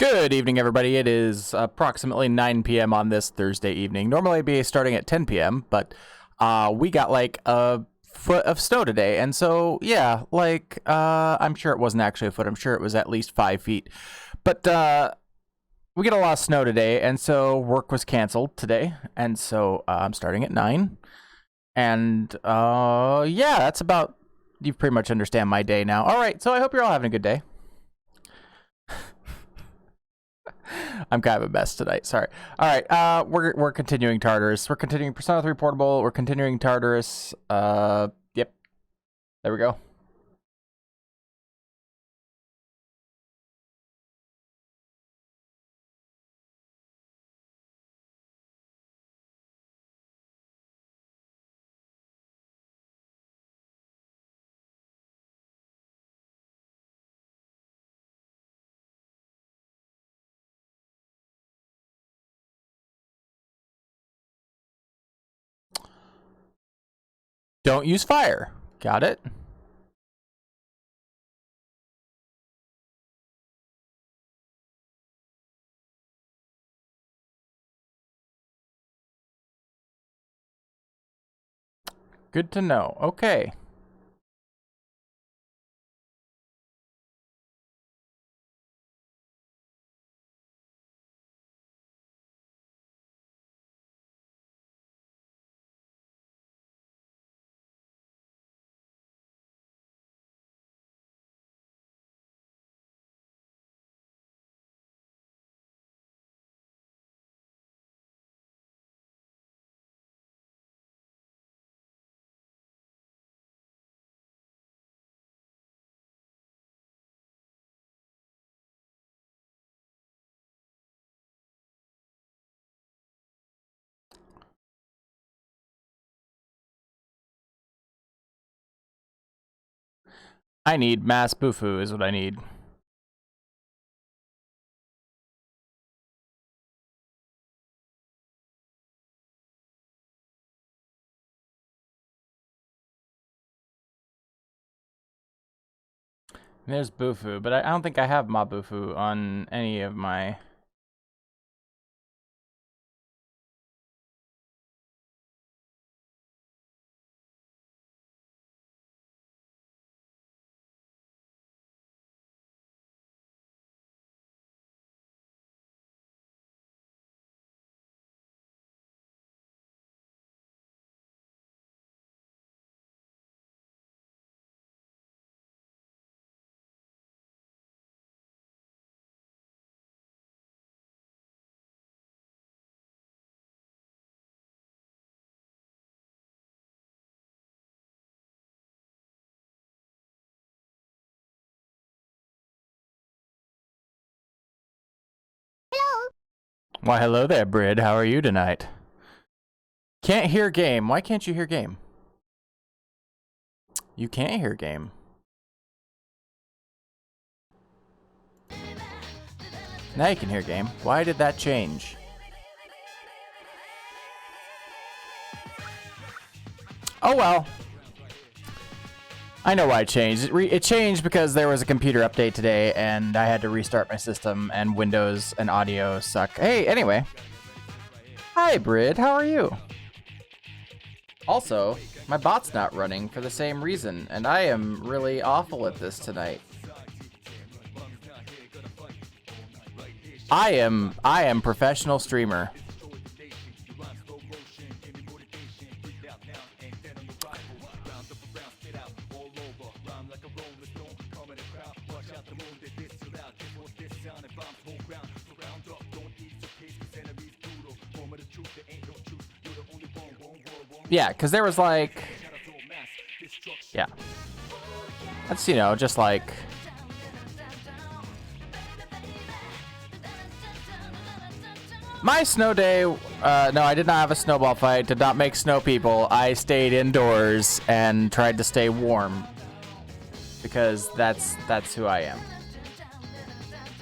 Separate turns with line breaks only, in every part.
Good evening, everybody. It is approximately 9 p.m. on this Thursday evening. Normally I'd be starting at 10 p.m., but we got like a foot of snow today. And so, yeah, I'm sure it wasn't actually a foot. I'm sure it was at least 5 feet. But we get a lot of snow today, and so work was canceled today. And so I'm starting at 9. And yeah, that's about, you pretty much understand my day now. All right, so I hope you're all having a good day. I'm kind of a mess tonight. Sorry. All right. We're continuing Tartarus. We're continuing Persona 3 Portable. We're continuing Tartarus. Yep. There we go. Don't use fire. Got it. Good to know. Okay. I need mass bufu is what I need. There's bufu, but I don't think I have mabufu on any of my... Why, hello there, Brid. How are you tonight? Can't hear game. Why can't you hear game? You can't hear game. Now you can hear game. Why did that change? Oh well. I know why it changed. It changed because there was a computer update today and I had to restart my system and Windows and audio suck. Hey, anyway. Hi, Brid. How are you? Also, my bot's not running for the same reason, and I am really awful at this tonight. I am professional streamer. Yeah, because there was like... Yeah. That's, you know, just like... My snow day... no, I did not have a snowball fight. Did not make snow people. I stayed indoors and tried to stay warm. Because that's who I am.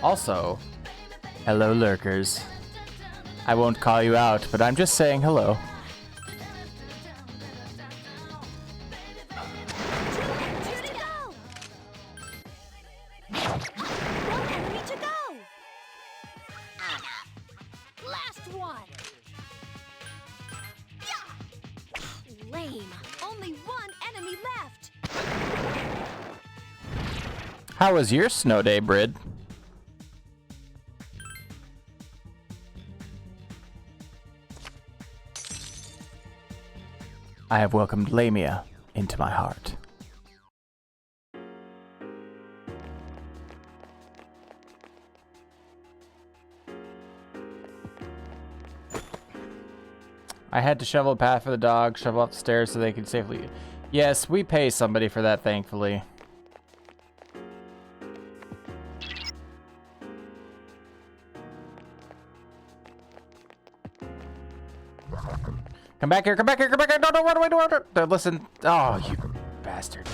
Also, hello lurkers. I won't call you out, but I'm just saying hello.
Lame. Only one enemy left.
How was your snow day, Brid? I have welcomed Lamia into my heart. I had to shovel a path for the dog, shovel up the stairs so they could safely... Yes, we pay somebody for that, thankfully. Come back here, come back here, come back here! No, what do I do? Listen. Oh, you bastard.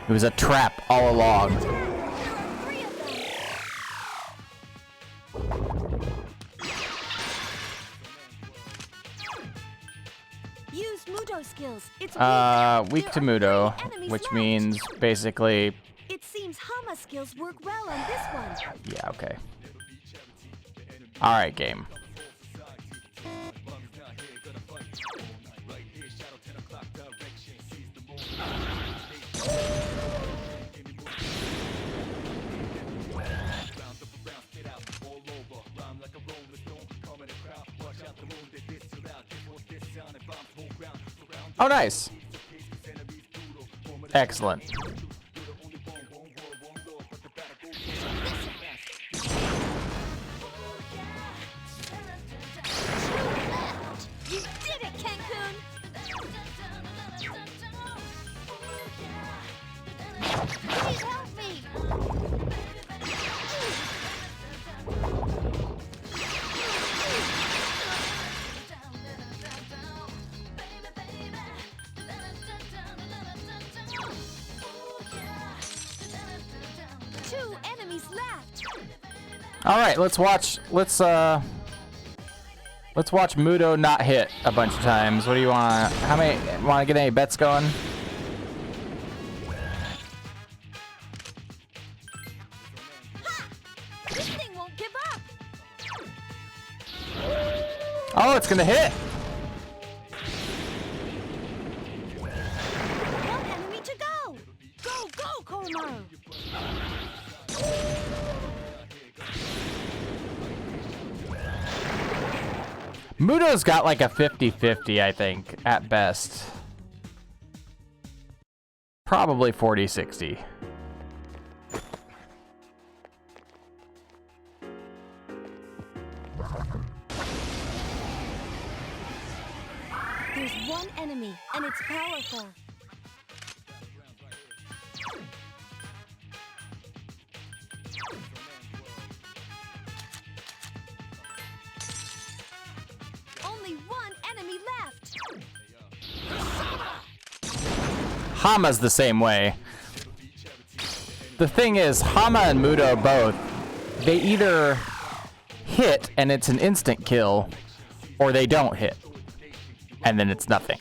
It was a trap all along.
Use Mudo skills. It's
weak to Mudo, which means basically...
It seems Hama skills work well on this one.
Yeah, okay. Alright, game. Oh, nice. Excellent.
You did it, Cancun! Please help me! Two enemies left.
All right, let's watch Mudo not hit a bunch of times. What do you want? How many? Want to get any bets going?
Ha! This thing won't give up.
Oh, it's gonna hit.
One enemy to go. Go, go, Koromaru.
Mudo's got like a 50-50, I think, at best. Probably 40-60.
There's one enemy, and it's powerful. Only one enemy left.
Hama's the same way. The thing is, Hama and Mudo both, they either hit and it's an instant kill, or they don't hit, and then it's nothing.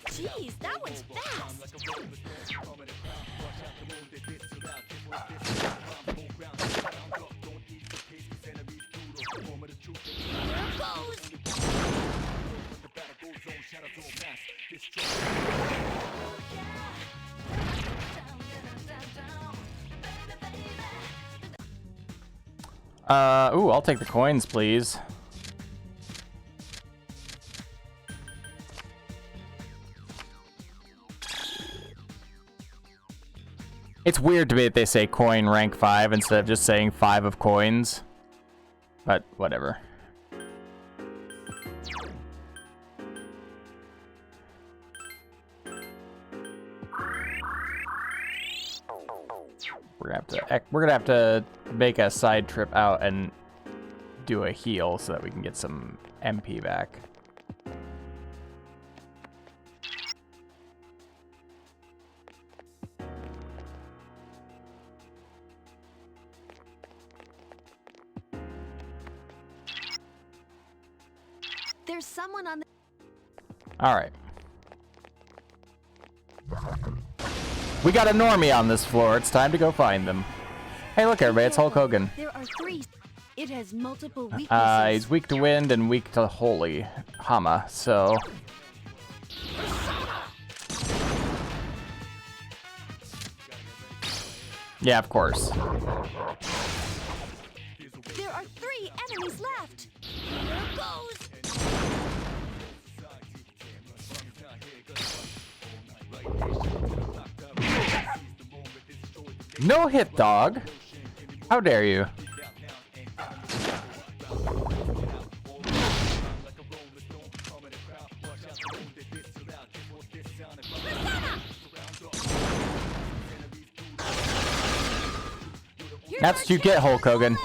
Jeez, that one's fast. Here goes.
Ooh, I'll take the coins, please. It's weird to me that they say coin rank 5 instead of just saying 5 of coins. But whatever. We're gonna have to make a side trip out and do a heal so that we can get some MP back.
There's someone on the...
All right. We got a normie on this floor. It's time to go find them. Hey, look, everybody, it's Hulk Hogan.
There are 3. It has multiple weaknesses.
He's weak to wind and weak to holy Hama, so... Yeah, of course.
There are 3 enemies left. Here goes.
No hit, dog. How dare you? That's what you get, Hulk Hogan.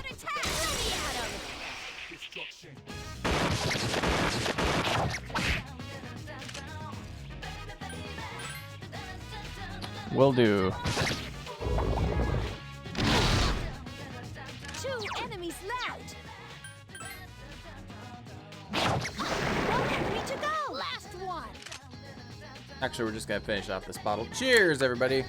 Will do.
2 enemies left. 1 enemy to go. Last one.
Actually, we're just gonna finish off this bottle. Cheers, everybody.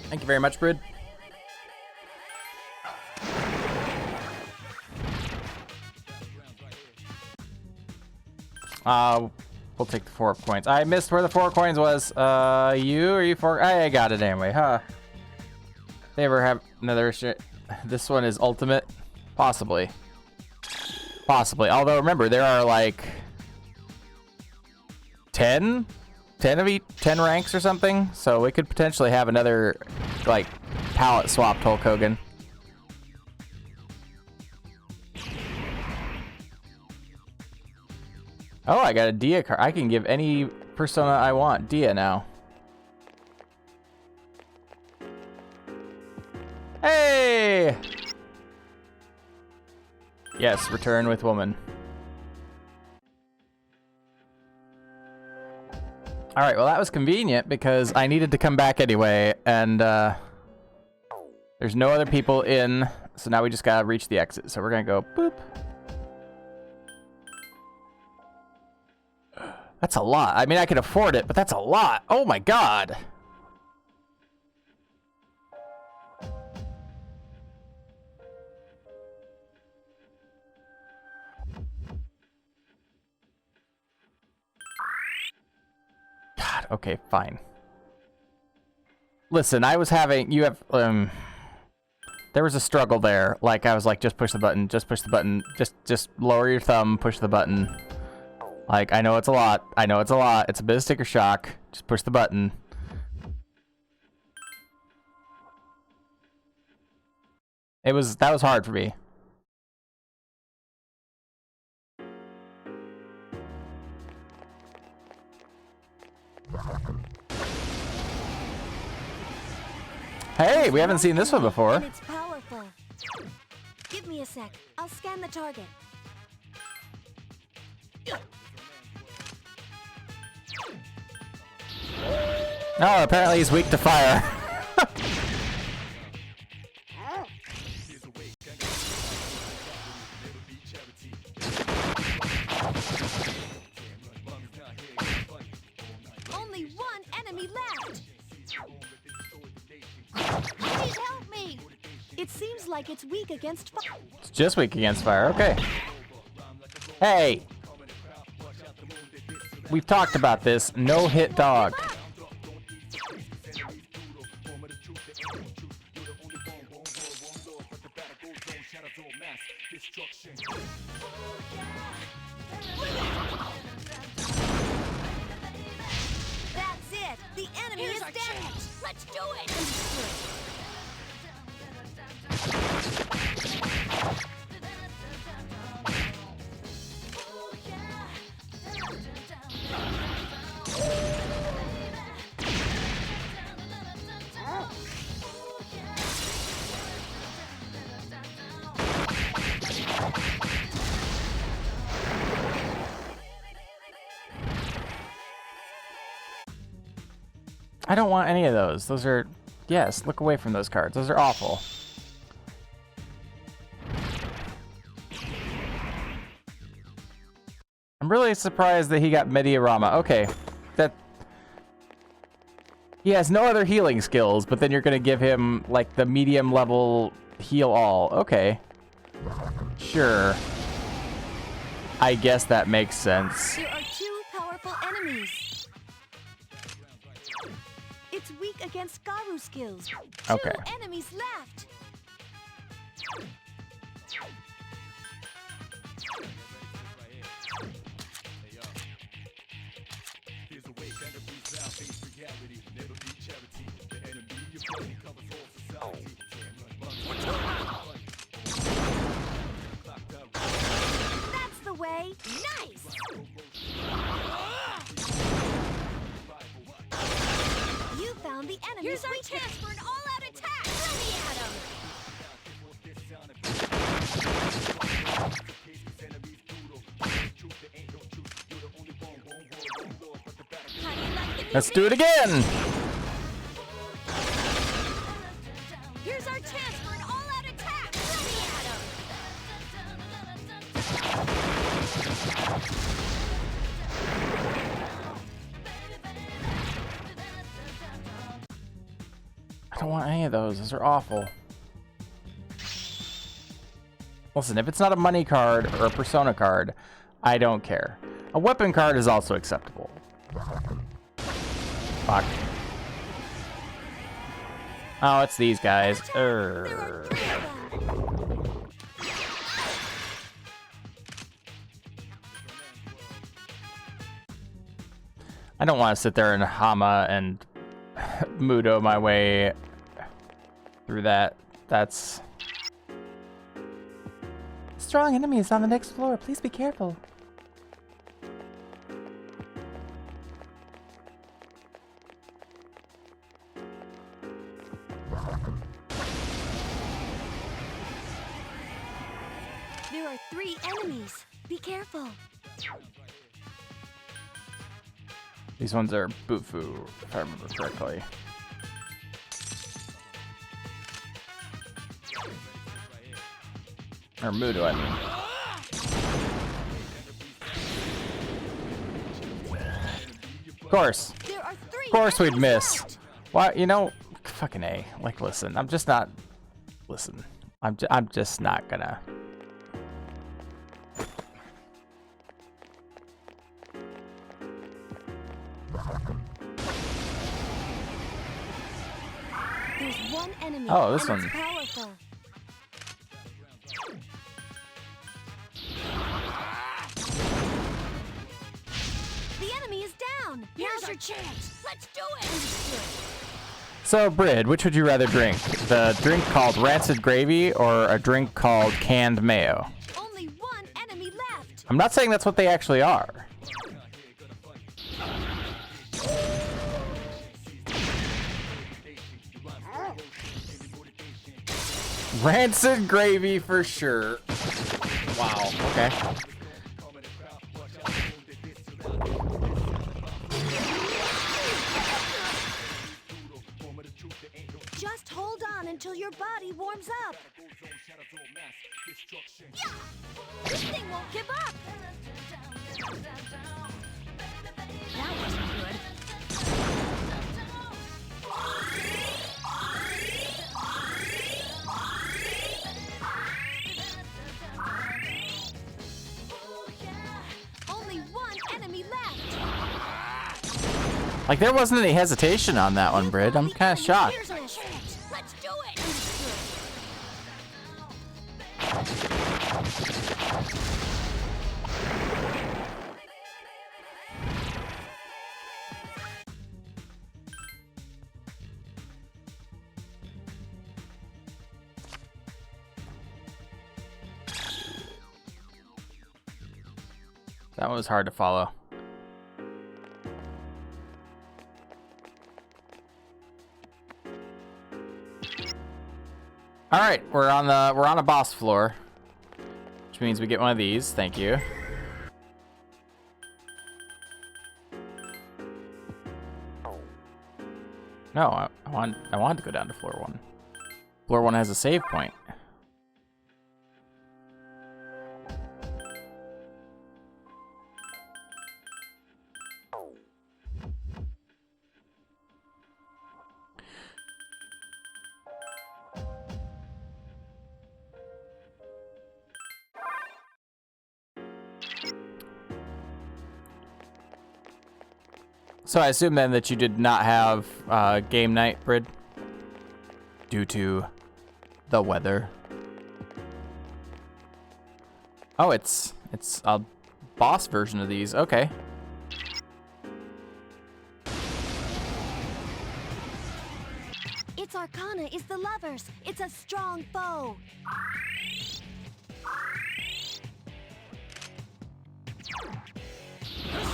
Thank you very much, Brid. We'll take the 4 coins. I missed where the 4 coins was. Are you 4? I got it anyway, huh? They ever have another shit? This one is ultimate? Possibly. Possibly. Although, remember, there are like 10 ranks or something. So we could potentially have another, like, palette swapped Hulk Hogan. Oh, I got a Dia card. I can give any persona I want Dia now. Hey! Yes, return with woman. Alright, well that was convenient because I needed to come back anyway, and there's no other people in, so now we just gotta reach the exit. So we're gonna go boop. That's a lot. I mean, I can afford it, but that's a lot. Oh my god. God, okay, fine. Listen, I was having, there was a struggle there. Like, I was like, just push the button, just push the button, just lower your thumb, push the button. Like, I know it's a lot. I know it's a lot. It's a bit of sticker shock. Just push the button. That was hard for me. Hey, we haven't seen this one before.
And it's powerful. Give me a sec. I'll scan the target.
No, apparently he's weak to fire.
Only 1 enemy left. Please help me. It seems like it's weak against fire.
It's just weak against fire. Okay. Hey. We've talked about this. No hit dog.
That's it. The enemy is dead. Let's do it.
I don't want any of those. Those are... Yes, look away from those cards. Those are awful. I'm really surprised that he got Mediarama. Okay. that he has no other healing skills, but then you're gonna give him like the medium level heal all. Okay. Sure. I guess that makes sense.
There are 2 powerful enemies. It's weak against Garu skills.
Okay.
2 enemies left. That's the way. Nice. You found the enemy. Here's our chance for an all-out attack. Let me at him. How do you like the new
Let's do it again.
Here's our chance for an all-out attack. Let me at him.
I don't want any of those. Those are awful. Listen, if it's not a money card or a persona card, I don't care. A weapon card is also acceptable. Fuck. Oh, it's these guys.
There are 3 of them.
I don't want to sit there and Hama and Mudo my way through that. That's... Strong enemies on the next floor. Please be careful.
There are 3 enemies. Be careful.
These ones are Bufu, if I remember correctly. Or Mudo, I mean. Of course.
There are 3
Of course we'd
enemies
miss.
left.
Why, you know, fucking A. Like, listen, I'm just not... Listen, I'm just not gonna...
There's 1 enemy.
Oh, this
and it's
one.
powerful. The enemy is down. Here's your chance. Let's do it.
So, Brid, which would you rather drink? The drink called Rancid Gravy or a drink called Canned Mayo?
Only 1 enemy left.
I'm not saying that's what they actually are. Rancid Gravy for sure. Wow, okay.
Just hold on until your body warms up. Yeah! This thing won't give up. That wasn't good. Only 1 enemy left.
Like, there wasn't any hesitation on that one, Brid. I'm kind of shocked.
Here's our chance. Let's do it.
That was hard to follow. All right, we're on a boss floor, which means we get one of these. Thank you. No, I wanted to go down to floor 1. Floor 1 has a save point. So I assume then that you did not have game night, Brid, due to the weather. Oh, it's a boss version of these. Okay.
Its arcana is the lovers. It's a strong foe.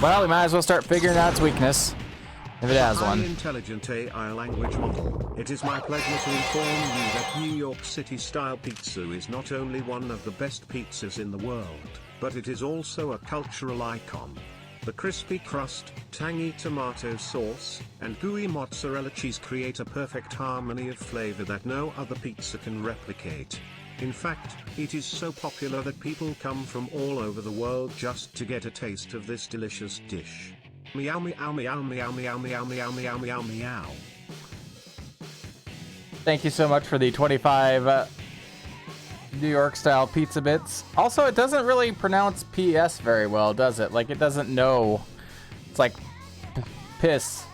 Well, we might as well start figuring out its weakness, if it has one.
Intelligent AI language model. It is my pleasure to inform you that New York City style pizza is not only one of the best pizzas in the world, but it is also a cultural icon. The crispy crust, tangy tomato sauce, and gooey mozzarella cheese create a perfect harmony of flavor that no other pizza can replicate. In fact, it is so popular that people come from all over the world just to get a taste of this delicious dish. Meow meow meow meow meow meow meow meow meow meow.
Thank you so much for the 25 New York style pizza bits. Also, it doesn't really pronounce PS very well, does it? Like, it doesn't know. It's like piss.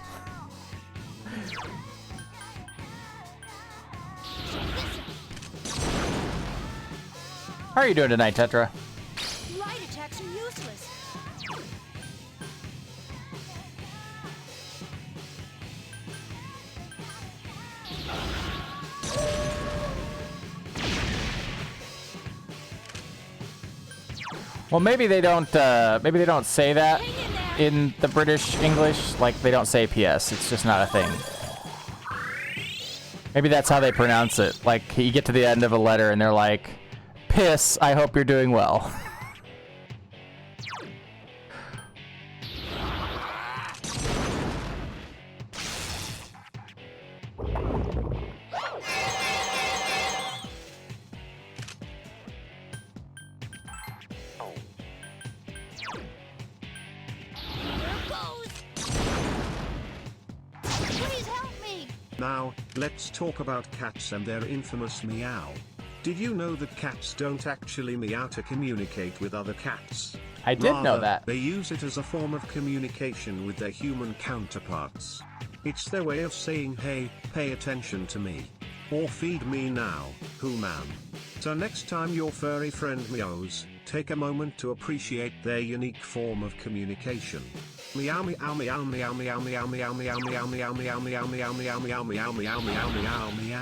How are you doing tonight, Tetra?
Light attacks are useless.
Well, maybe they don't say that in the British English. Like, they don't say PS. It's just not a thing. Maybe that's how they pronounce it. Like, you get to the end of a letter and they're like, "Piss, I hope you're doing well."
Please help me.
Now, let's talk about cats and their infamous meow. Did you know that cats don't actually meow to communicate with other cats?
I did know
Rather,
that.
They use it as a form of communication with their human counterparts. It's their way of saying, hey, pay attention to me. Or feed me now, man. So next time your furry friend meows, take a moment to appreciate their unique form of communication. Meow meow meow meow meow meow meow meow meow meow meow meow meow meow meow meow meow meow meow meow.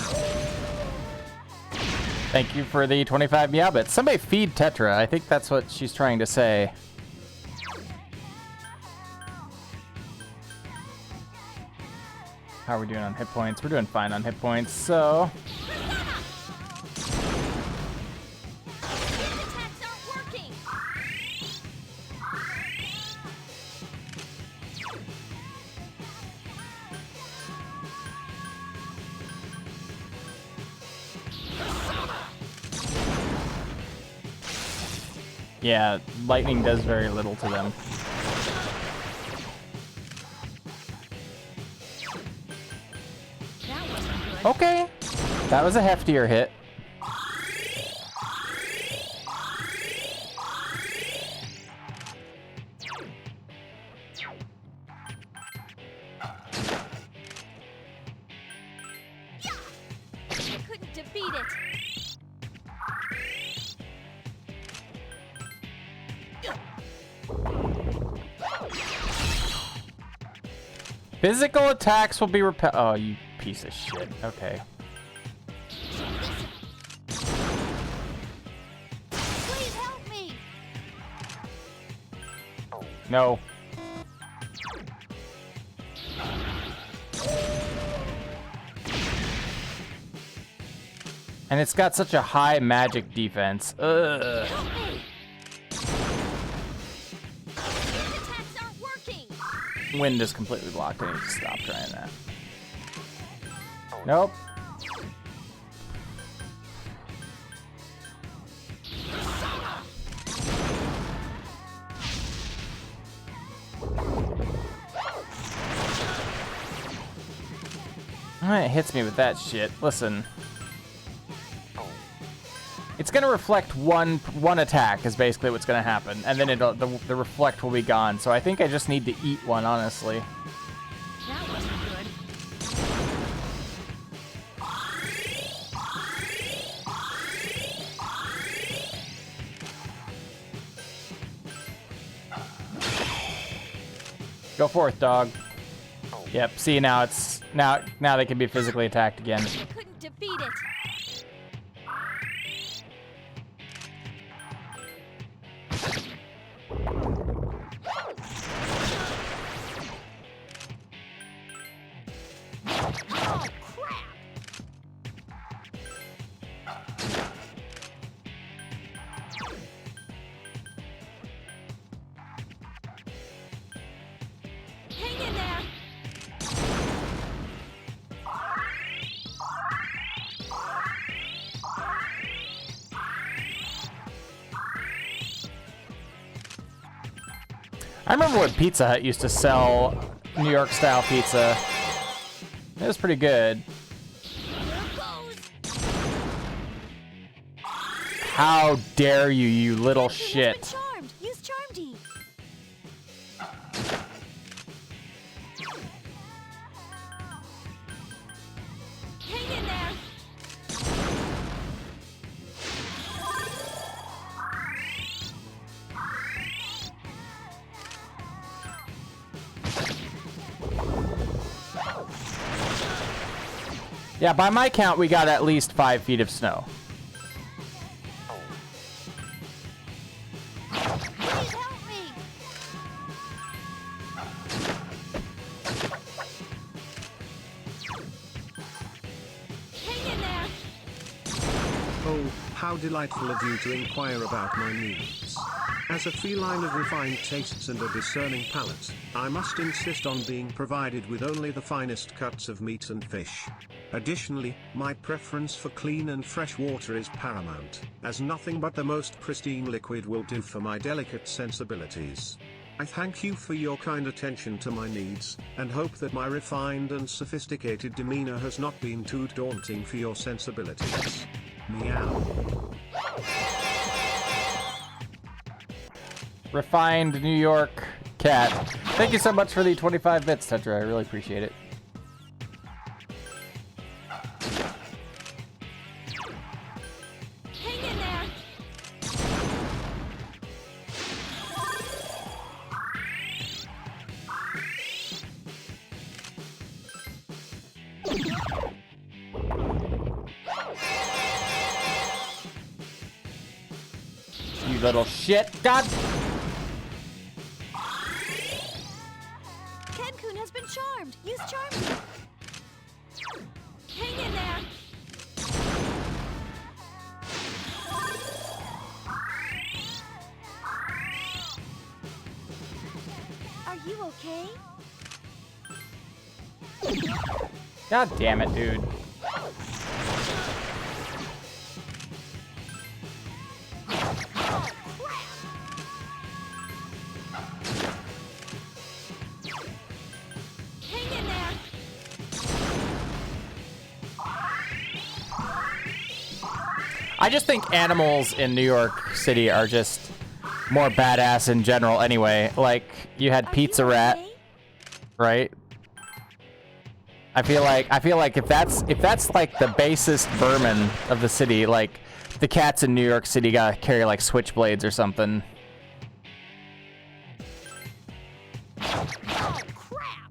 Thank you for the 25 meow bits. Somebody feed Tetra. I think that's what she's trying to say. How are we doing on hit points? We're doing fine on hit points, so...
These attacks aren't working.
Yeah, lightning does very little to them.
That wasn't good.
Okay. That was a heftier hit.
I couldn't defeat it.
Physical attacks will be repel. Oh, you piece of shit. Okay.
Please help me.
No. And it's got such a high magic defense. Ugh.
Help me. These attacks aren't working.
Wind is completely blocked. I need to stop trying that. Nope. It hits me with that shit. Listen. It's gonna reflect one attack is basically what's gonna happen, and then the reflect will be gone. So I think I just need to eat one, honestly. Go forth, dog. Yep. See, now it's now they can be physically attacked again.
You couldn't defeat it. Oh, crap! Hang in there.
I remember when Pizza Hut used to sell New York style pizza. It was pretty good.
Here goes.
How dare you, you little
Cancun has
shit.
been charmed. Use Charm D. Hang in there.
Yeah, by my count, we got at least 5 feet of snow.
Please help me. Hang in there.
Oh, how delightful of you to inquire about my needs. As a feline of refined tastes and a discerning palate, I must insist on being provided with only the finest cuts of meat and fish. Additionally, my preference for clean and fresh water is paramount, as nothing but the most pristine liquid will do for my delicate sensibilities. I thank you for your kind attention to my needs, and hope that my refined and sophisticated demeanor has not been too daunting for your sensibilities. Meow.
Refined New York cat. Thank you so much for the 25 bits, Tetra. I really appreciate it.
Hang in there.
You little shit. God.
Cancun has been charmed. Use Charm D. Hang in there. Are you okay?
God damn it, dude.
Hang in there.
I just think animals in New York City are just more badass in general anyway. Like, you had
Are
Pizza
you
Rat,
okay?
right? I feel like if that's like the basest vermin of the city, like the cats in New York City gotta carry like switchblades or something.
Oh, crap!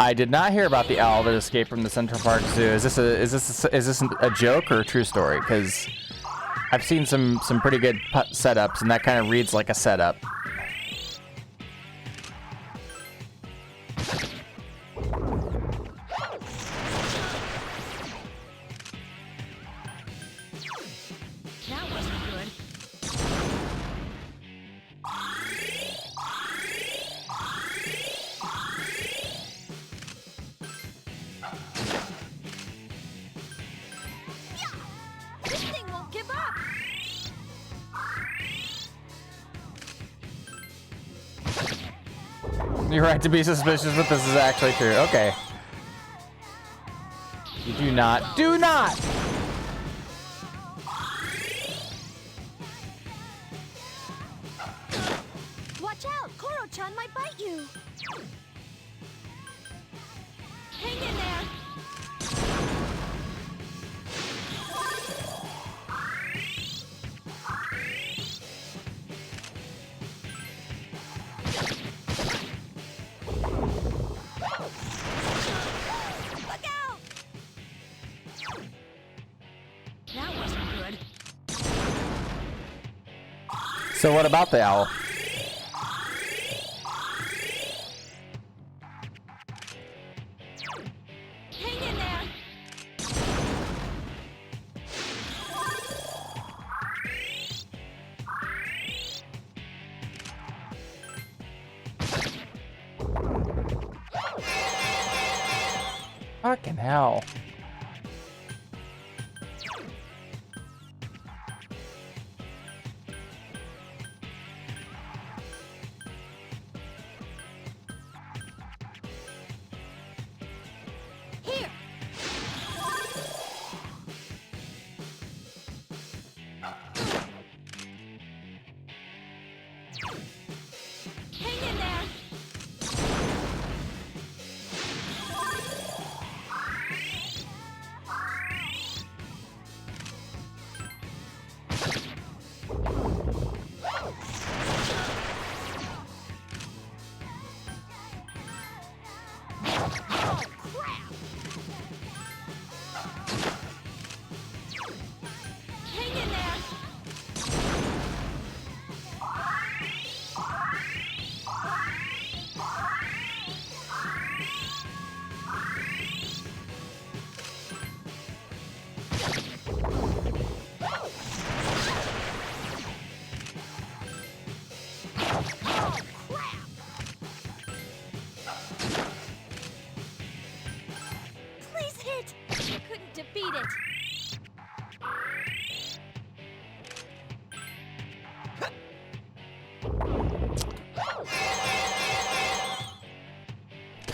I did not hear about the owl that escaped from the Central Park Zoo. Is this a joke or a true story? Because I've seen some pretty good setups, and that kind of reads like a setup.
That wasn't good. This thing won't give up.
You're right to be suspicious, but this is actually true. Okay. You do not. Do not!
Watch out! Koro-chan might bite you. Hang in there.
So what about the owl?
Hang in there.
Fucking hell.
Here. Hang in there. Oh, crap. Hang in there. Oh, crap. Please hit. I couldn't defeat it.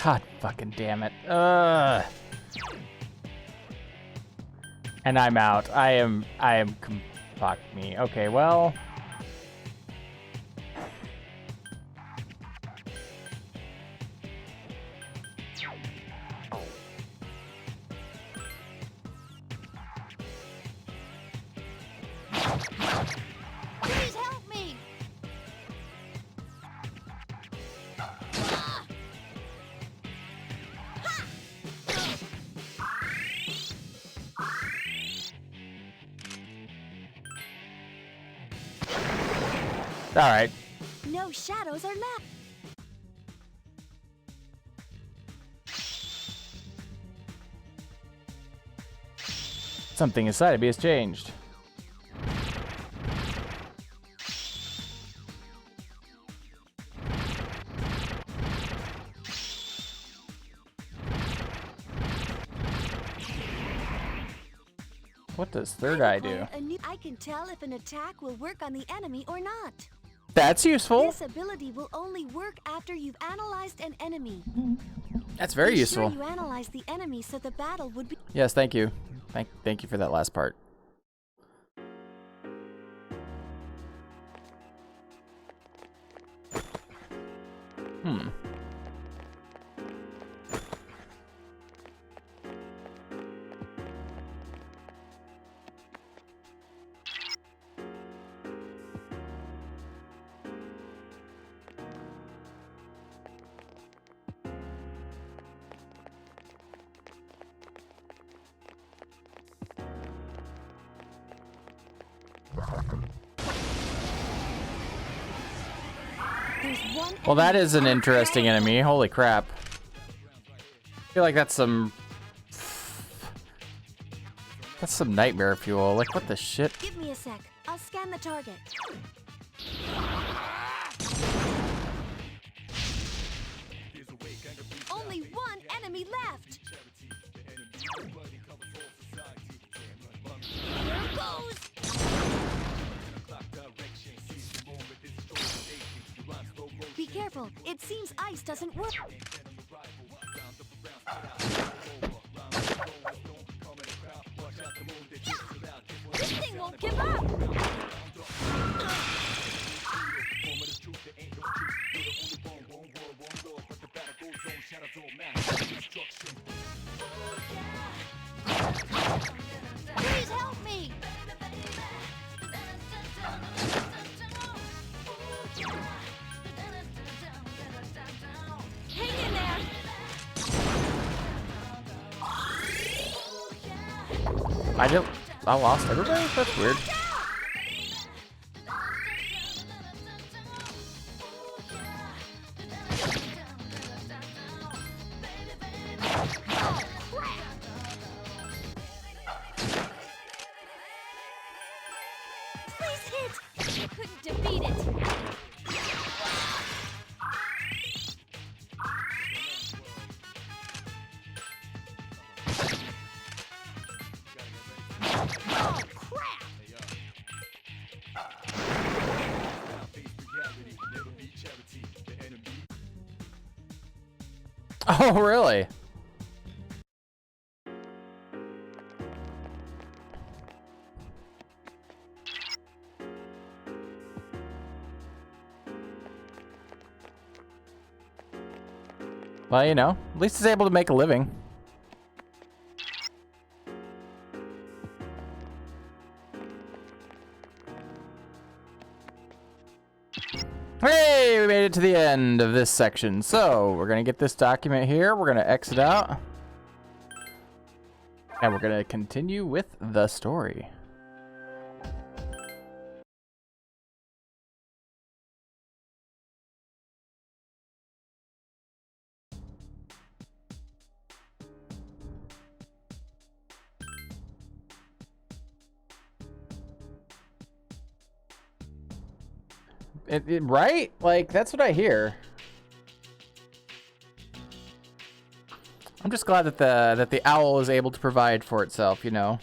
God fucking damn it. And I'm out. I am fuck me. Okay, well.
Please help me. Ah!
All right.
No shadows are left.
Something inside of me has changed. What does third eye do?
I can tell if an attack will work on the enemy or not.
That's useful.
This ability will only work after you've analyzed an enemy.
That's very
Be
useful.
Sure you analyze the enemy so the battle would be.
Yes, thank you. Thank you for that last part.
There's one
Well, that
enemy
is an
on
interesting
the
enemy. Holy crap. I feel like that's some nightmare fuel. Like, what the shit?
Give me a sec. I'll scan the target. Only one enemy left. Here goes. Be careful. It seems ice doesn't work. This thing won't give up. Please help me. Hang in there.
I lost everybody? That's weird.
couldn't defeat it. Oh, crap!
Oh, really? Well, you know, at least he's able to make a living. Hey, we made it to the end of this section. So, we're going to get this document here. We're going to exit out. And we're going to continue with the story. Right? Like, that's what I hear. I'm just glad that the owl is able to provide for itself, you know.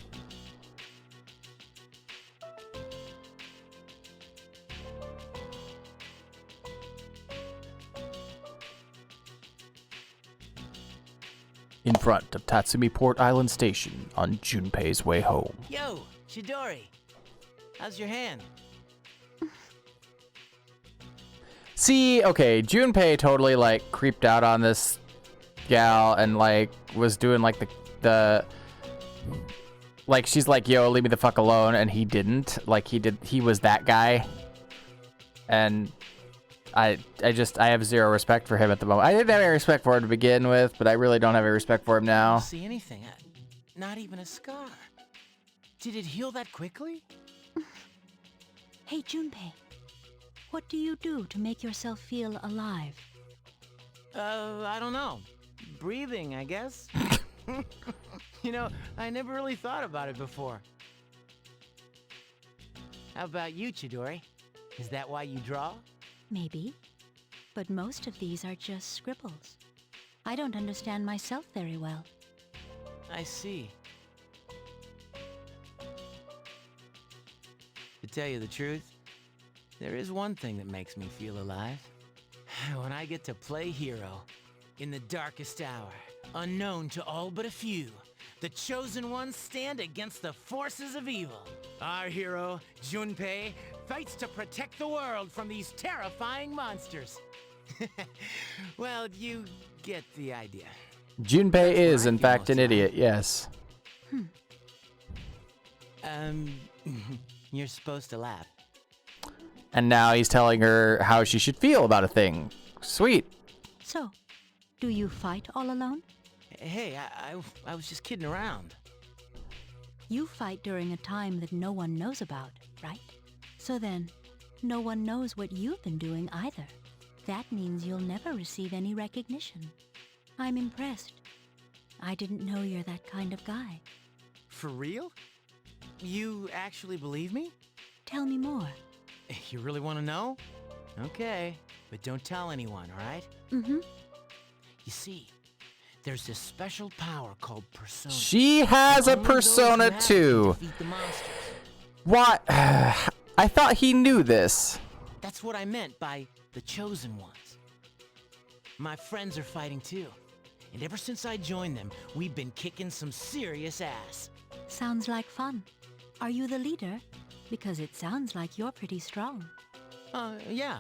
In front of Tatsumi Port Island Station on Junpei's way home.
Yo, Chidori. How's your hand?
See, okay, Junpei totally like creeped out on this gal and like was doing like the like she's like, yo, leave me the fuck alone, and he didn't. Like he was that guy. And I have zero respect for him at the moment. I didn't have any respect for him to begin with, but I really don't have any respect for him
I
now.
don't see anything. Not even a scar. Did it heal that quickly?
Hey, Junpei. What do you do to make yourself feel alive?
I don't know. Breathing, I guess. You know, I never really thought about it before. How about you, Chidori? Is that why you draw?
Maybe. But most of these are just scribbles. I don't understand myself very well.
I see. To tell you the truth, there is one thing that makes me feel alive. When I get to play hero, in the darkest hour, unknown to all but a few, the chosen ones stand against the forces of evil. Our hero, Junpei, fights to protect the world from these terrifying monsters. Well, you get the idea.
Junpei is, in fact, an idiot, yes.
You're supposed to laugh.
And now he's telling her how she should feel about a thing. Sweet.
So, do you fight all alone?
Hey, I was just kidding around.
You fight during a time that no one knows about, right? So then, no one knows what you've been doing either. That means you'll never receive any recognition. I'm impressed. I didn't know you're that kind of guy.
For real? You actually believe me?
Tell me more.
You really want to know? Okay, but don't tell anyone, all right?
Mm-hmm.
You see, there's this special power called Persona.
She has a
Only those
Persona
magic
too.
defeat the monsters.
What? I thought he knew this.
That's what I meant by the chosen ones. My friends are fighting too. And ever since I joined them, we've been kicking some serious ass.
Sounds like fun. Are you the leader? Because it sounds like you're pretty strong.
Yeah.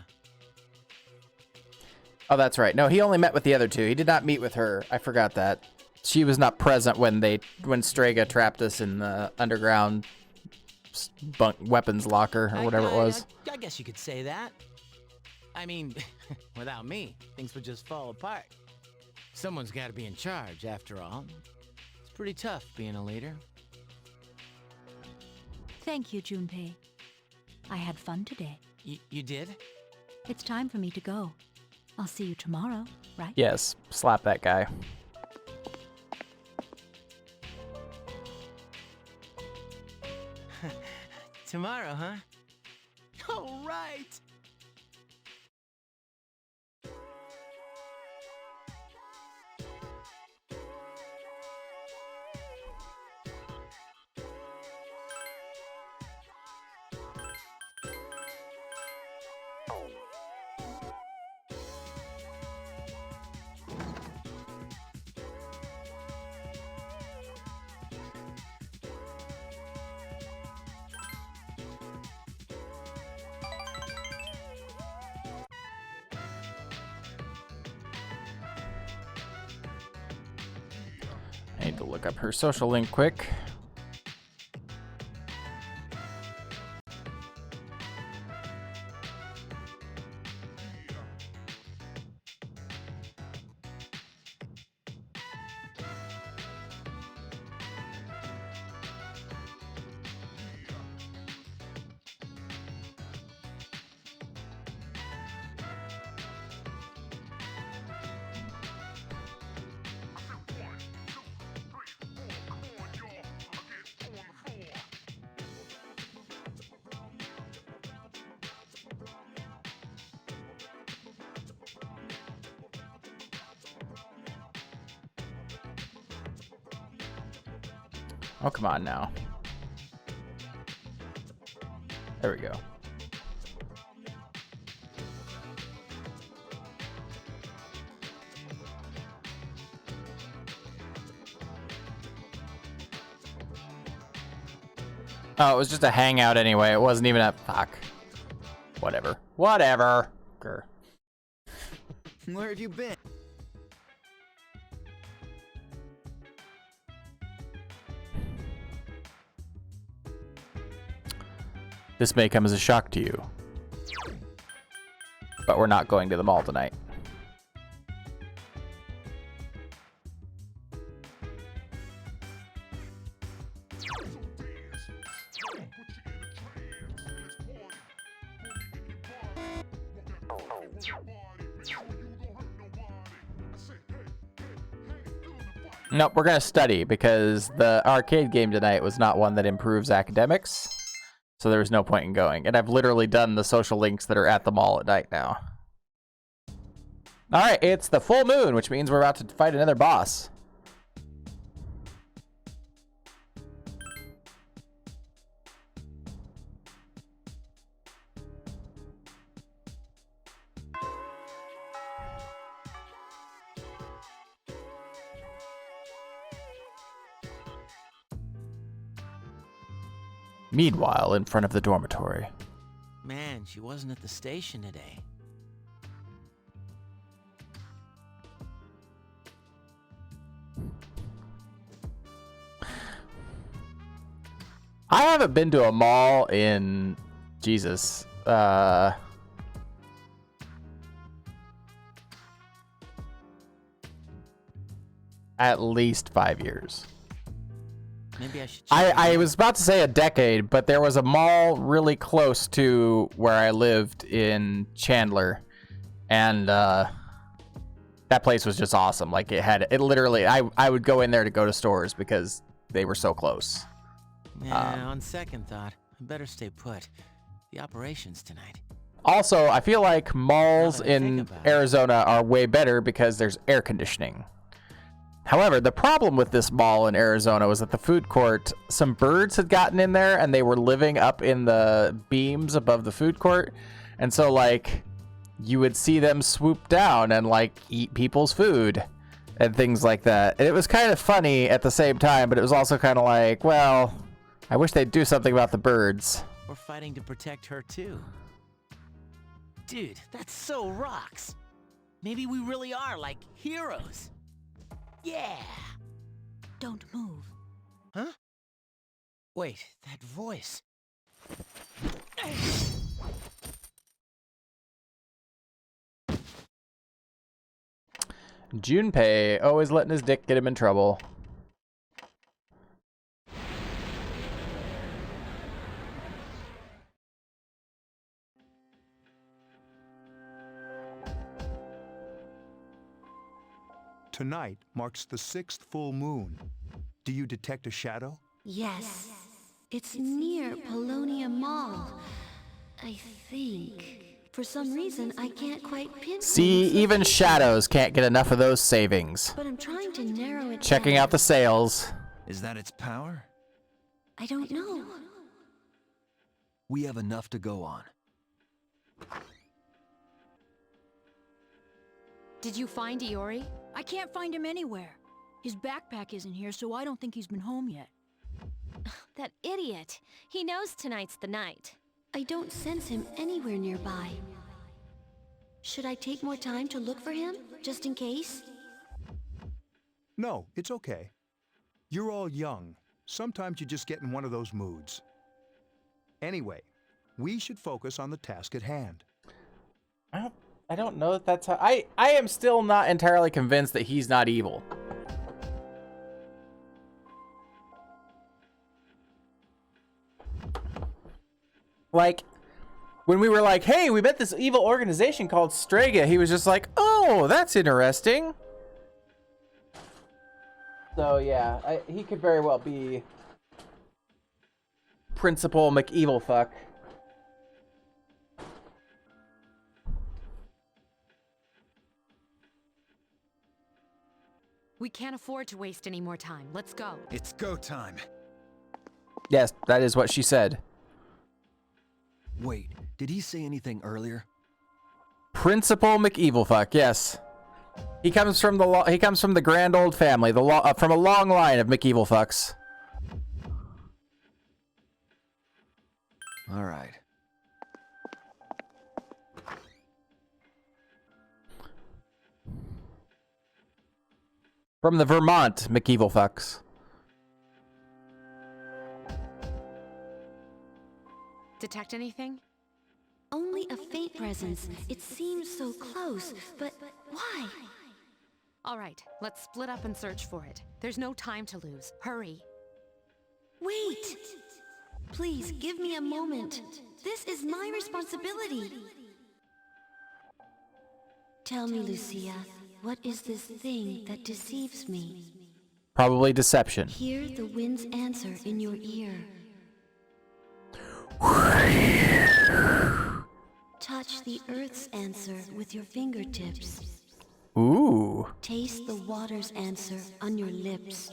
Oh, that's right. No, he only met with the other two. He did not meet with her. I forgot that. She was not present when Strega trapped us in the underground weapons locker or whatever it was.
I guess you could say that. I mean, without me, things would just fall apart. Someone's got to be in charge, after all. It's pretty tough being a leader.
Thank you, Junpei. I had fun today.
You did?
It's time for me to go. I'll see you tomorrow, right?
Yes, slap that guy.
Tomorrow, huh? so right.
I need to look up her social link quick. Oh, come on now. There we go. Oh, it was just a hangout anyway. It wasn't even a... Fuck. Whatever. Whatever. Grr.
Where have you been?
This may come as a shock to you, but we're not going to the mall tonight. Nope, we're gonna study because the arcade game tonight was not one that improves academics. So there was no point in going. And I've literally done the social links that are at the mall at night now. Alright, it's the full moon, which means we're about to fight another boss. Meanwhile, in front of the dormitory.
Man, she wasn't at the station today.
I haven't been to a mall in... Jesus. At least 5 years.
Maybe I should check
I was about to say a decade, but there was a mall really close to where I lived in Chandler, and that place was just awesome. Like it literally, I would go in there to go to stores because they were so close.
Yeah, on second thought, I better stay put. The operation's tonight.
Also, I feel like malls
Now that I think
in
about it.
Arizona are way better because there's air conditioning. However, the problem with this mall in Arizona was that the food court, some birds had gotten in there and they were living up in the beams above the food court. And so, like, you would see them swoop down and, like, eat people's food and things like that. And it was kind of funny at the same time, but it was also kind of like, well, I wish they'd do something about the birds.
We're fighting to protect her, too. Dude, that's so rocks. Maybe we really are, like, heroes. Yeah!
Don't move.
Huh? Wait, that voice.
Junpei, always letting his dick get him in trouble.
Tonight marks the 6th full moon. Do you detect a shadow?
Yes. It's near Polonia Mall. I think. For some reason, I can't quite pinpoint.
See,
its
even
location,
shadows can't get enough of those savings.
But I'm trying to narrow it
Checking
down.
out the sales.
Is that its power?
I don't know.
We have enough to go on.
Did you find Iori? I can't find him anywhere. His backpack isn't here, so I don't think he's been home yet.
That idiot. He knows tonight's the night.
I don't sense him anywhere nearby. Should I take more time to look for him, just in case?
No, it's okay. You're all young. Sometimes you just get in one of those moods. Anyway, we should focus on the task at hand.
I don't know if that's how... I am still not entirely convinced that he's not evil. Like, when we were like, hey, we met this evil organization called Strega, he was just like, oh, that's interesting. So, yeah, he could very well be Principal McEvilfuck.
We can't afford to waste any more time. Let's go.
It's go time.
Yes, that is what she said.
Wait, did he say anything earlier?
Principal McEvilfuck, yes. He comes from the grand old family, from a long line of McEvilfucks.
All right.
From the Vermont McEvilfucks.
Detect anything?
Only a faint presence. It seems so close, but why?
All right, let's split up and search for it. There's no time to lose. Hurry.
Wait! Please, give me a moment. This is my responsibility. Tell me, Lucia, what is this thing that deceives me?
Probably deception.
Hear the wind's answer in your ear. Touch the earth's answer with your fingertips.
Ooh.
Taste the water's answer on your lips.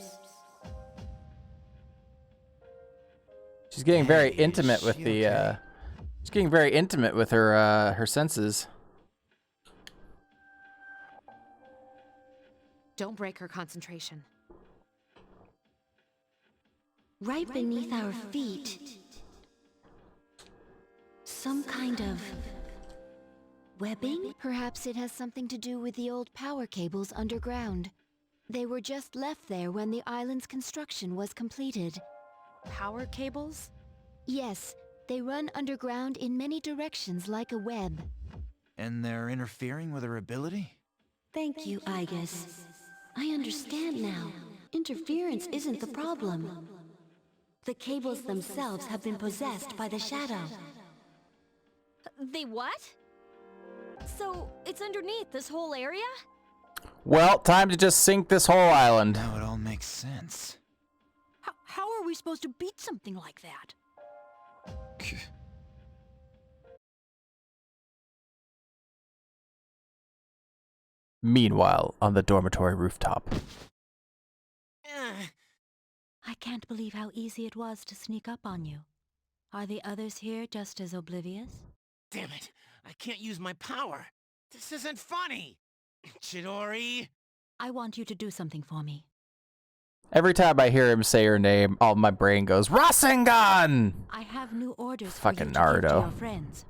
She's getting very
Hey,
intimate
is
with
she
the
okay?
she's getting very intimate with her senses.
Don't break her concentration.
Right beneath our feet. Some kind of webbing?
Perhaps it has something to do with the old power cables underground. They were just left there when the island's construction was completed.
Power cables?
Yes, they run underground in many directions like a web.
And they're interfering with her ability?
Thank you, Igus. I understand now. Interference isn't the problem. The cables themselves have been possessed by the shadow.
They what? So, it's underneath this whole area?
Well, time to just sink this whole island.
Now it all makes sense.
How are we supposed to beat something like that?
Meanwhile, on the dormitory rooftop.
I can't believe how easy it was to sneak up on you. Are the others here just as oblivious?
Damn it! I can't use my power! This isn't funny! Chidori!
I want you to do something for me.
Every time I hear him say her name, all my brain goes, Rasengan!
I have new orders
Fucking
for you to give to
Naruto.
your friends.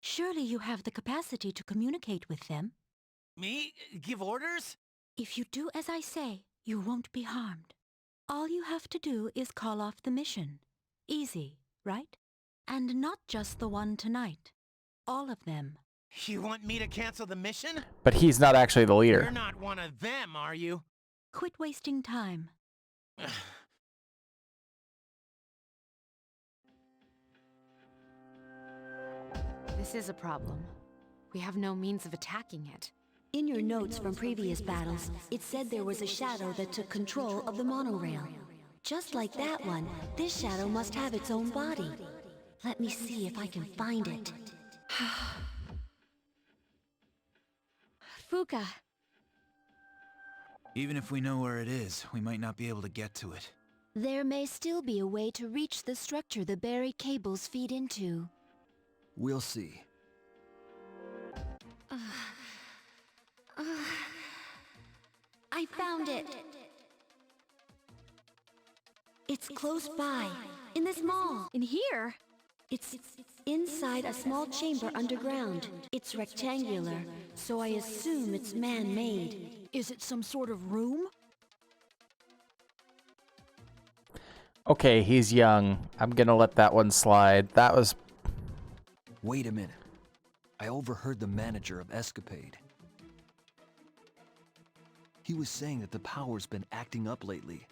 Surely you have the capacity to communicate with them.
Me? Give orders?
If you do as I say, you won't be harmed. All you have to do is call off the mission. Easy, right? And not just the one tonight. All of them.
You want me to cancel the mission?
But he's not actually the
You're
leader.
not one of them, are you?
Quit wasting time.
This is a problem. We have no means of attacking it.
In your notes from previous battles, it said there was a shadow that took control of the monorail. Just like that one, this shadow must have its own body.
Let me see if I can find it.
Fuka.
Even if we know where it is, we might not be able to get to it.
There may still be a way to reach the structure the buried cables feed into.
We'll see.
I found it! It's close by, in this mall.
In here?
It's inside a small chamber underground. It's rectangular, so I assume it's man-made.
Is it some sort of room?
Okay, he's young. I'm gonna let that one slide. That was...
Wait a minute. I overheard the manager of Escapade. He was saying that the power's been acting up lately.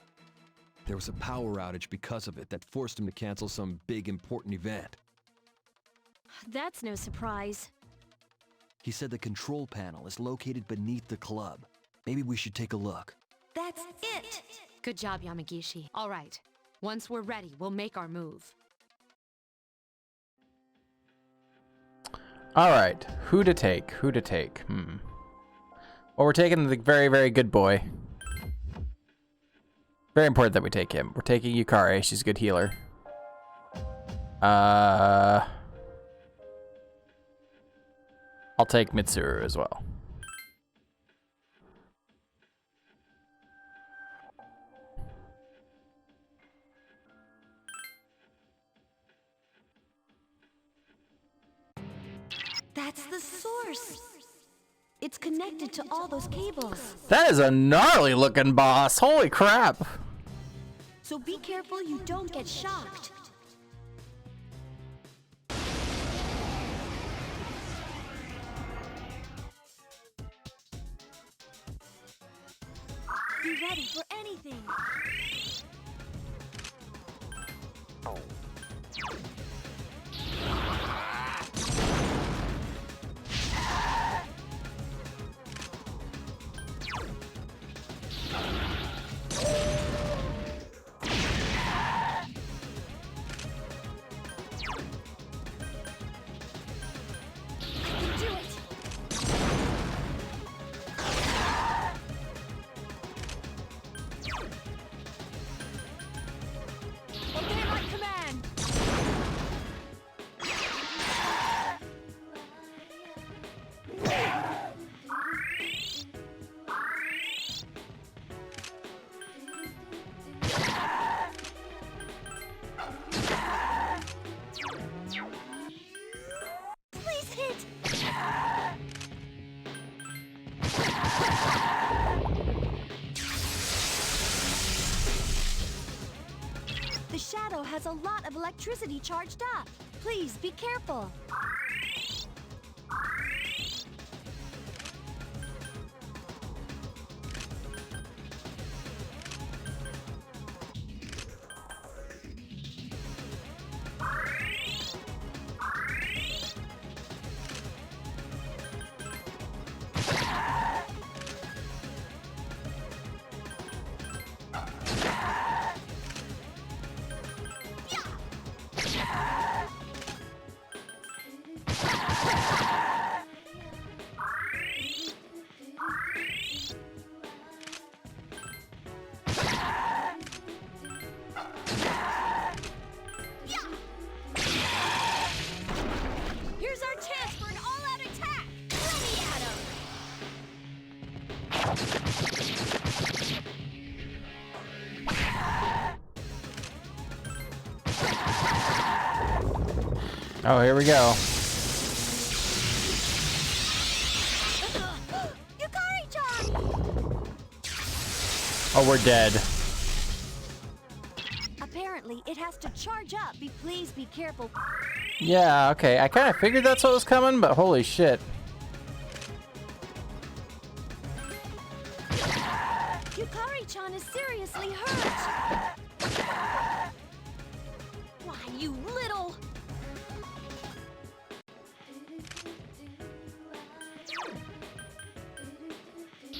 There was a power outage because of it that forced him to cancel some big important event.
That's no surprise.
He said the control panel is located beneath the club. Maybe we should take a look.
That's it!
Good job, Yamagishi. All right. Once we're ready, we'll make our move.
All right, who to take? Who to take? Well, we're taking the very, very good boy. Very important that we take him. We're taking Yukari. She's a good healer. I'll take Mitsuru as well.
That's the source! It's connected to all those cables.
That is a gnarly looking boss. Holy crap.
So be careful you don't get shocked. Be ready for anything. The shadow has a lot of electricity charged up. Please be careful. Here's our chance for an all-out attack! Let me at him!
Oh, here we go.
Yukari-chan!
Oh, we're dead.
Apparently, it has to charge up. Please be careful.
Yeah, okay. I kind of figured that's what was coming, but holy shit.
Yukari-chan is seriously hurt. Why, you little...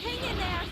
Hang in there.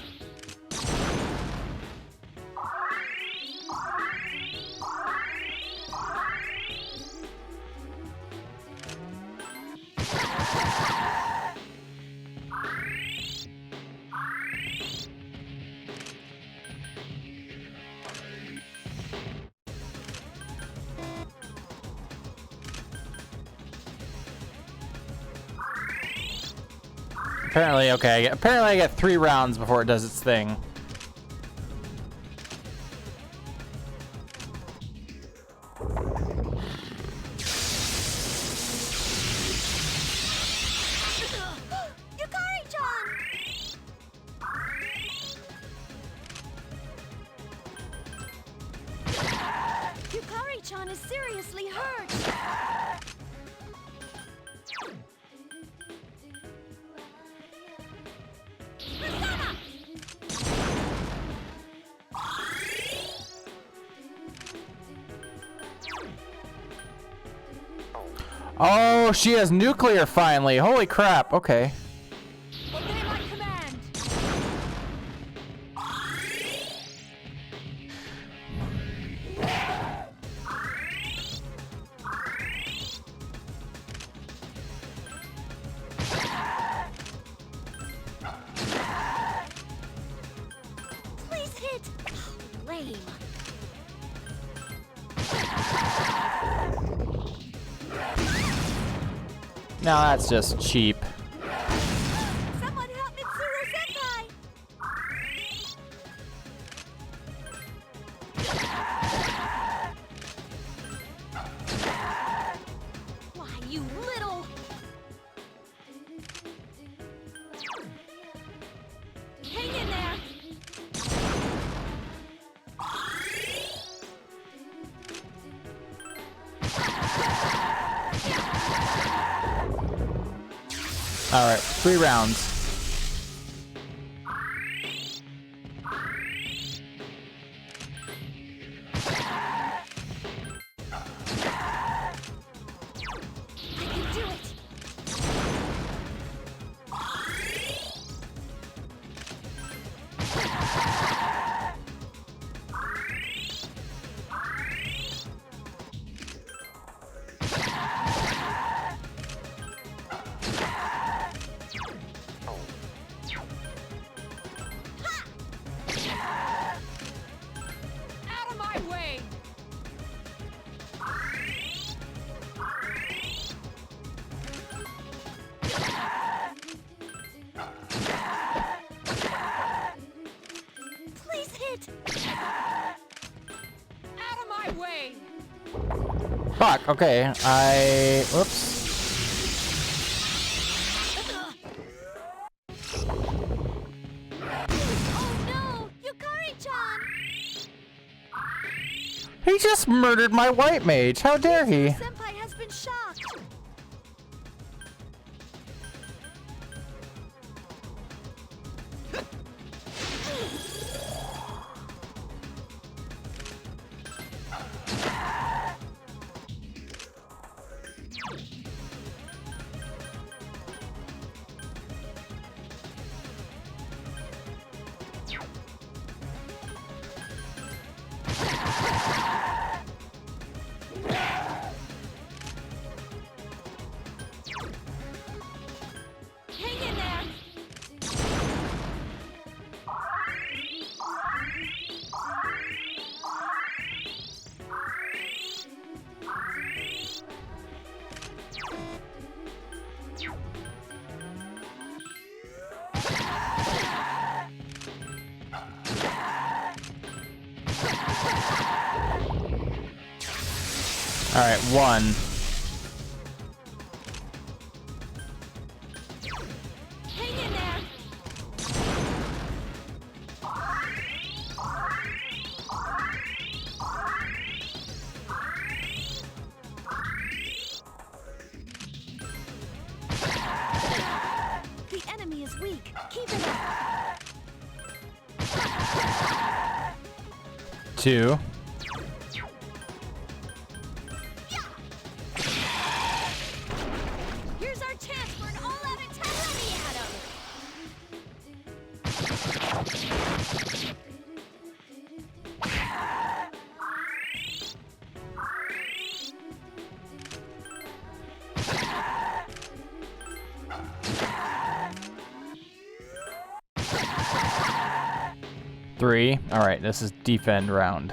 Apparently, okay. Apparently I get 3 rounds before it does its thing.
Yukari-chan is seriously hurt!
Oh, she has nuclear finally. Holy crap. Okay.
Obey my command! Please hit! Lame.
Now that's just cheap.
Someone help Mitsuru-senpai! Why, you little... Hang in there!
All right, 3 rounds.
I can do it! Out of my way! Please hit! Out of my way!
Fuck, okay. Whoops.
Oh no! Yukari-chan!
He just murdered my white mage. How dare he?
Senpai has been shocked! Hang in there!
All right, 1.
Hang in there! The enemy is weak. Keep it up.
2.
Here's our chance for an all-out attack. Let me at him.
Three. All right, this is defend round.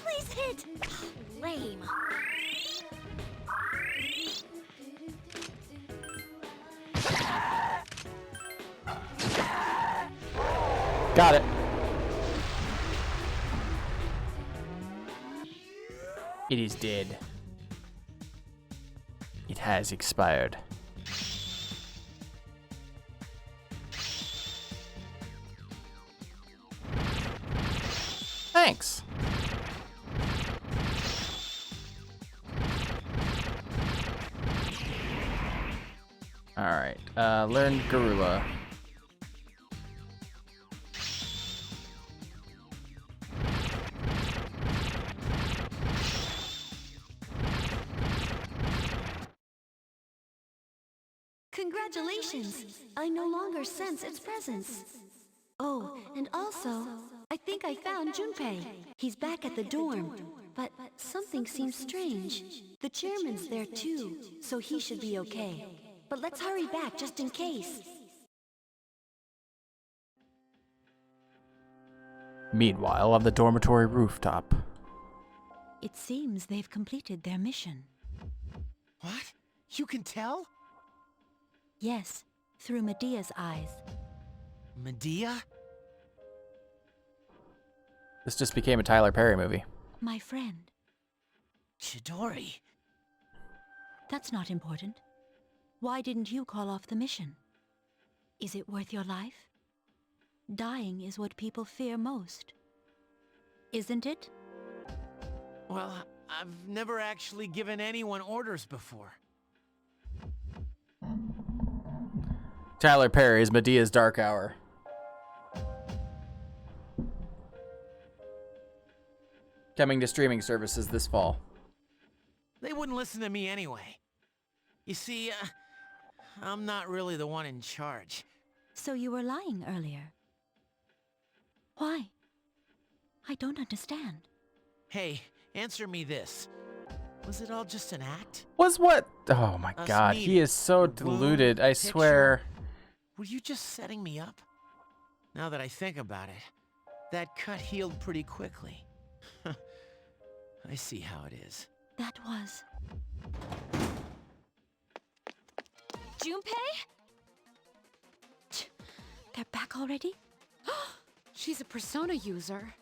Please hit! Lame.
Got it. It is dead. It has expired. Thanks. All right. Learn Garula.
Congratulations! I no longer sense its presence. Oh, and also, I think I found Junpei. He's back at the dorm. But something seems strange. The chairman's there too, so he should be okay. But let's hurry back just in case.
Meanwhile, on the dormitory rooftop.
It seems they've completed their mission.
What? You can tell?
Yes, through Medea's eyes.
Medea?
This just became a Tyler Perry movie.
My friend.
Chidori?
That's not important. Why didn't you call off the mission? Is it worth your life? Dying is what people fear most. Isn't it?
Well, I've never actually given anyone orders before.
Tyler Perry's Medea's Dark Hour. Coming to streaming services this fall.
They wouldn't listen to me anyway. You see, I'm not really the one in charge.
So you were lying earlier. Why? I don't understand.
Hey, answer me this. Was it all just an act?
Was what? Oh my
Us
god, he
meeting,
is so
the wound,
deluded, I
picture.
swear.
Were you just setting me up? Now that I think about it, that cut healed pretty quickly. I see how it is.
That was...
Junpei?
They're back already?
She's a Persona user.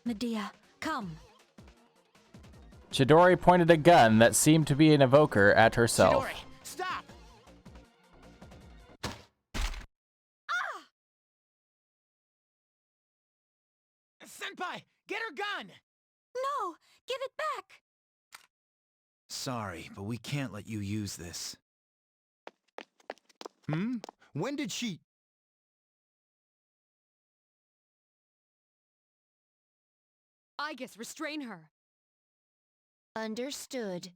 Medea, come.
Chidori pointed a gun that seemed to be an evoker at herself.
Chidori, stop! Senpai, get her gun!
No! Give it back!
Sorry, but we can't let you use this.
When did she...
I guess restrain her.
Understood.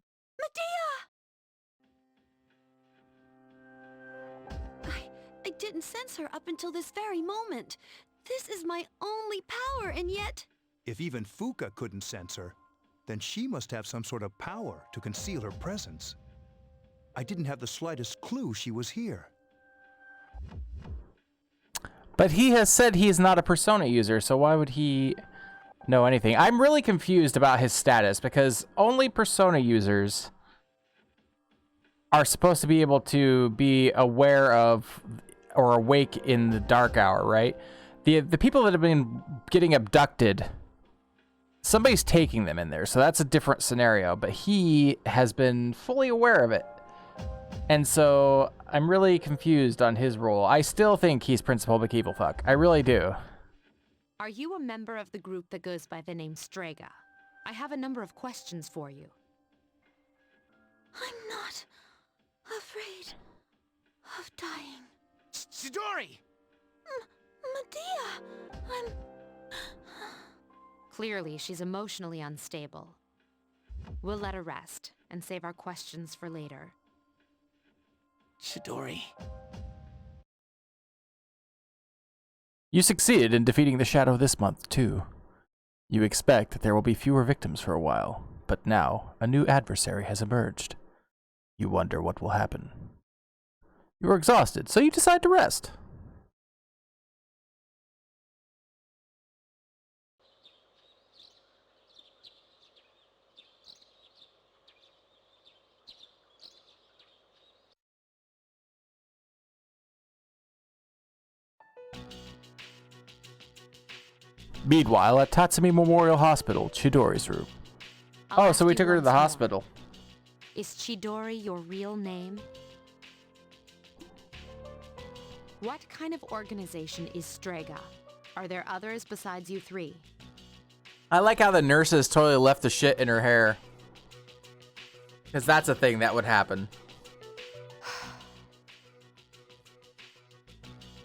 I didn't sense her up until this very moment. This is my only power, and yet...
If even Fuka couldn't sense her, then she must have some sort of power to conceal her presence. I didn't have the slightest clue she was here.
But he has said he's not a Persona user, so why would he know anything? I'm really confused about his status, because only Persona users are supposed to be able to be aware of or awake in the dark hour, right? The people that have been getting abducted, somebody's taking them in there, so that's a different scenario, but he has been fully aware of it. And so I'm really confused on his role. I still think he's Principal McEvilfuck. I really do.
Are you a member of the group that goes by the name Strega? I have a number of questions for you.
I'm not afraid of dying.
Chidori!
Medea! I'm...
Clearly, she's emotionally unstable. We'll let her rest and save our questions for later.
Chidori.
You succeeded in defeating the Shadow this month, too. You expect that there will be fewer victims for a while, but now a new adversary has emerged. You wonder what will happen. You were exhausted, so you decide to rest. Meanwhile, at Tatsumi Memorial Hospital, Chidori's room.
I'll
Oh, so
ask
we
you
took her to
once
the
more.
hospital.
Is Chidori your real name? What kind of organization is Strega? Are there others besides you three?
I like how the nurses totally left the shit in her hair. Because that's a thing that would happen.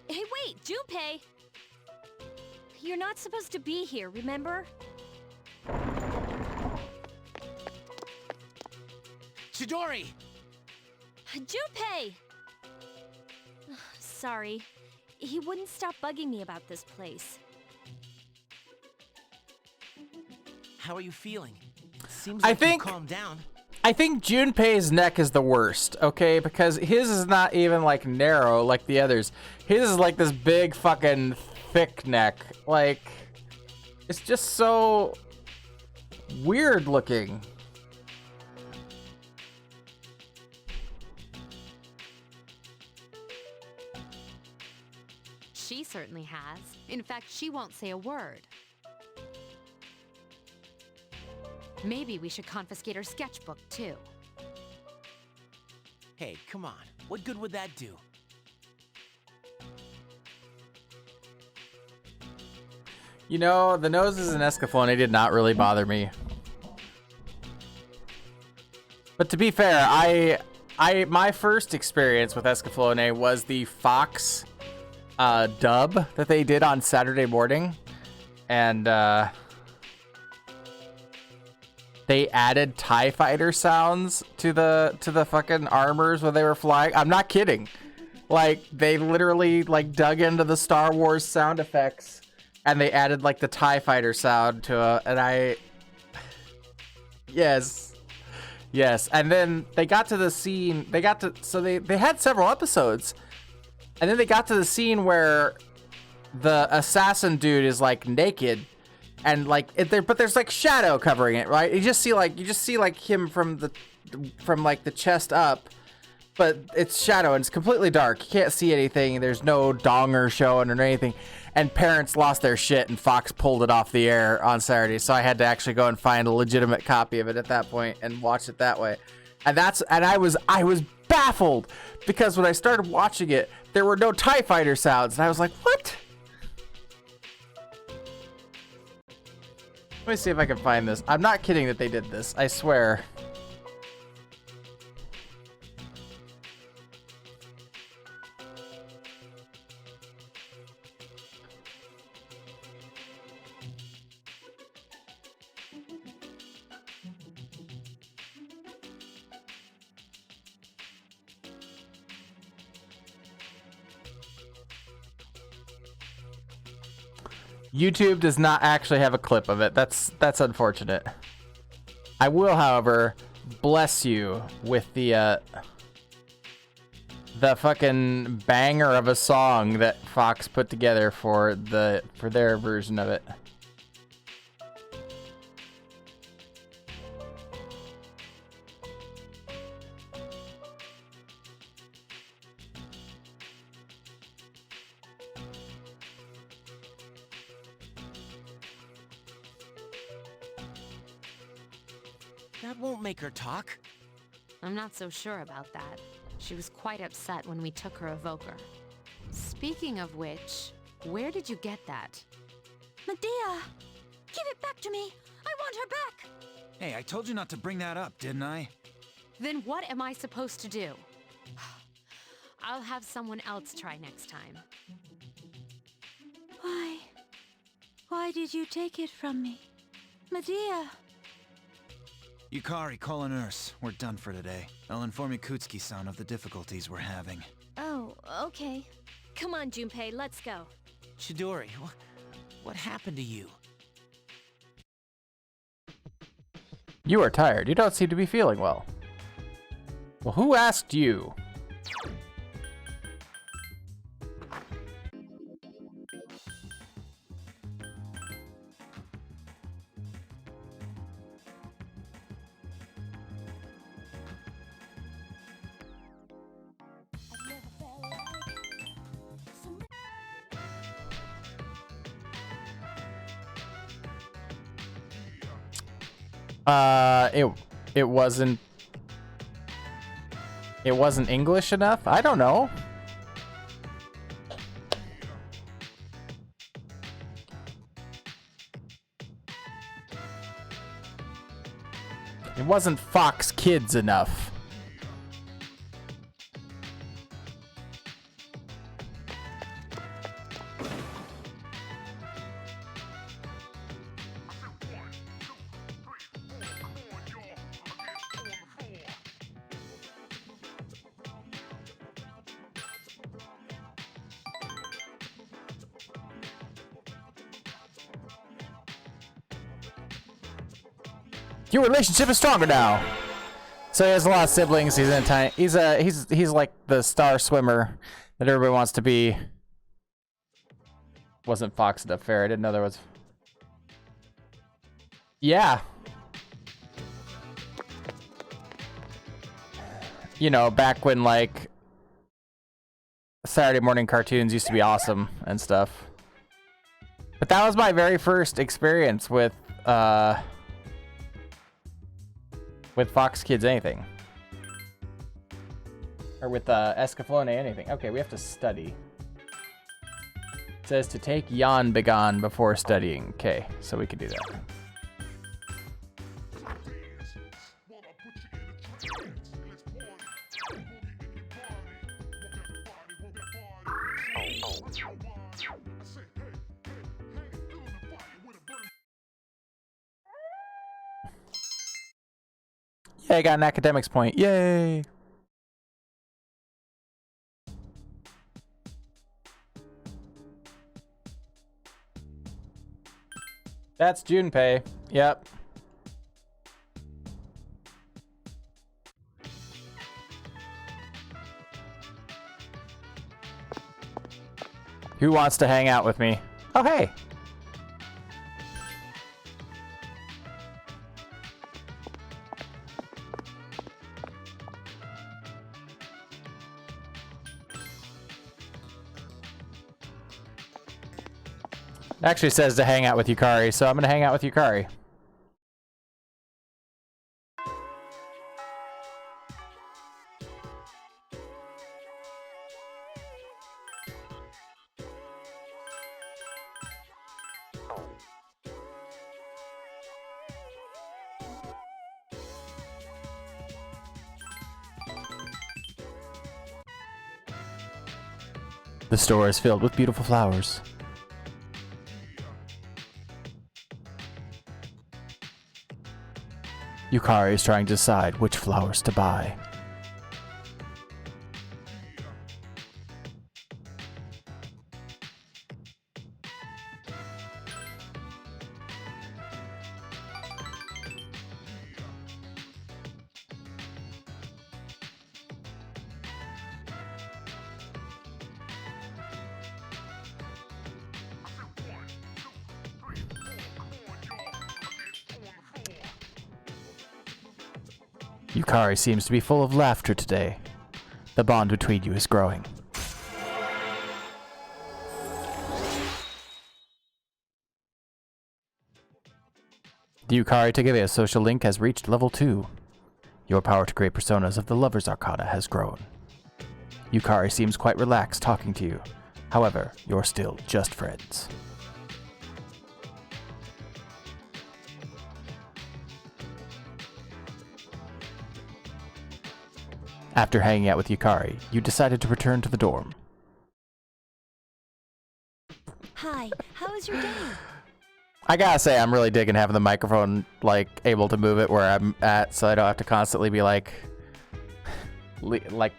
Hey, wait, Junpei! You're not supposed to be here, remember?
Chidori!
Junpei! Sorry. He wouldn't stop bugging me about this place.
How are you feeling? Seems
I
like you
think-
calmed down.
I think Junpei's neck is the worst, okay? Because his is not even like narrow like the others. His is like this big fucking thick neck. Like, it's just so weird looking.
She certainly has. In fact, she won't say a word. Maybe we should confiscate her sketchbook, too.
Hey, come on. What good would that do?
You know, the noses in Escaflowne did not really bother me. But to be fair, my first experience with Escaflowne was the Fox dub that they did on Saturday morning, and they added TIE fighter sounds to the fucking armors when they were flying. I'm not kidding. Like, they literally like dug into the Star Wars sound effects and they added like the TIE fighter sound to it, yes. And then they got to the scene, they had several episodes, and then they got to the scene where the assassin dude is like naked, and like but there's like shadow covering it, right? You just see like him from like the chest up, but it's shadow and it's completely dark. You can't see anything. There's no donger showing or anything. And parents lost their shit, and Fox pulled it off the air on Saturday, so I had to actually go and find a legitimate copy of it at that point and watch it that way. And I was baffled because when I started watching it, there were no TIE fighter sounds, and I was like, what? Let me see if I can find this. I'm not kidding that they did this. I swear. YouTube does not actually have a clip of it. That's unfortunate. I will, however, bless you with the fucking banger of a song that Fox put together for their version of it.
That won't make her talk.
I'm not so sure about that. She was quite upset when we took her evoker. Speaking of which, where did you get that?
Medea! Give it back to me! I want her back!
Hey, I told you not to bring that up, didn't I?
Then what am I supposed to do? I'll have someone else try next time.
Why? Why did you take it from me? Medea!
Yukari, call a nurse. We're done for today. I'll inform Yakutsuki-san of the difficulties we're having.
Oh, okay. Come on, Junpei, let's go.
Chidori, what happened to you?
You are tired. You don't seem to be feeling well. Well, who asked you? It wasn't English enough? I don't know. It wasn't Fox Kids enough. Your relationship is stronger now. So he has a lot of siblings. He's in a tiny. He's like the star swimmer that everybody wants to be. Wasn't Fox enough fair? I didn't know there was. Yeah. You know, back when like Saturday morning cartoons used to be awesome and stuff. But that was my very first experience with Fox Kids anything. Or with Escaflowne anything. Okay, we have to study. It says to take Yon Begone before studying. Okay, so we can do that. Yeah, I got an academics point. Yay! That's Junpei. Yep. Who wants to hang out with me? Oh, hey! It actually says to hang out with Yukari, so I'm gonna hang out with Yukari. The store is filled with beautiful flowers. Yukari is trying to decide which flowers to buy. Yukari seems to be full of laughter today. The bond between you is growing. The Yukari Tegevea social link has reached level 2. Your power to create personas of the Lover's Arcana has grown. Yukari seems quite relaxed talking to you. However, you're still just friends. After hanging out with Yukari, you decided to return to the dorm.
Hi, how was your day?
I gotta say, I'm really digging having the microphone, like, able to move it where I'm at, so I don't have to constantly be, like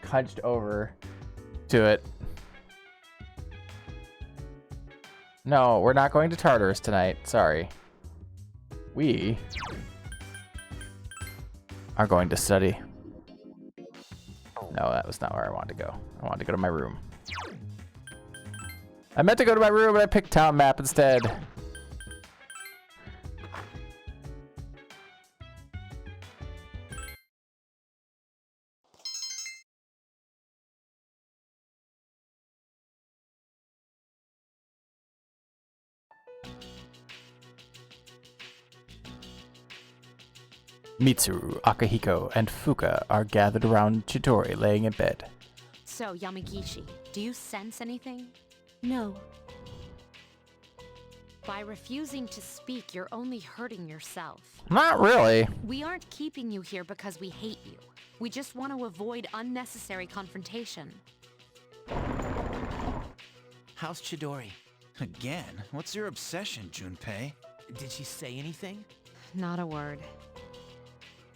hunched over to it. No, we're not going to Tartarus tonight. Sorry. We are going to study. No, that was not where I wanted to go. I wanted to go to my room. I meant to go to my room, but I picked town map instead. Mitsuru, Akihiko, and Fuka are gathered around Chidori laying in bed.
So, Yamagishi, do you sense anything?
No.
By refusing to speak, you're only hurting yourself.
Not really.
We aren't keeping you here because we hate you. We just want to avoid unnecessary confrontation.
How's Chidori?
Again? What's your obsession, Junpei?
Did she say anything?
Not a word.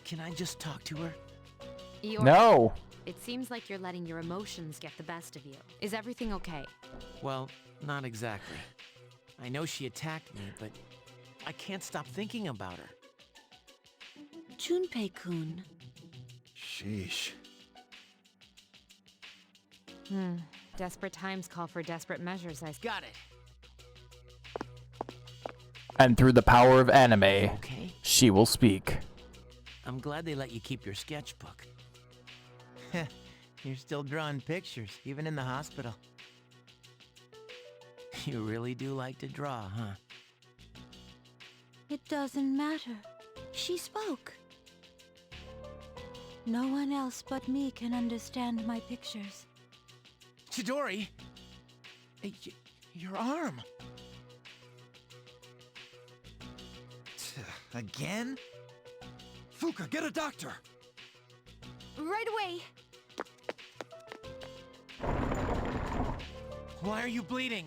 Can I just talk to her?
Iori,
No.
it seems like you're letting your emotions get the best of you. Is everything okay?
Well, not exactly. I know she attacked me, but I can't stop thinking about her.
Junpei-kun.
Sheesh.
Desperate times call for desperate measures, I
Got it.
And through the power of anime,
Okay.
she will speak.
I'm glad they let you keep your sketchbook. You're still drawing pictures, even in the hospital. You really do like to draw, huh?
It doesn't matter.
She spoke.
No one else but me can understand my pictures.
Chidori! Your arm!
Again? Fuka, get a doctor!
Right away.
Why are you bleeding?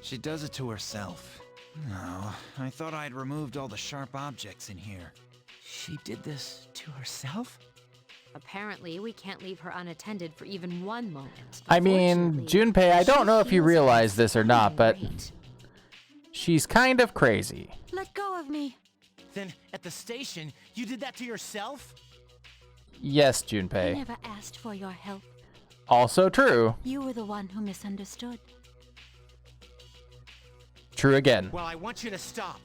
She does it to herself. No, I thought I'd removed all the sharp objects in here.
She did this to herself?
Apparently, we can't leave her unattended for even one moment.
I mean, Junpei, I don't know if you realize this or not, but
Great.
she's kind of crazy.
Let go of me.
Then, at the station, you did that to yourself?
Yes,
I
Junpei.
never asked for your help.
Also true.
You were the one who misunderstood.
True again.
Well, I want you to stop.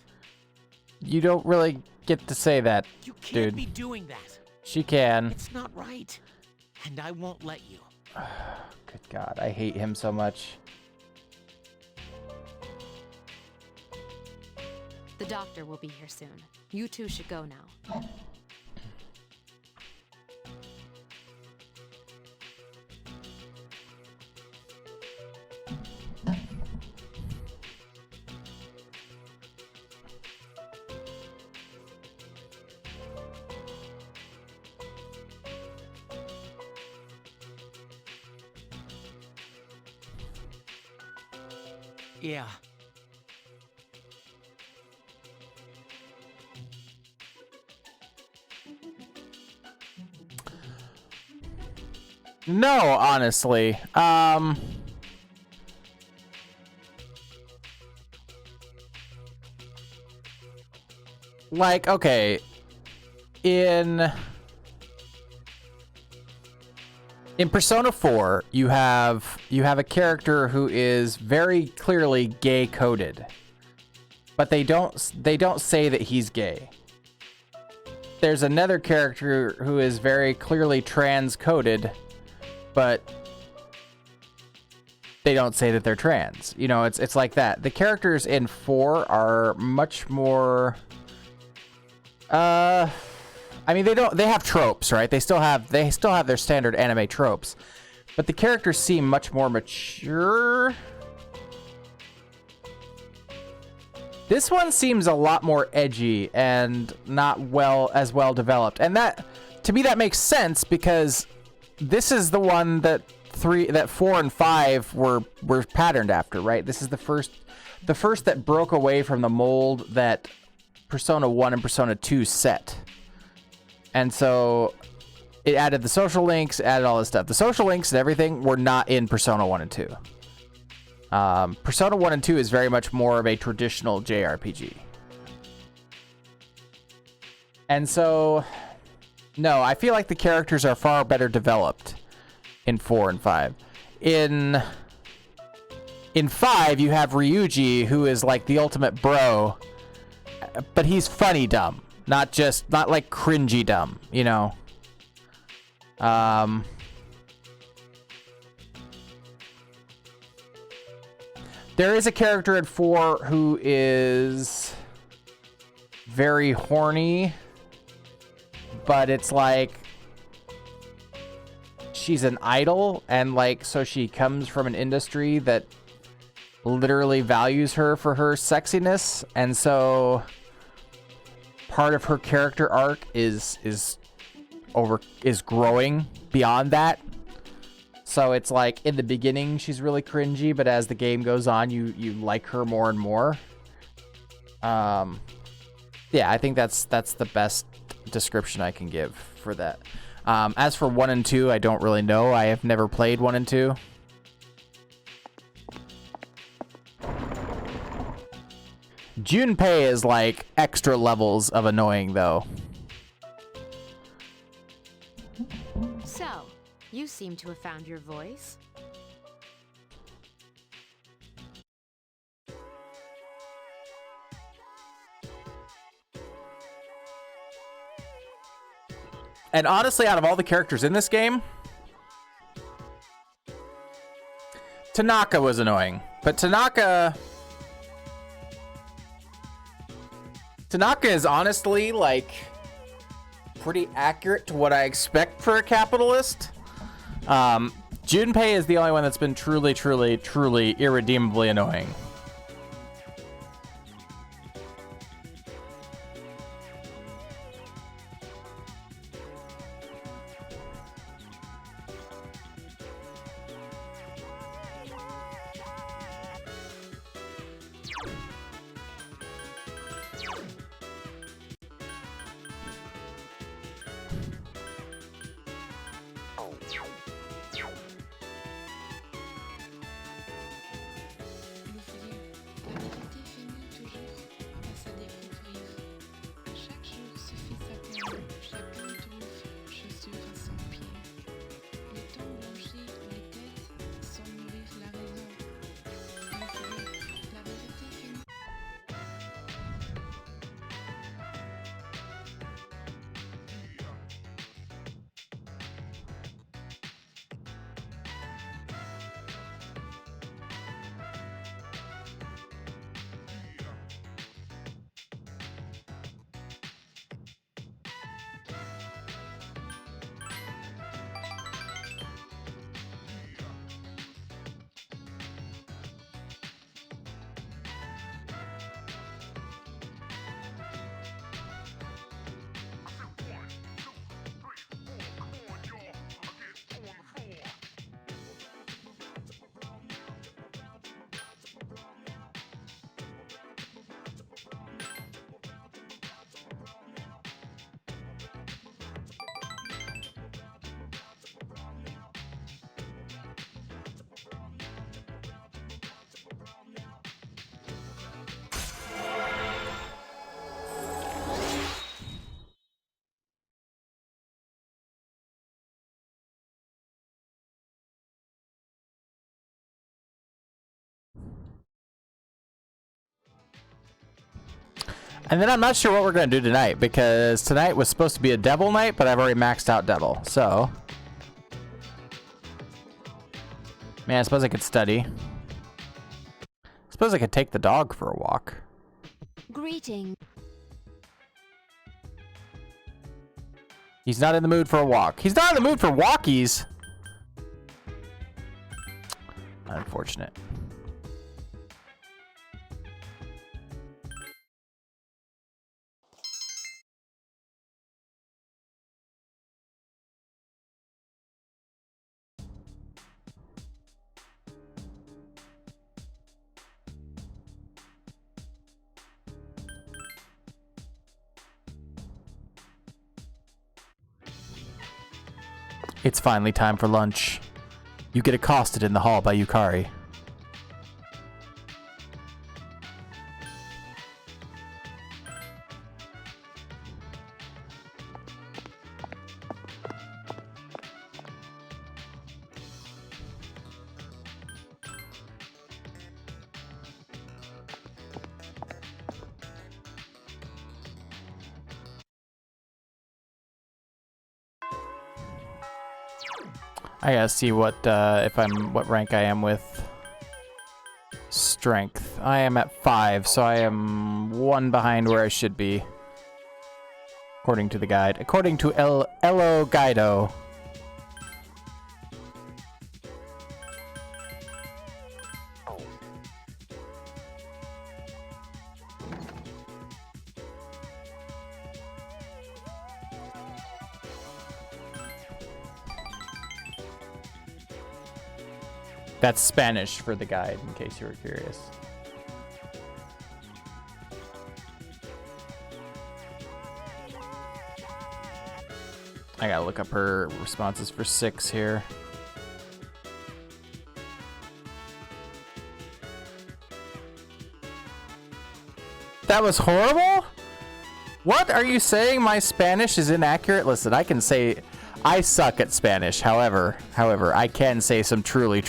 You don't really get to say that,
You can't
dude.
be doing that.
She can.
It's not right. And I won't let you.
Good God, I hate him so much.
The doctor will be here soon. You two should go now.
Yeah.
No, honestly. Like, okay, in Persona 4, you have a character who is very clearly gay coded, but they don't say that he's gay. There's another character who is very clearly trans coded, but they don't say that they're trans. You know, it's like that. The characters in 4 are much more I mean, they have tropes, right? They still have their standard anime tropes, but the characters seem much more mature. This one seems a lot more edgy and not as well developed, and that, to me, that makes sense because this is the one that 4 and 5 were patterned after, right? This is the first that broke away from the mold that Persona 1 and Persona 2 set. And so it added the social links, added all this stuff. The social links and everything were not in Persona 1 and 2. Persona 1 and 2 is very much more of a traditional JRPG. And so, no, I feel like the characters are far better developed in 4 and 5. In 5, you have Ryuji, who is like the ultimate bro, but he's funny dumb, not like cringy dumb, you know. There is a character in 4 who is very horny but it's like she's an idol, and like so she comes from an industry that literally values her for her sexiness, and so part of her character arc is growing beyond that. So it's like in the beginning she's really cringy, but as the game goes on, you like her more and more. Yeah, I think that's the best description I can give for that. As for 1 and 2, I don't really know. I have never played 1 and 2. Junpei is like extra levels of annoying though.
So, you seem to have found your voice.
And honestly, out of all the characters in this game, Tanaka was annoying. But Tanaka is honestly like pretty accurate to what I expect for a capitalist. Junpei is the only one that's been truly irredeemably annoying. And then I'm not sure what we're going to do tonight, because tonight was supposed to be a devil night, but I've already maxed out devil. So, man, I suppose I could study. I suppose I could take the dog for a walk.
Greeting.
He's not in the mood for a walk. He's not in the mood for walkies. Unfortunate. It's finally time for lunch. You get accosted in the hall by Yukari. I gotta see what rank I am with strength. I am at 5, so I am 1 behind where I should be. Of according to the guide. According to Elo Guido. That's Spanish for the guide, in case you were curious. I gotta look up her responses for 6 here. That was horrible? What are you saying? My Spanish is inaccurate? Listen, I can say I suck at Spanish. However, I can say some truly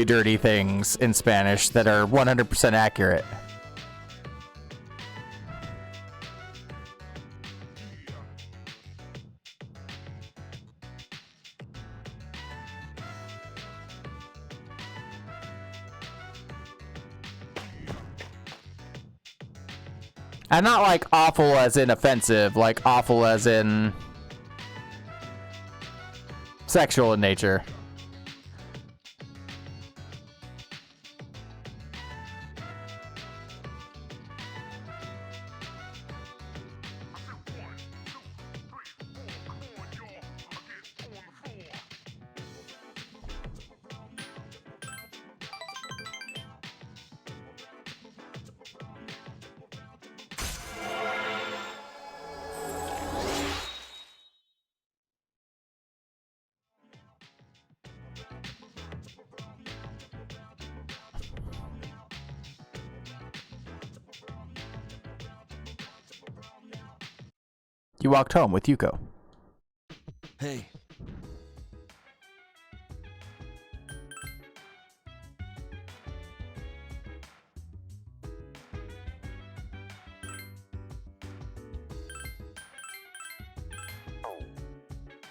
dirty things in Spanish that are 100% accurate. And not like awful as in offensive, like awful as in sexual in nature. You walked home with Yuko.
Hey.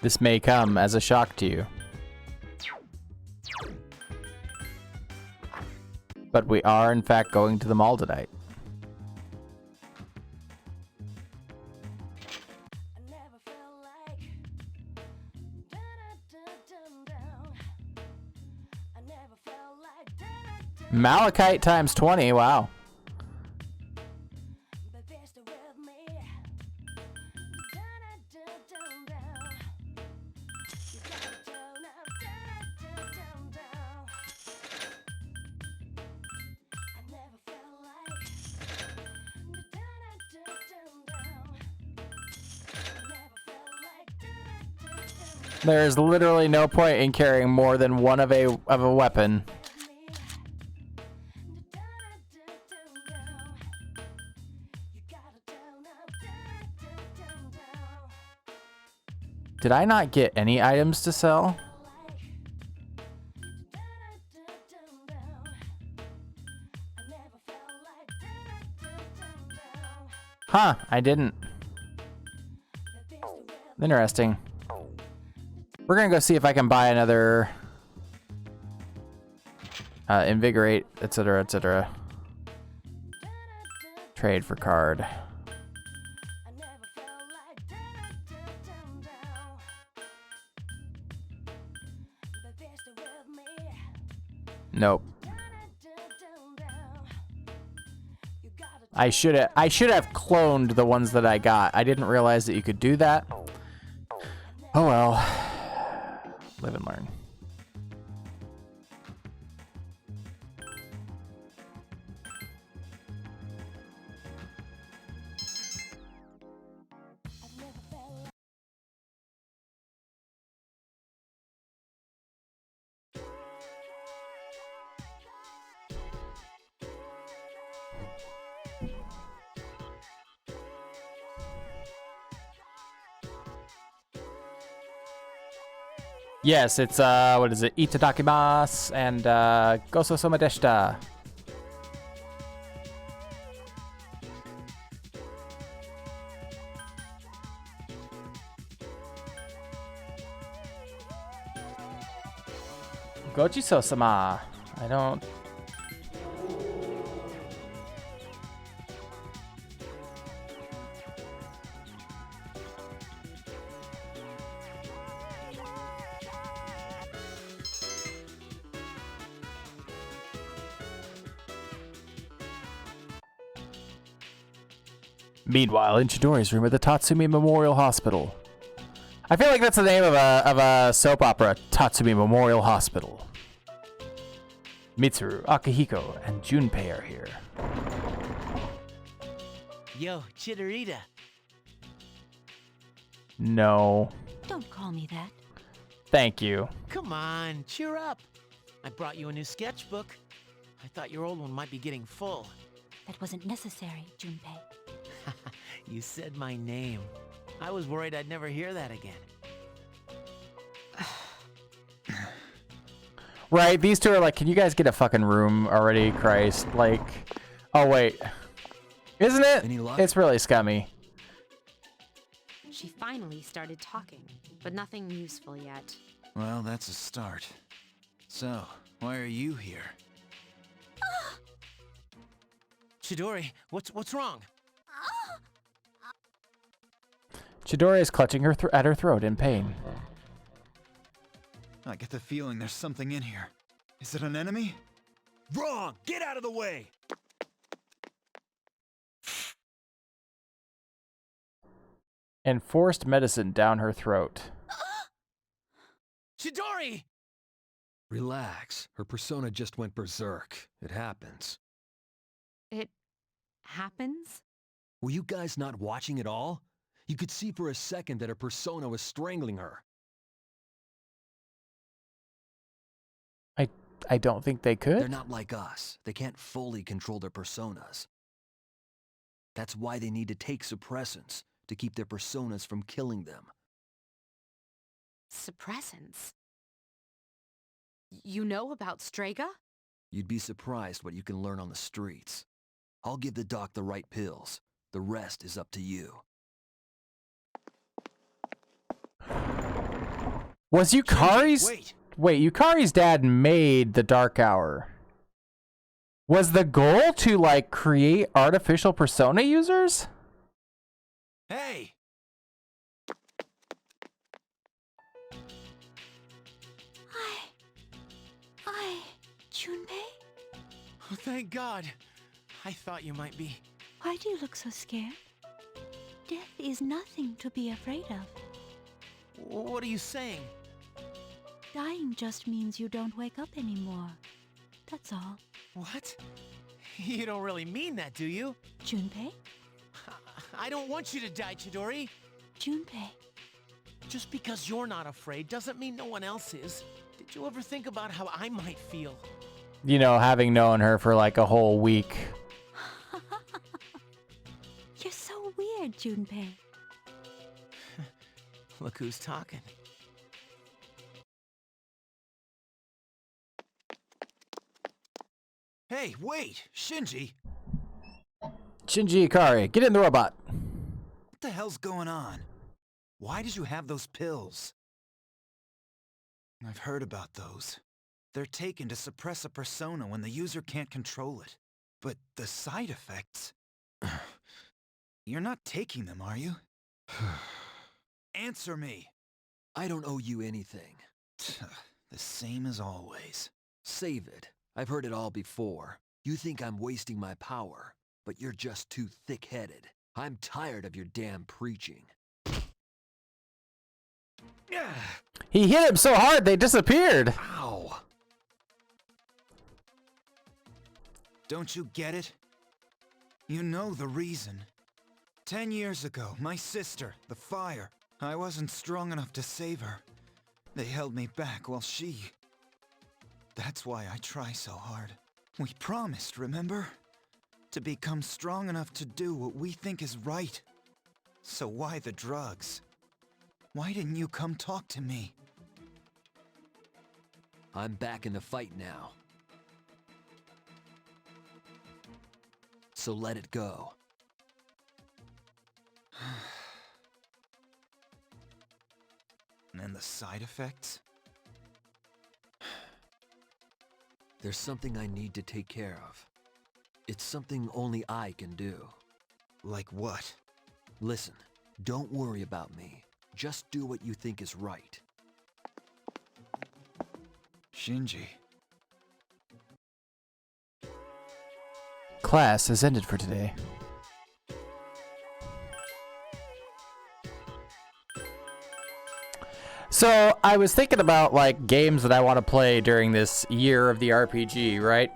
This may come as a shock to you. But we are in fact going to the mall tonight. Malachite times 20, wow. There's literally no point in carrying more than one of a weapon. Did I not get any items to sell? Huh, I didn't. Interesting. We're gonna go see if I can buy another invigorate, etc., etc. Trade for card. Nope. I should have cloned the ones that I got. I didn't realize that you could do that. Oh well. Live and learn. Yes, it's what is it? Itadakimasu and Goso Soma deshita. Gochiso-sama. I don't. Meanwhile, in Chidori's room at the Tatsumi Memorial Hospital. I feel like that's the name of a soap opera, Tatsumi Memorial Hospital. Mitsuru, Akihiko, and Junpei are here.
Yo, Chidorita.
No.
Don't call me that.
Thank you.
Come on, cheer up. I brought you a new sketchbook. I thought your old one might be getting full.
That wasn't necessary, Junpei.
You said my name. I was worried I'd never hear that again.
Right, these two are like, can you guys get a fucking room already, Christ? Like, oh wait. Isn't it?
Any luck?
It's really scummy.
She finally started talking, but nothing useful yet.
Well, that's a start. So, why are you here?
Chidori, what's wrong?
Chidori is clutching her at her throat in pain.
I get the feeling there's something in here. Is it an enemy? Wrong! Get out of the way!
And forced medicine down her throat.
Chidori!
Relax. Her persona just went berserk. It happens.
It happens?
Were you guys not watching at all? You could see for a second that her persona was strangling her.
I don't think they could.
They're not like us. They can't fully control their personas. That's why they need to take suppressants, to keep their personas from killing them.
Suppressants? You know about Strega?
You'd be surprised what you can learn on the streets. I'll give the doc the right pills. The rest is up to you.
Was Yukari's... Wait, Yukari's dad made the Dark Hour. Was the goal to, like, create artificial persona users?
Hey!
Junpei?
Oh, thank God. I thought you might be.
Why do you look so scared? Death is nothing to be afraid of.
What are you saying?
Dying just means you don't wake up anymore. That's all.
What? You don't really mean that, do you?
Junpei?
I don't want you to die, Chidori.
Junpei.
Just because you're not afraid doesn't mean no one else is. Did you ever think about how I might feel?
You know, having known her for like a whole week.
You're so weird, Junpei.
Look who's talking.
Hey, wait! Shinji!
Shinji Ikari, get in the robot.
What the hell's going on? Why did you have those pills? I've heard about those. They're taken to suppress a persona when the user can't control it. But the side effects... You're not taking them, are you? Answer me!
I don't owe you anything.
The same as always.
Save it. I've heard it all before. You think I'm wasting my power, but you're just too thick-headed. I'm tired of your damn preaching.
He hit him so hard they disappeared.
Ow!
Don't you get it? You know the reason. 10 years ago, my sister, the Fire, I wasn't strong enough to save her. They held me back while she... That's why I try so hard. We promised, remember? To become strong enough to do what we think is right. So why the drugs? Why didn't you come talk to me?
I'm back in the fight now. So let it go.
And the side effects?
There's something I need to take care of. It's something only I can do.
Like what?
Listen, don't worry about me. Just do what you think is right.
Shinji.
Class has ended for today. So I was thinking about like games that I want to play during this year of the RPG, right?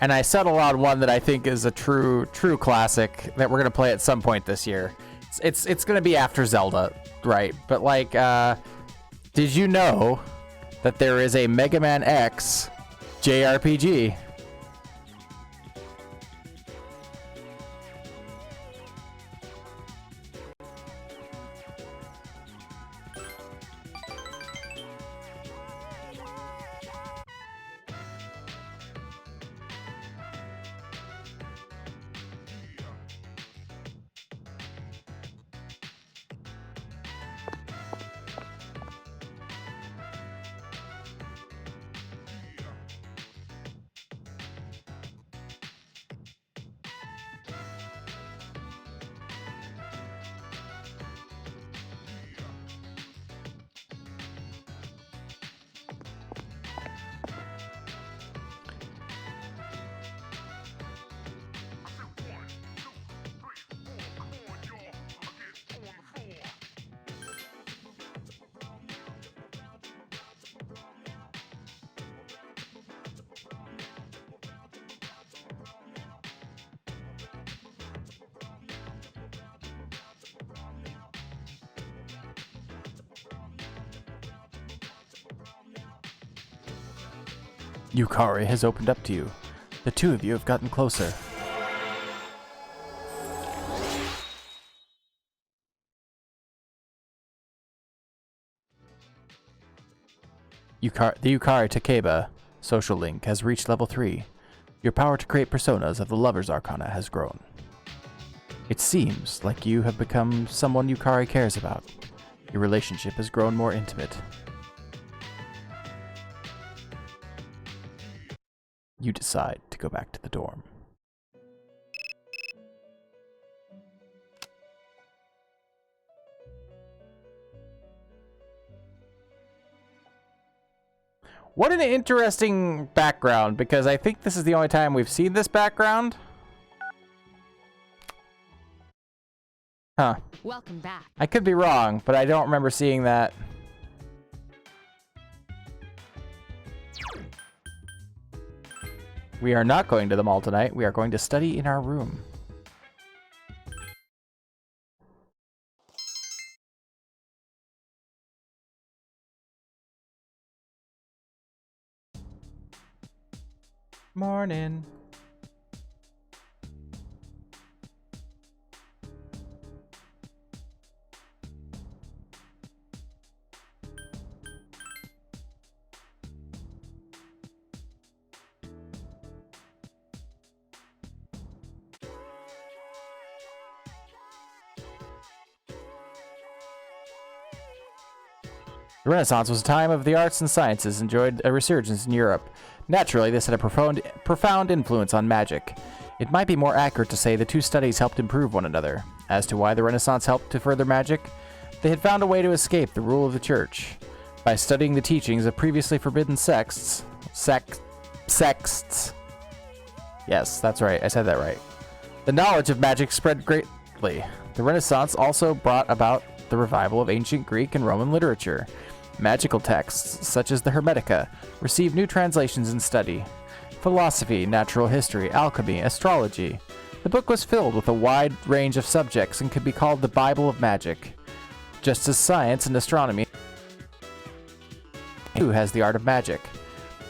And I settled on one that I think is a true classic that we're gonna play at some point this year. It's gonna be after Zelda, right? But like, did you know that there is a Mega Man X JRPG? Yukari has opened up to you. The two of you have gotten closer. The Yukari Takeba social link has reached level 3. Your power to create personas of the Lover's Arcana has grown. It seems like you have become someone Yukari cares about. Your relationship has grown more intimate. You decide to go back to the dorm. What an interesting background, because I think this is the only time we've seen this background. Huh.
Welcome back.
I could be wrong, but I don't remember seeing that. We are not going to the mall tonight. We are going to study in our room. Morning. The Renaissance was a time of the arts and sciences enjoyed a resurgence in Europe. Naturally, this had a profound influence on magic. It might be more accurate to say the two studies helped improve one another. As to why the Renaissance helped to further magic, they had found a way to escape the rule of the church. By studying the teachings of previously forbidden sects. Yes, that's right, I said that right. The knowledge of magic spread greatly. The Renaissance also brought about the revival of ancient Greek and Roman literature. Magical texts, such as the Hermetica, received new translations and study. Philosophy, natural history, alchemy, astrology. The book was filled with a wide range of subjects and could be called the Bible of magic. Just as science and astronomy too has the art of magic.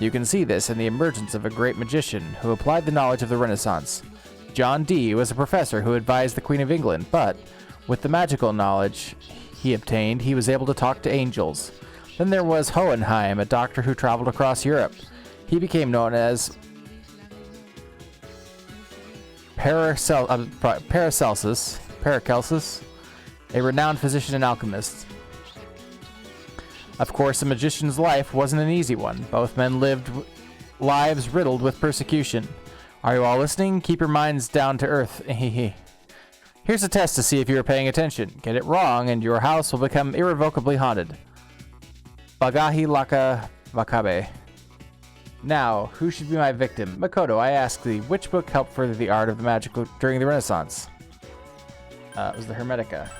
You can see this in the emergence of a great magician who applied the knowledge of the Renaissance. John Dee was a professor who advised the Queen of England, but with the magical knowledge he obtained, he was able to talk to angels. Then there was Hohenheim, a doctor who traveled across Europe. He became known as Paracelsus, a renowned physician and alchemist. Of course, a magician's life wasn't an easy one. Both men lived lives riddled with persecution. Are you all listening? Keep your minds down to earth. Here's a test to see if you are paying attention. Get it wrong, and your house will become irrevocably haunted. Bagahi Laka Wakabe. Now, who should be my victim? Makoto, I ask thee, which book helped further the art of the magical during the Renaissance? It was the Hermetica.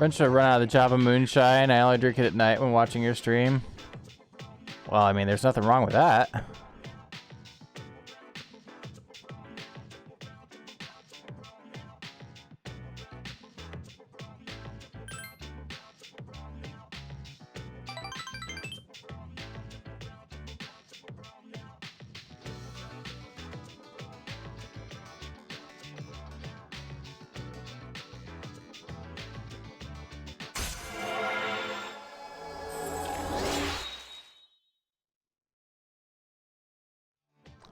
Eventually run out of the Java Moonshine. I only drink it at night when watching your stream. Well, I mean, there's nothing wrong with that.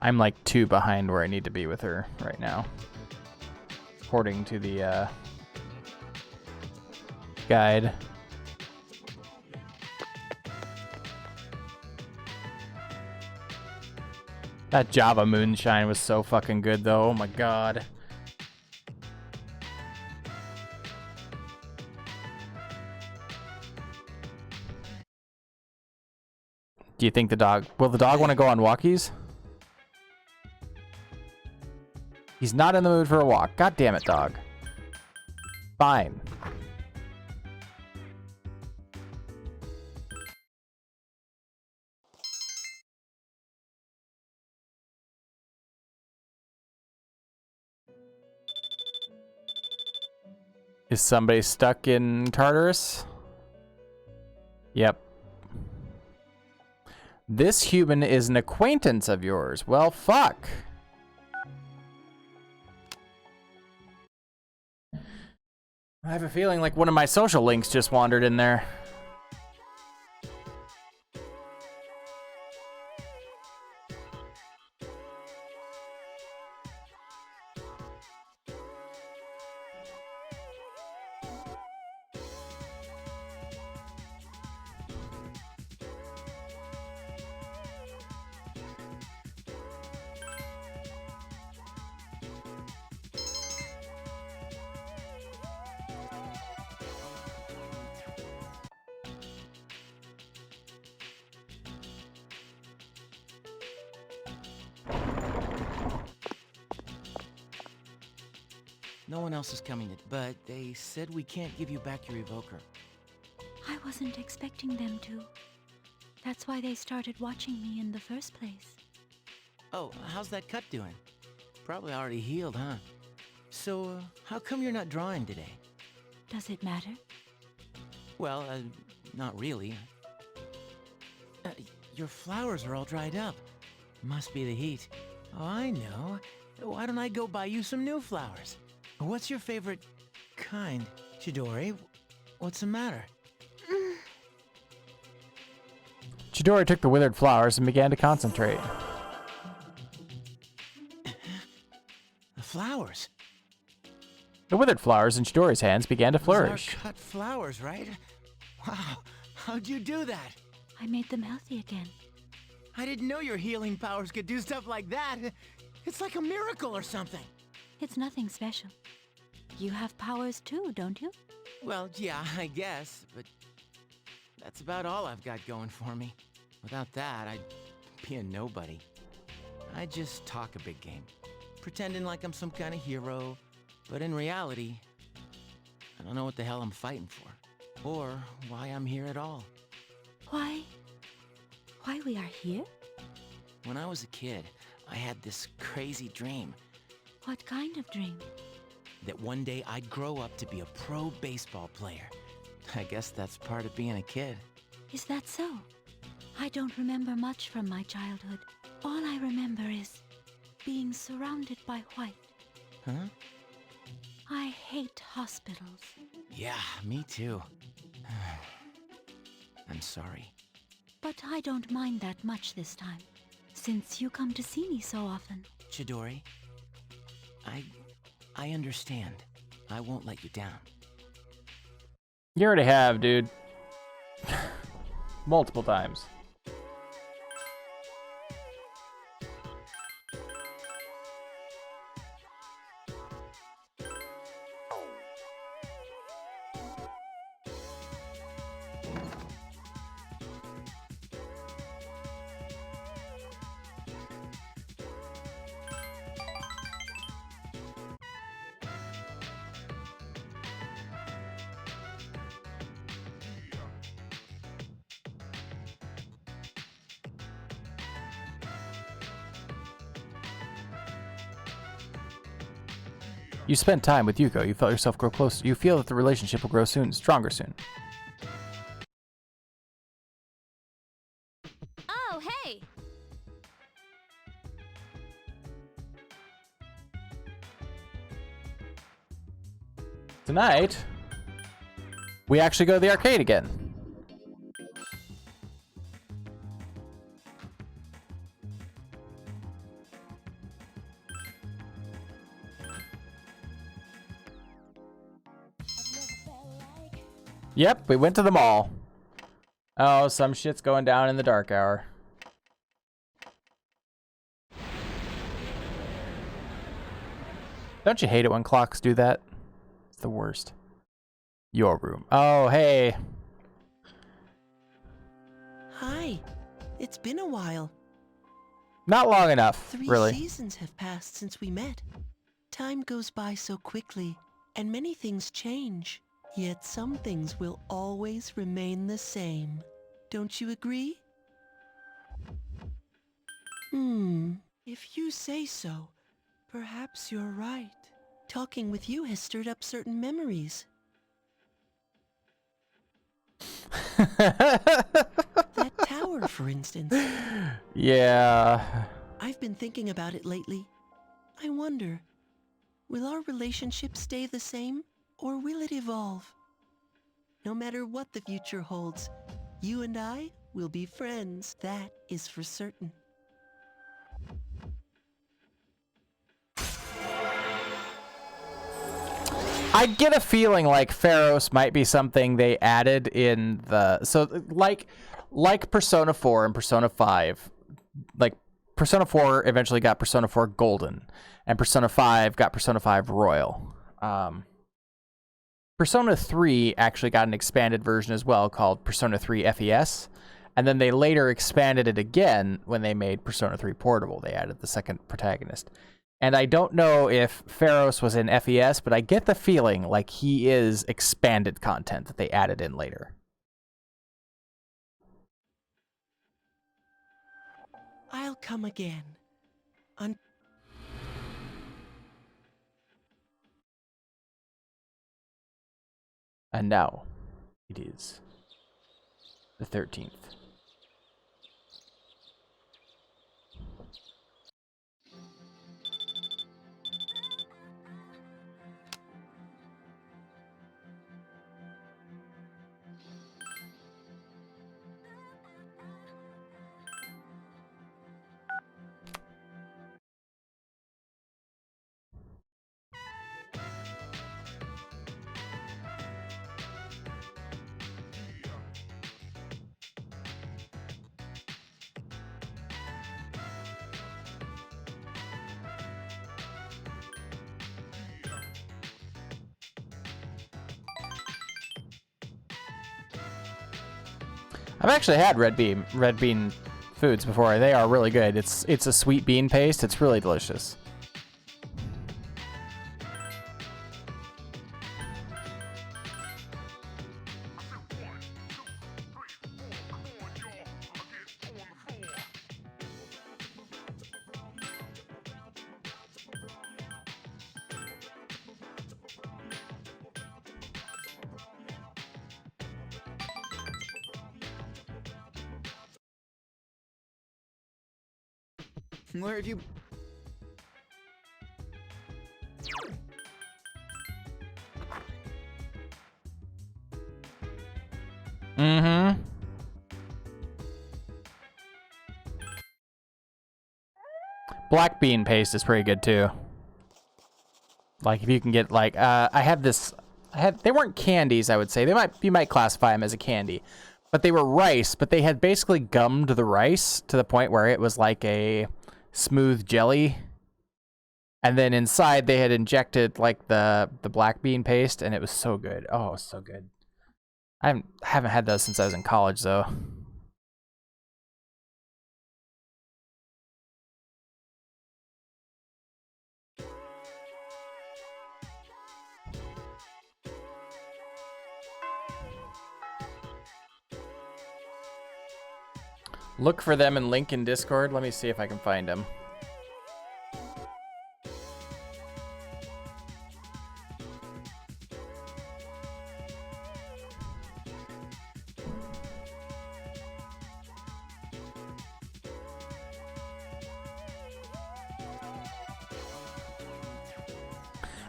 I'm like 2 behind where I need to be with her right now. According to the guide. That Java Moonshine was so fucking good though, oh my god. Do you think will the dog want to go on walkies? He's not in the mood for a walk. God damn it, dog. Fine. Is somebody stuck in Tartarus? Yep. This human is an acquaintance of yours. Well, fuck. I have a feeling like one of my social links just wandered in there.
No one else is coming, but they said we can't give you back your evoker.
I wasn't expecting them to. That's why they started watching me in the first place.
Oh, how's that cut doing? Probably already healed, huh? So, how come you're not drawing today?
Does it matter?
Well, not really. Your flowers are all dried up. Must be the heat. Oh, I know. Why don't I go buy you some new flowers? What's your favorite kind, Chidori? What's the matter?
Chidori took the withered flowers and began to concentrate.
The flowers?
The withered flowers in Chidori's hands began to flourish.
Those are cut flowers, right? Wow, how'd you do that?
I made them healthy again.
I didn't know your healing powers could do stuff like that. It's like a miracle or something.
It's nothing special. You have powers too, don't you?
Well, yeah, I guess, but that's about all I've got going for me. Without that, I'd be a nobody. I just talk a big game, pretending like I'm some kind of hero, but in reality, I don't know what the hell I'm fighting for, or why I'm here at all.
Why we are here?
When I was a kid, I had this crazy dream.
What kind of dream?
That one day I'd grow up to be a pro baseball player. I guess that's part of being a kid.
Is that so? I don't remember much from my childhood. All I remember is being surrounded by white.
Huh?
I hate hospitals.
Yeah, me too. I'm sorry.
But I don't mind that much this time, since you come to see me so often.
Chidori, I understand. I won't let you down.
You already have, dude. Multiple times. You spend time with Yuko. You felt yourself grow close. You feel that the relationship will grow soon, stronger soon.
Oh, hey!
Tonight, we actually go to the arcade again. Yep, we went to the mall. Oh, some shit's going down in the dark hour. Don't you hate it when clocks do that? It's the worst. Your room. Oh, hey.
Hi. It's been a while.
Not long enough,
3
really.
seasons have passed since we met. Time goes by so quickly, and many things change. Yet some things will always remain the same. Don't you agree? If you say so, perhaps you're right. Talking with you has stirred up certain memories. That tower, for instance.
Yeah.
I've been thinking about it lately. I wonder, will our relationship stay the same, or will it evolve? No matter what the future holds, you and I will be friends. That is for certain.
I get a feeling like Pharos might be something they added in the... So, like Persona 4 and Persona 5, like, Persona 4 eventually got Persona 4 Golden, and Persona 5 got Persona 5 Royal. Persona 3 actually got an expanded version as well called Persona 3 FES, and then they later expanded it again when they made Persona 3 Portable. They added the second protagonist. And I don't know if Pharos was in FES, but I get the feeling like he is expanded content that they added in later.
I'll come again.
And now, it is the 13th. I've actually had red bean foods before. They are really good. It's a sweet bean paste. It's really delicious.
Where have you...
Mm-hmm. Black bean paste is pretty good too. Like if you can get like they weren't candies, I would say. You might classify them as a candy. But they were rice, but they had basically gummed the rice to the point where it was like a smooth jelly. And then inside they had injected like the black bean paste, and it was so good. Oh, it was so good. I haven't had those since I was in college though. Look for them and link in Discord. Let me see if I can find them.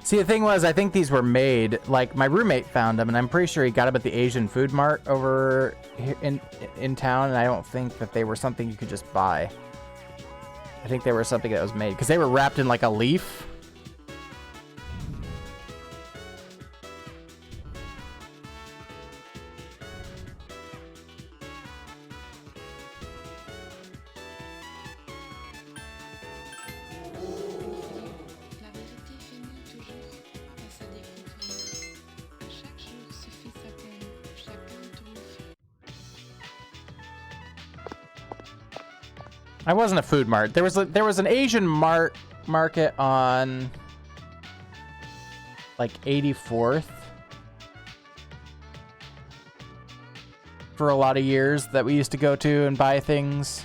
See, the thing was, I think these were made, like, my roommate found them, and I'm pretty sure he got them at the Asian Food Mart over here in town, and I don't think that they were something you could just buy. I think they were something that was made, because they were wrapped in, like, a leaf. I wasn't a food mart. There was an Asian market on like 84th for a lot of years that we used to go to and buy things.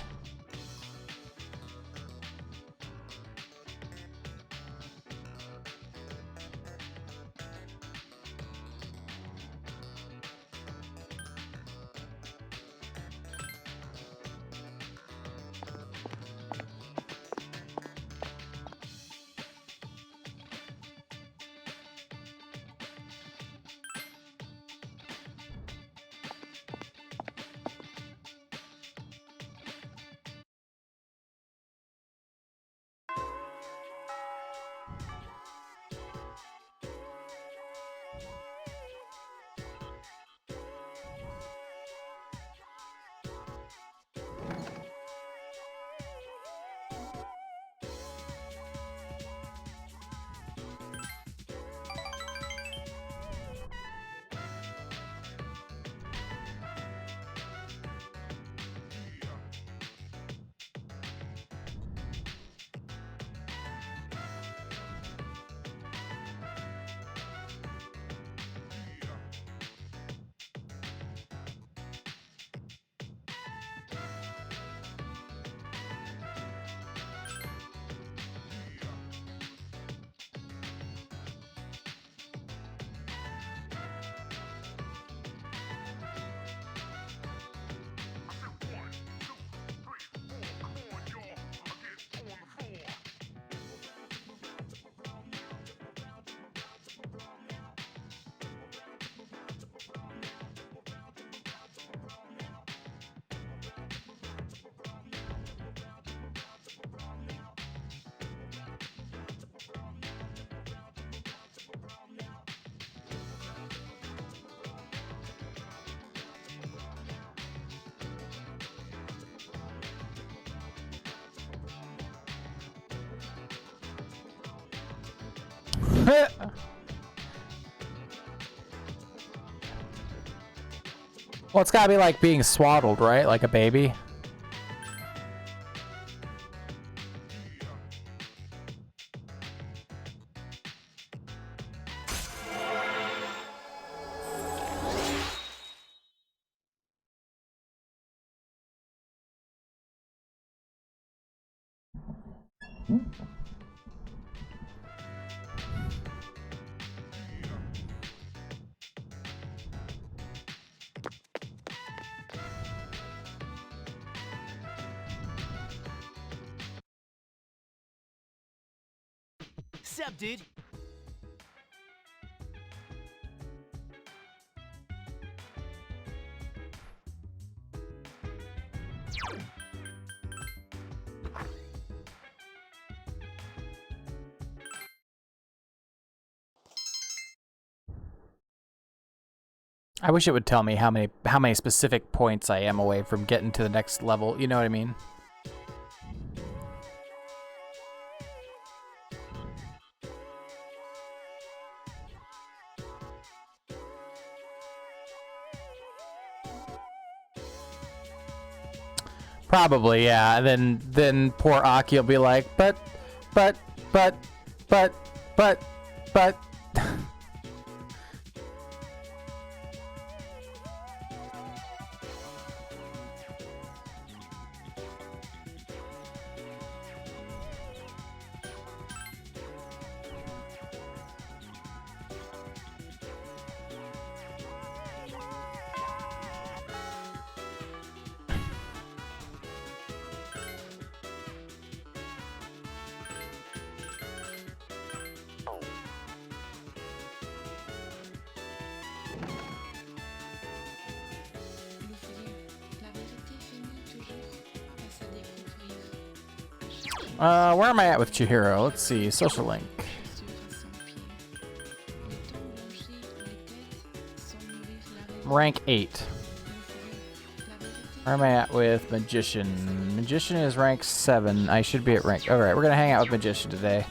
Well, it's gotta be like being swaddled, right? Like a baby.
Sup, dude?
I wish it would tell me how many specific points I am away from getting to the next level. You know what I mean? Probably, yeah. And then poor Aki will be like, but. Where am I at with Chihiro? Let's see. Social link. Rank 8. Where am I at with Magician? Magician is rank 7. I should be at rank... Alright, we're gonna hang out with Magician today.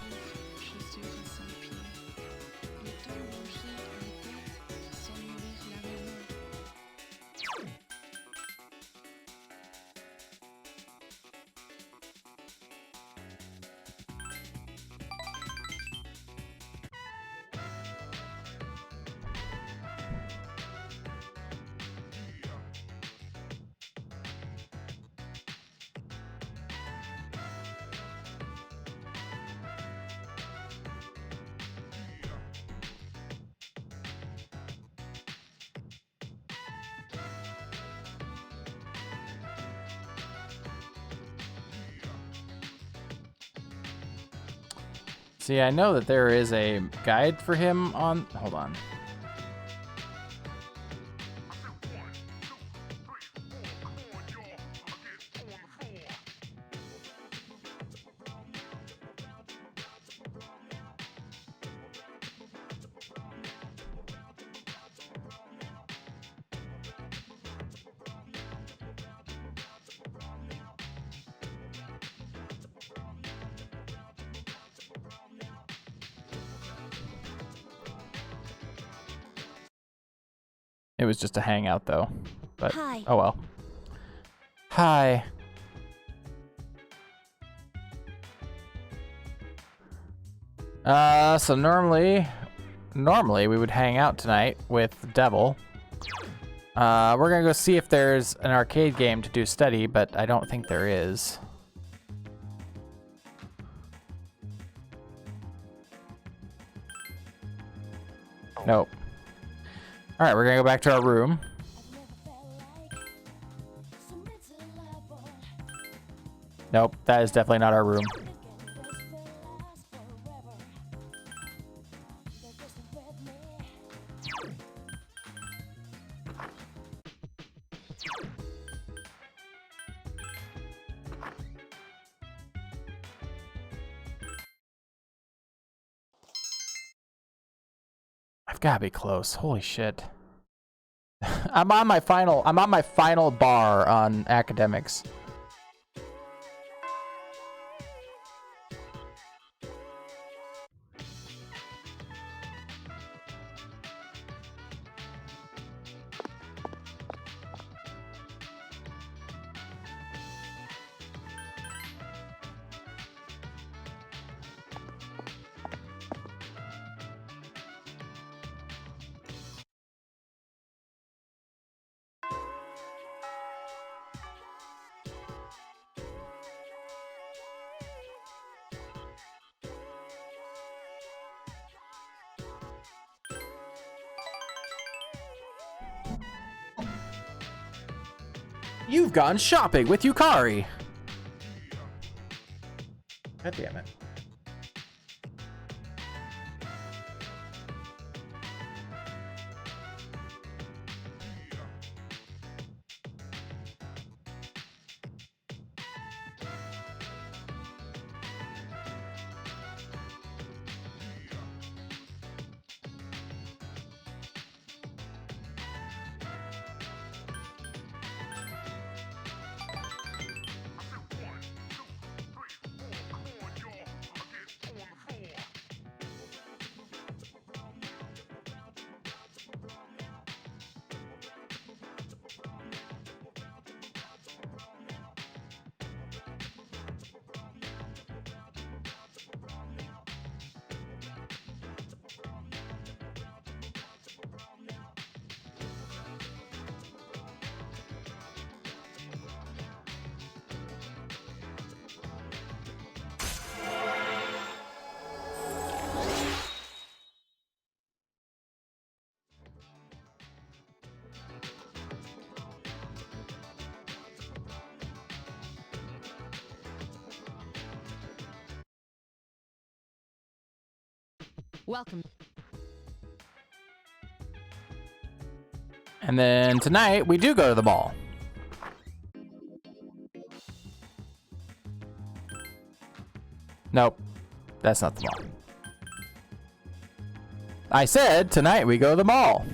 See, I know that there is a guide for him on... Hold on. It was just a hangout, though. But,
Hi.
Oh well. Hi. So normally we would hang out tonight with Devil. We're gonna go see if there's an arcade game to do study, but I don't think there is. Nope. All right, we're gonna go back to our room. Nope, that is definitely not our room. I've gotta be close. Holy shit. I'm on my final bar on academics. You've gone shopping with Yukari. God damn it.
Welcome.
And then tonight we do go to the mall. Nope. That's not the mall. I said tonight we go to the mall.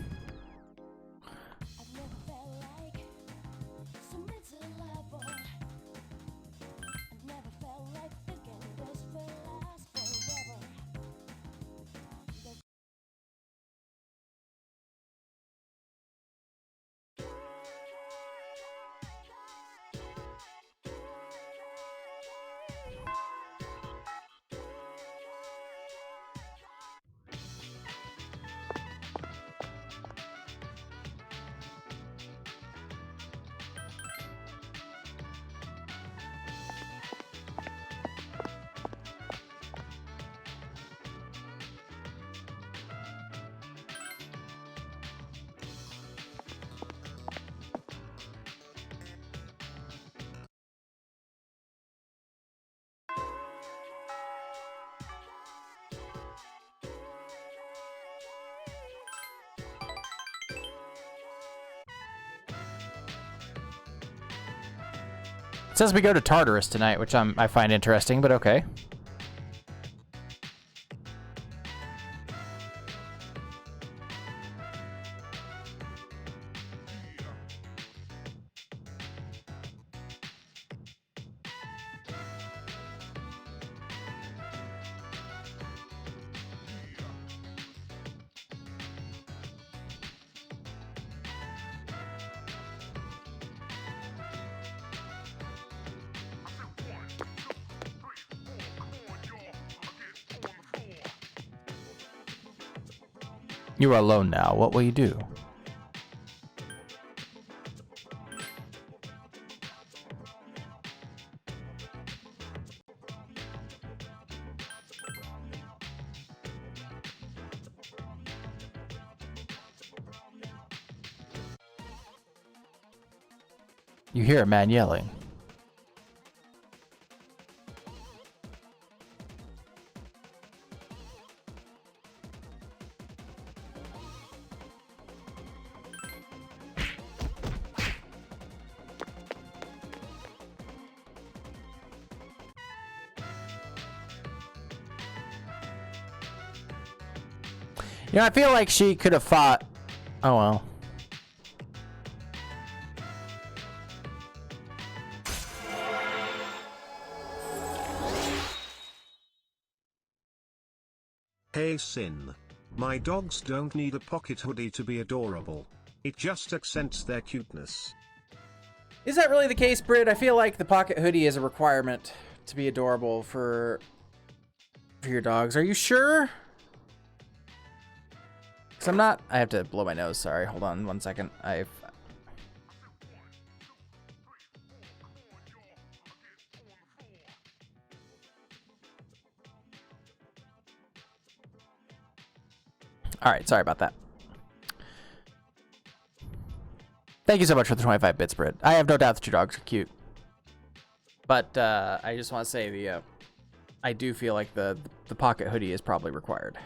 It says we go to Tartarus tonight, which I find interesting, but okay. You are alone now. What will you do? You hear a man yelling. You know, I feel like she could have fought. Oh well.
Hey Sin. My dogs don't need a pocket hoodie to be adorable. It just accents their cuteness.
Is that really the case, Brit? I feel like the pocket hoodie is a requirement to be adorable for your dogs. Are you sure? Because I'm not... I have to blow my nose, sorry. Hold on 1 second. Alright, sorry about that. Thank you so much for the 25 bits, Brit. I have no doubt that your dogs are cute. But I just want to say I do feel like the pocket hoodie is probably required.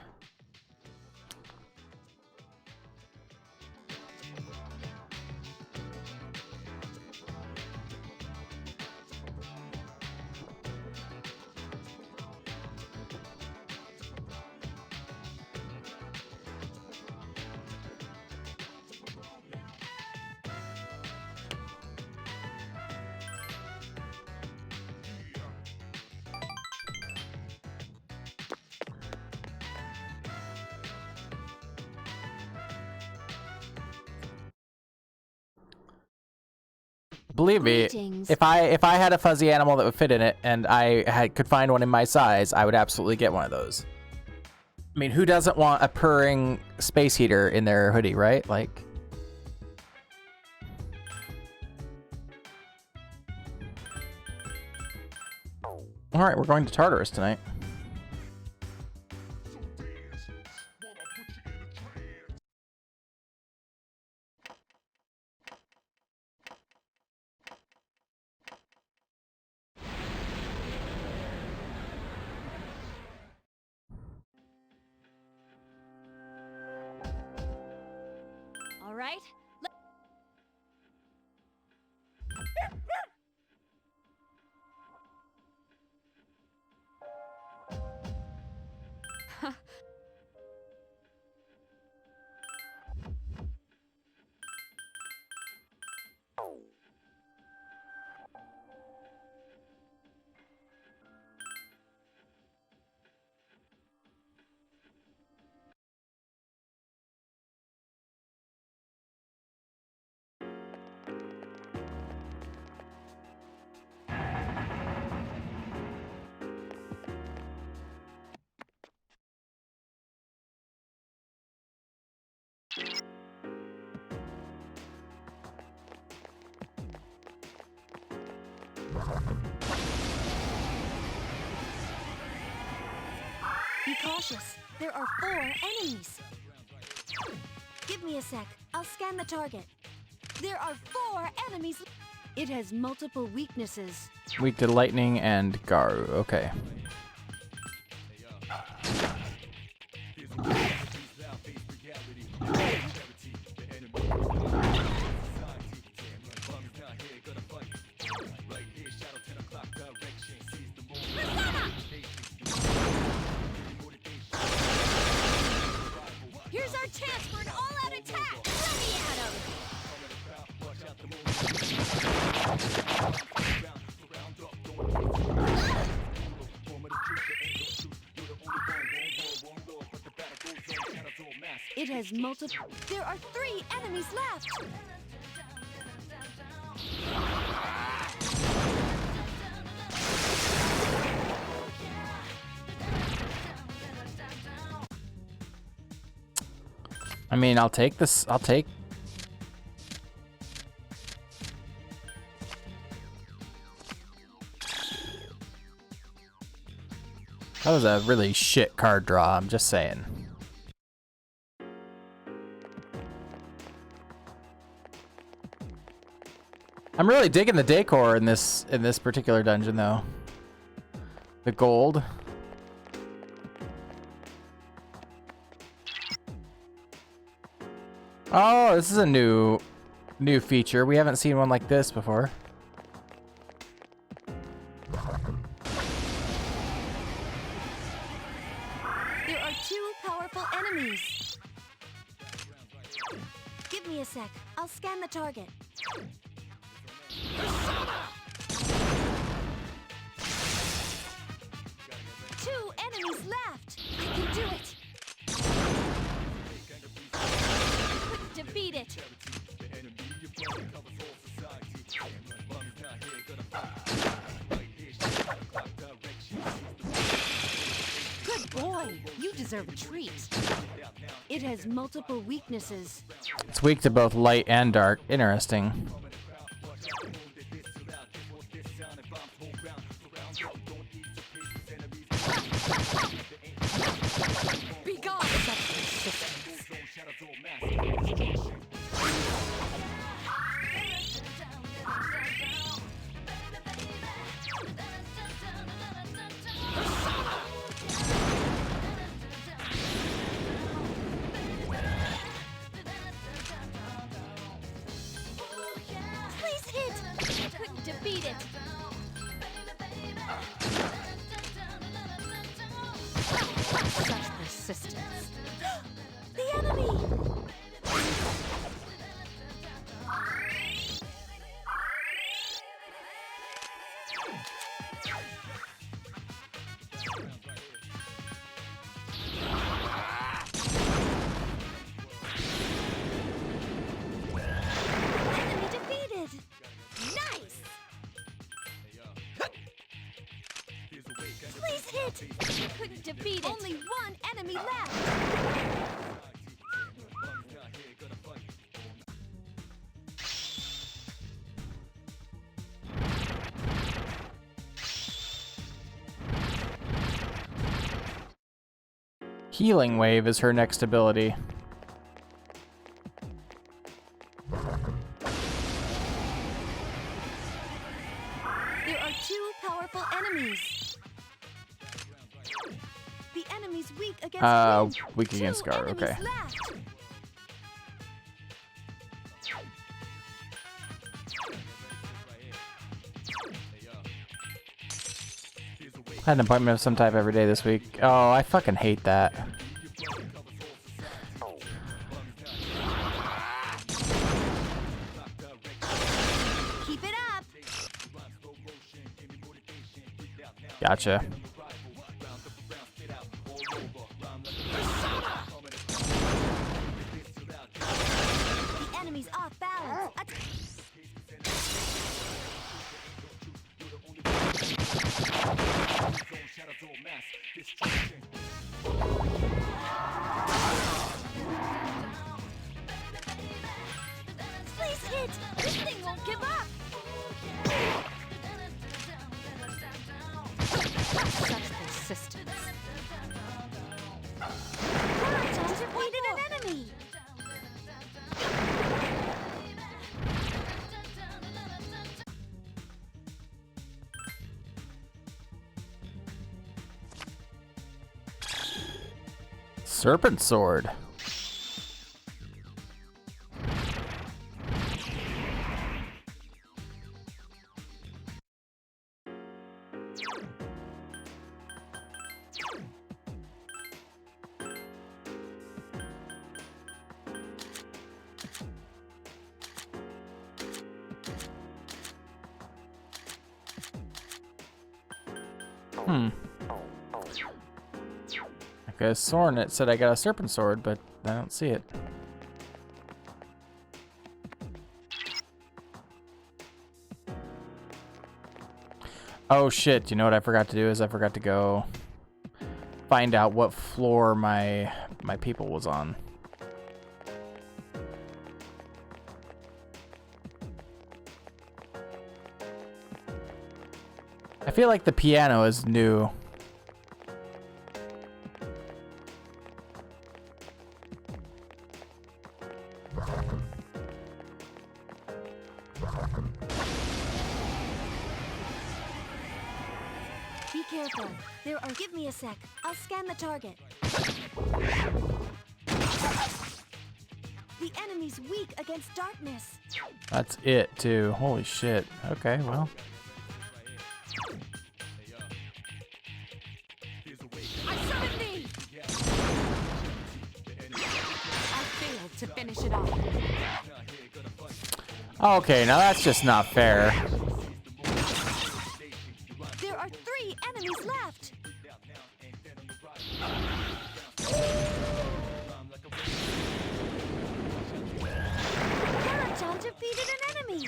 Believe me, if I had a fuzzy animal that would fit in it and I could find one in my size, I would absolutely get one of those. I mean, who doesn't want a purring space heater in their hoodie, right? Like... Alright, we're going to Tartarus tonight.
All right.
cautious. There are 4 enemies. Give me a sec. I'll scan the target. There are 4 enemies. It has multiple weaknesses.
Weak to lightning and Garu. Okay.
Here's our chance for an all-out attack! Let me at him!
It has multiple. There are 3 enemies left.
I mean, I'll take this. I'll take. That was a really shit card draw, I'm just saying. I'm really digging the decor in this particular dungeon though. The gold. Oh, this is a new feature. We haven't seen one like this before.
There are 2 powerful enemies. Give me a sec. I'll scan the target. 2 enemies left. I can do it.
Defeat it!
Good boy. You deserve a treat. It has multiple weaknesses.
It's weak to both light and dark. Interesting.
Be gone!
Please hit.
I couldn't defeat it!
Such persistence.
The enemy. Enemy defeated. Nice. Please hit.
I couldn't defeat it!
Only 1 enemy left.
Healing Wave is her next ability.
There are 2 powerful enemies. The enemy's weak against wind.
Weak against
2
Garu,
enemies
okay.
left.
I had an appointment of some type every day this week. Oh, I fucking hate that.
Keep it up.
Gotcha.
The enemy's off balance. Please hit.
This thing won't give up!
Such persistence.
Serpent sword. I got a sword and it said I got a serpent sword, but I don't see it. Oh shit, you know what I forgot to do is I forgot to go find out what floor my people was on. I feel like the piano is new.
Be careful. There are. Give me a sec. I'll scan the target. The enemy's weak against darkness.
That's it too. Holy shit. Okay, well.
I summoned thee! I failed to finish it off.
Okay, now that's just not fair.
There are 3 enemies left. Karamchan defeated an enemy.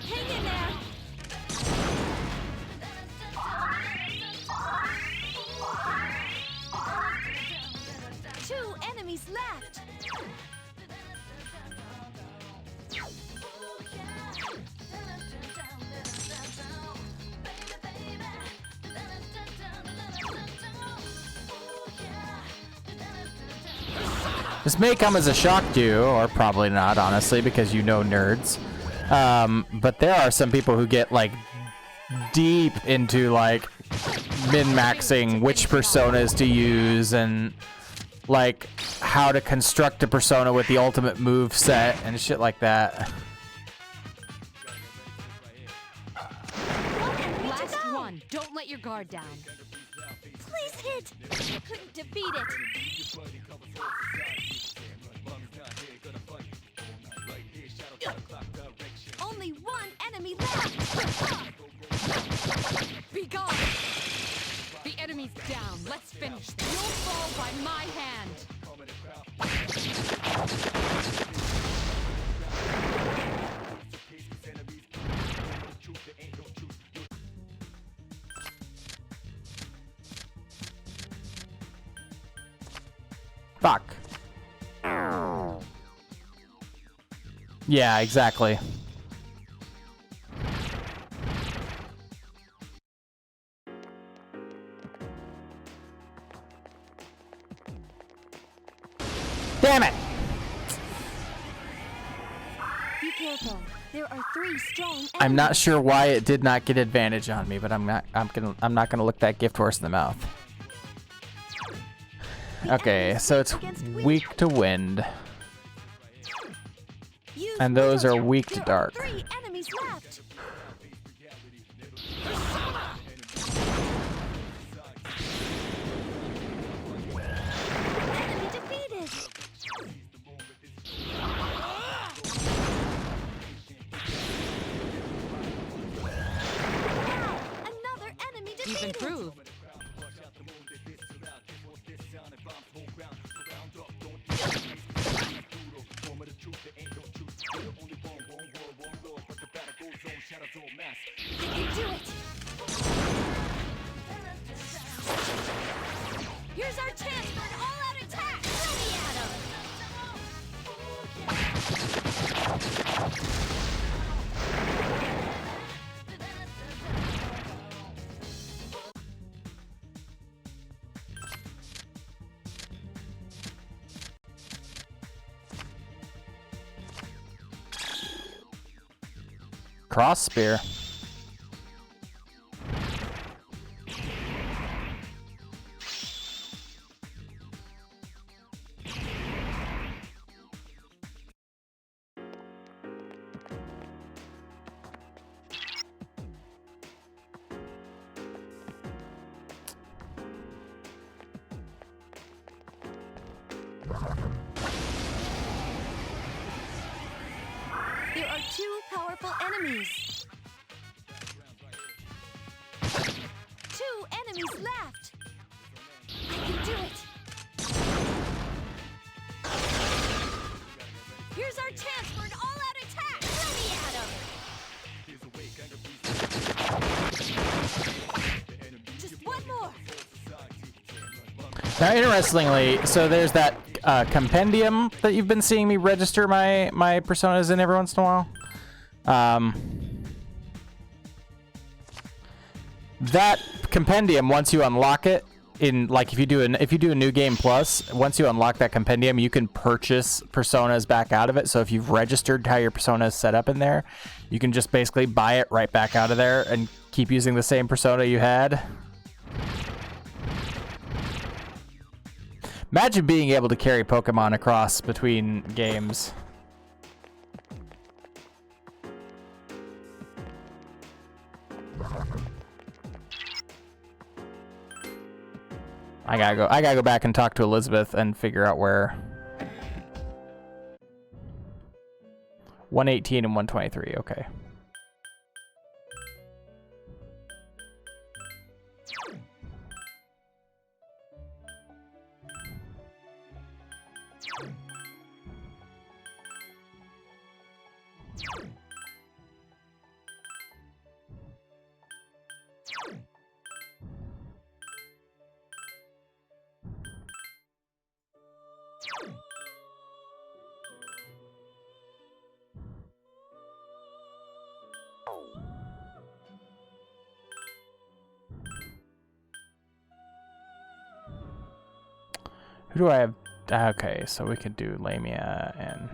Hang in there!
Two enemies left.
This may come as a shock to you, or probably not, honestly, because you know nerds. But there are some people who get, like, deep into, like, min-maxing which personas to use and, like, how to construct a persona with the ultimate move set and shit like that.
Last one. Don't let your guard down.
Please hit.
I couldn't defeat it.
Only 1 enemy left.
Be gone! The enemy's down. Let's finish this. You'll fall by my hand.
Fuck. Yeah, exactly. Damn it!
Be careful. There are 3 strong enemies.
I'm not sure why it did not get advantage on me, but I'm not gonna look that gift horse in the mouth. Okay, so it's weak to wind.
Use
And those are
wheelchair.
weak to
There
dark.
Are 3 enemies left. Enemy defeated. Another enemy defeated.
You've improved.
Cross spear.
There are 2 powerful enemies. 2 enemies left. I can do it. Here's our chance for an all-out attack. Let me at him. Just one more.
Now, interestingly, so there's that compendium that you've been seeing me register my personas in every once in a while. That compendium, once you unlock it, in like if you do a new game plus, once you unlock that compendium, you can purchase personas back out of it. So if you've registered how your persona is set up in there, you can just basically buy it right back out of there and keep using the same persona you had. Imagine being able to carry Pokemon across between games. I gotta go back and talk to Elizabeth and figure out where 118 and 123, okay. Who do I have? Okay, so we could do Lamia and...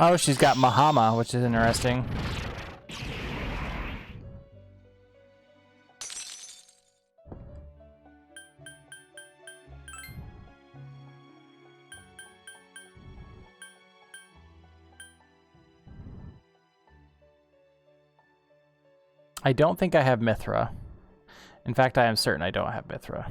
Oh, she's got Mahama, which is interesting. I don't think I have Mithra. In fact, I am certain I don't have Mithra.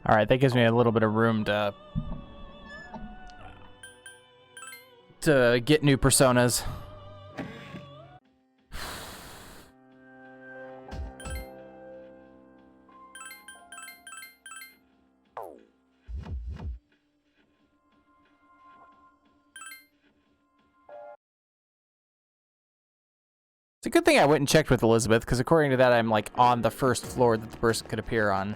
All right, that gives me a little bit of room to get new personas. It's a good thing I went and checked with Elizabeth, because according to that, I'm like on the first floor that the person could appear on.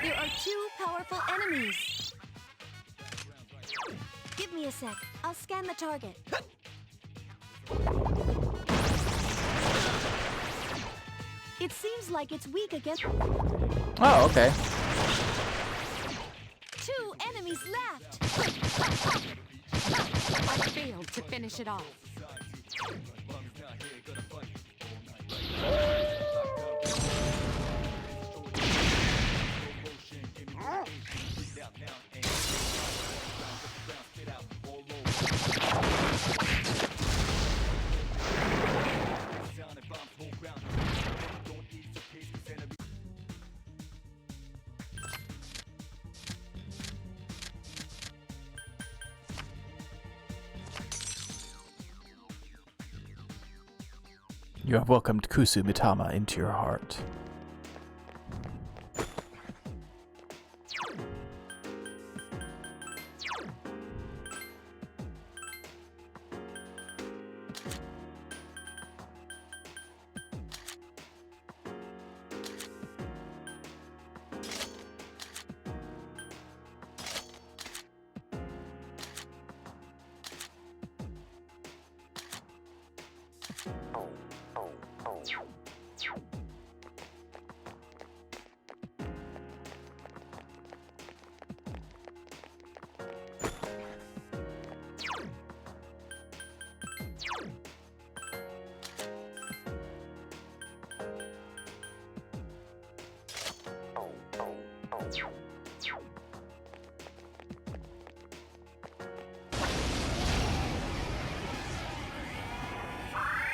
There are 2 powerful enemies. Give me a sec. I'll scan the target. It seems like it's weak against...
Oh, okay.
2 enemies left.
I failed to finish it off.
You have welcomed Kusu Mitama into your heart.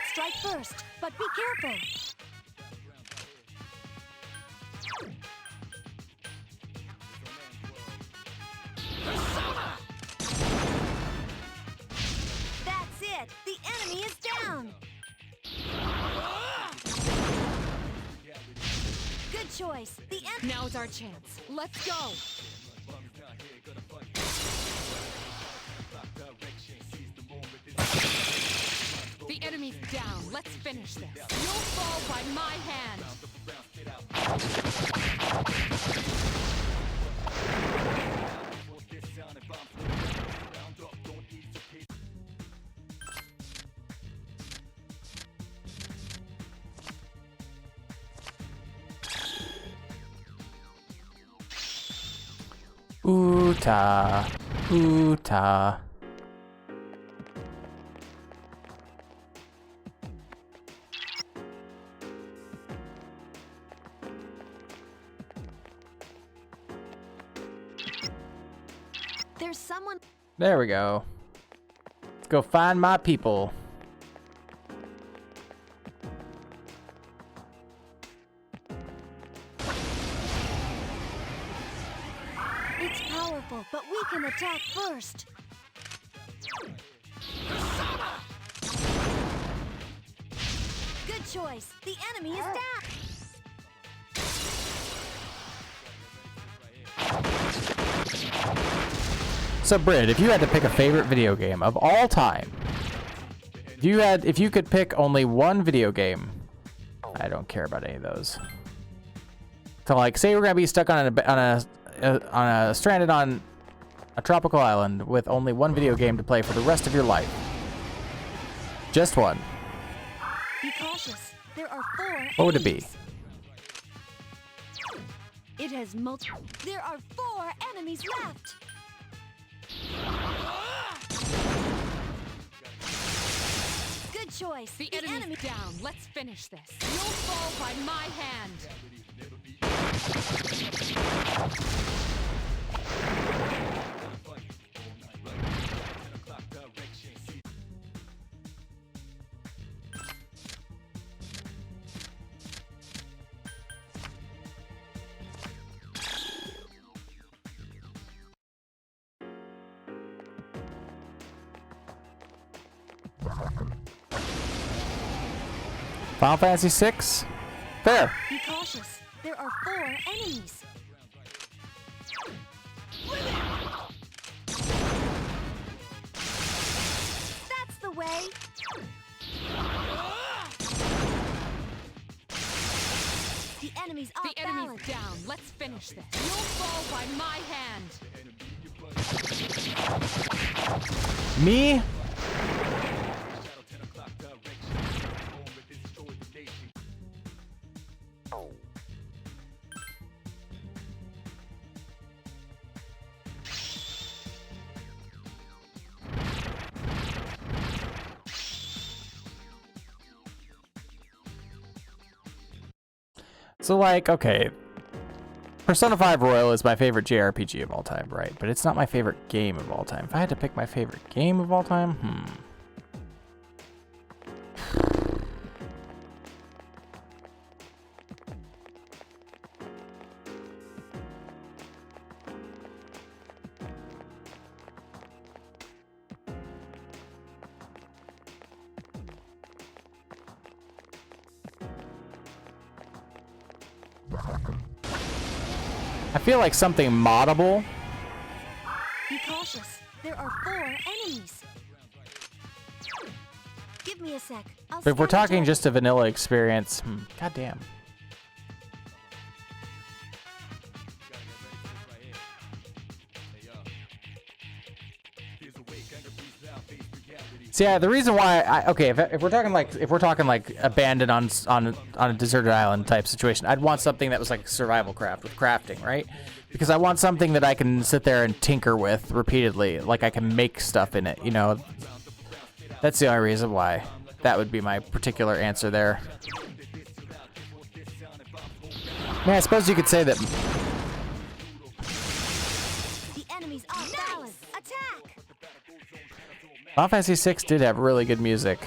Strike first, but be careful. That's it. The enemy is down. Good choice. The enemy.
Now's our chance. Let's go. The enemy's down. Let's finish this. You'll fall by my hand.
Uta. Uta.
There's someone.
There we go. Let's go find my people.
It's powerful, but we can attack first. Good choice. The enemy is down.
So, Britt, if you had to pick a favorite video game of all time, if you could pick only one video game, I don't care about any of those. So, like, say we're gonna be stuck on a stranded on a tropical island with only one video game to play for the rest of your life. Just one.
Be cautious. There are 4.
What would it be?
It has multiple. There are 4 enemies left. Good choice.
The enemy's down. Let's finish this. You'll fall by my hand.
Final Fantasy VI? Fair.
Be cautious. There are 4 enemies. That's the way. The enemy's off
The enemy's
balance.
down. Let's finish this. You'll fall by my hand.
Me? So, like, okay, Persona 5 Royal is my favorite JRPG of all time, right? But it's not my favorite game of all time. If I had to pick my favorite game of all time, I feel like something moddable.
Be cautious. There are 4 enemies. Give me a sec. I'll
But if we're
scan the
talking
door.
just a vanilla experience, goddamn. So yeah, the reason why okay, if we're talking like abandoned on a deserted island type situation, I'd want something that was like survival craft with crafting, right? Because I want something that I can sit there and tinker with repeatedly, like I can make stuff in it, you know. That's the only reason why. That would be my particular answer there. Man, I suppose you could say that.
The enemy's off balance. Attack!
Final Fantasy VI did have really good music.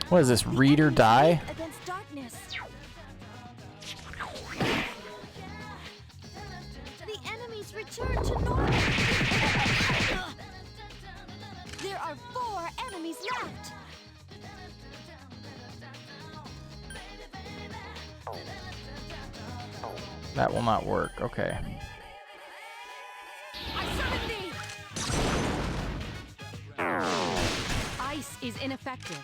What is this, read or die?
Against darkness. The enemies return to normal. There are 4 enemies left.
That will not work, okay.
I summon thee.
Ice is ineffective.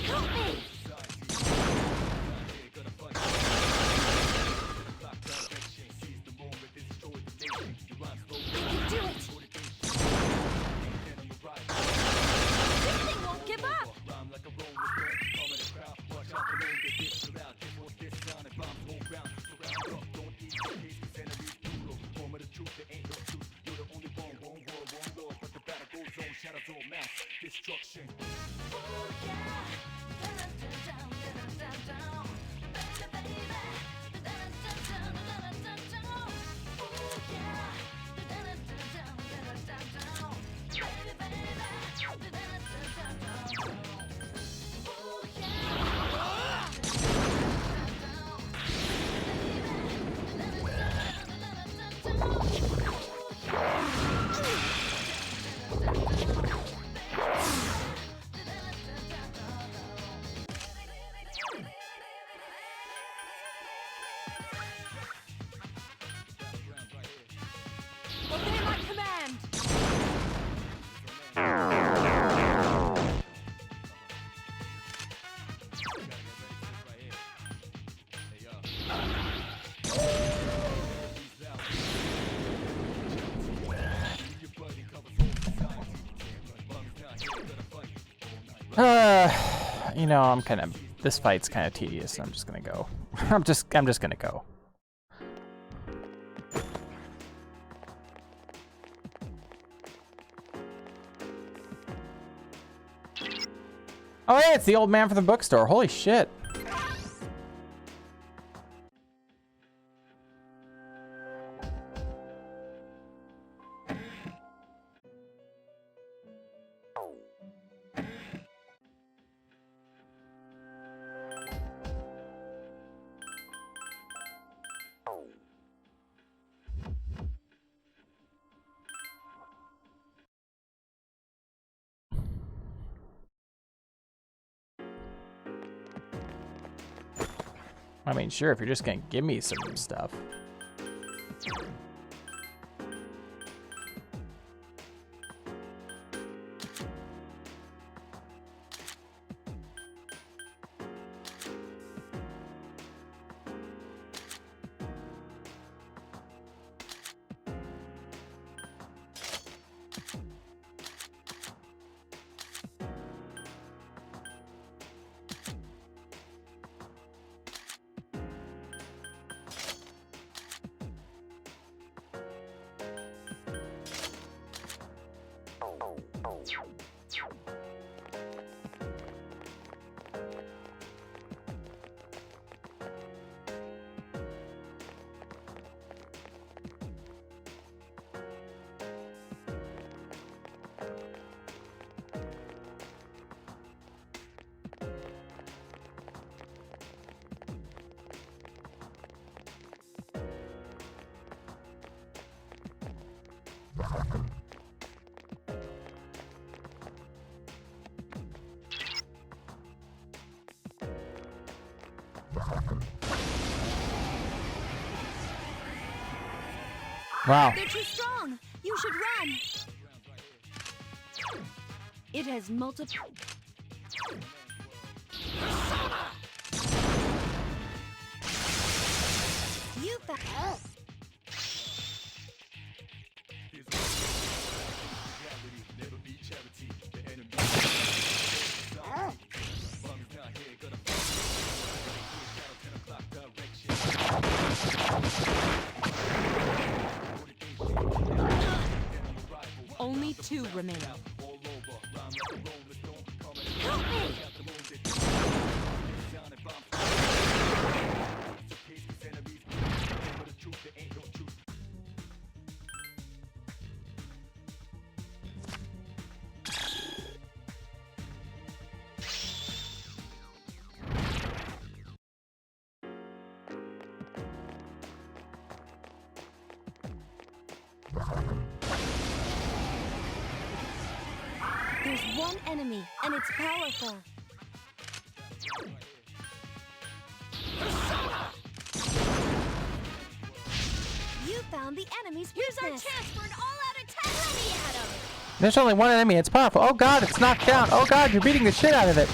Help me. I can do it. This thing won't give up.
Obey my command.
You know, this fight's kind of tedious. I'm just gonna go. I'm just gonna go. Oh, hey, it's the old man from the bookstore. Holy shit. I mean, sure, if you're just gonna give me some stuff. Wow.
They're too strong. You should run. It has multiple. You found. Only 2 remain. Help me! There's one enemy, and it's powerful. You found the enemy's weakness. Here's our chance for an all-out attack. Let me at him.
There's only one enemy. It's powerful. Oh god, it's knocked down. Oh god, you're beating the shit out of it.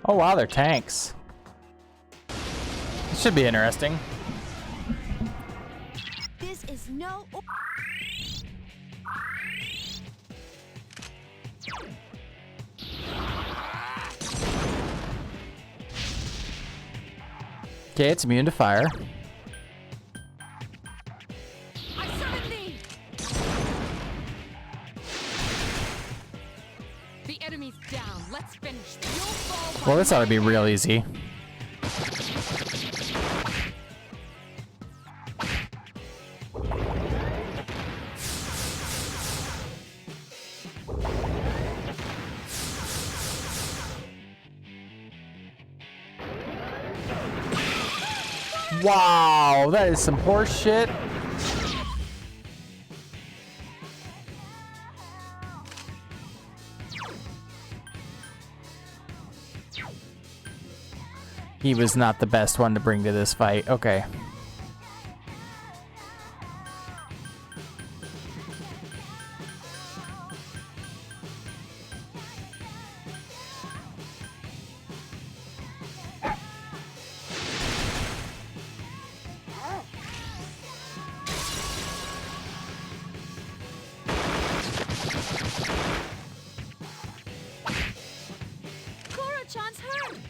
Oh wow, they're tanks. This should be interesting.
This is no.
Okay, it's immune to fire.
I summon thee. The enemy's down. Let's finish. You'll fall.
Well, this ought to be real easy. Wow, that is some horse shit. He was not the best one to bring to this fight. Okay.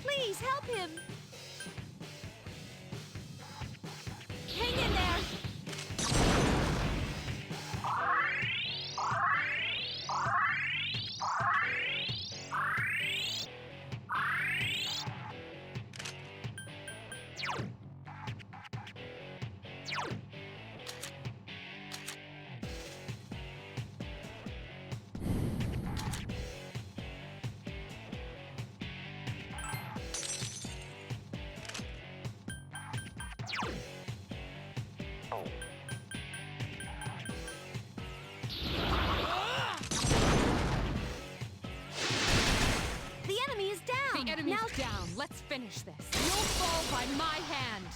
Please help him! Hang in there!
The enemy is down!
The enemy's
Now
down. Let's finish this. You'll fall by my hand.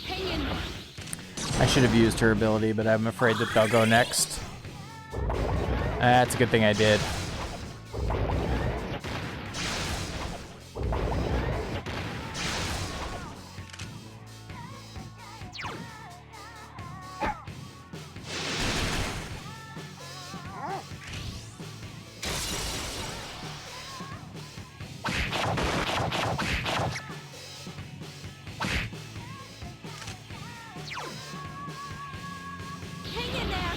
Hang in there.
I should have used her ability, but I'm afraid that they'll go next. That's a good thing I did.
Hang in there!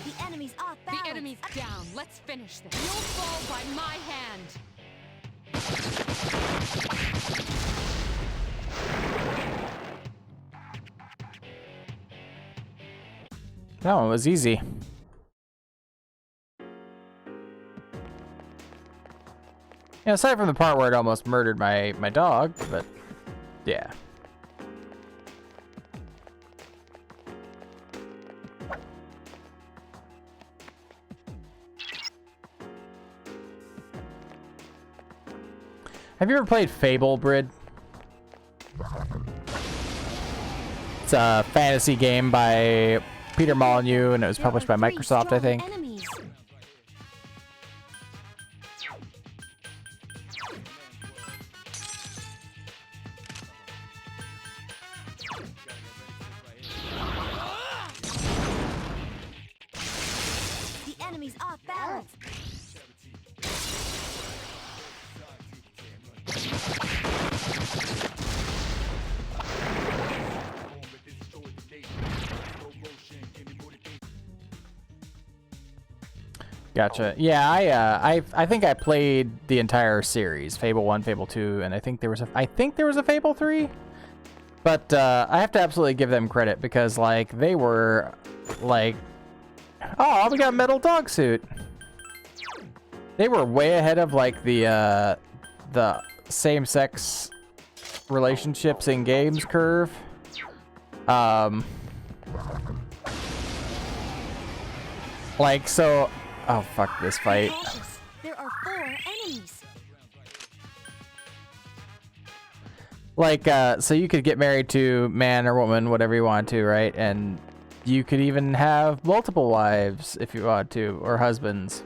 the enemy's off balance.
The enemy's down. Let's finish this. You'll fall by my hand.
That one was easy. Yeah, aside from the part where it almost murdered my dog, but yeah. Have you ever played Fable, Brid? It's a fantasy game by Peter Molyneux, and it was published by Microsoft, I think.
Enemies. The enemy's off balance.
Gotcha. Yeah, I think I played the entire series, Fable 1, Fable 2, and I think there was a Fable 3. But I have to absolutely give them credit because like they were like, oh, we got Metal Dog Suit. They were way ahead of like the same-sex relationships in games curve. Like so. Oh, fuck this fight.
Cautious. There are 4 enemies.
Like, so you could get married to man or woman, whatever you want to, right? And you could even have multiple wives if you want to, or husbands.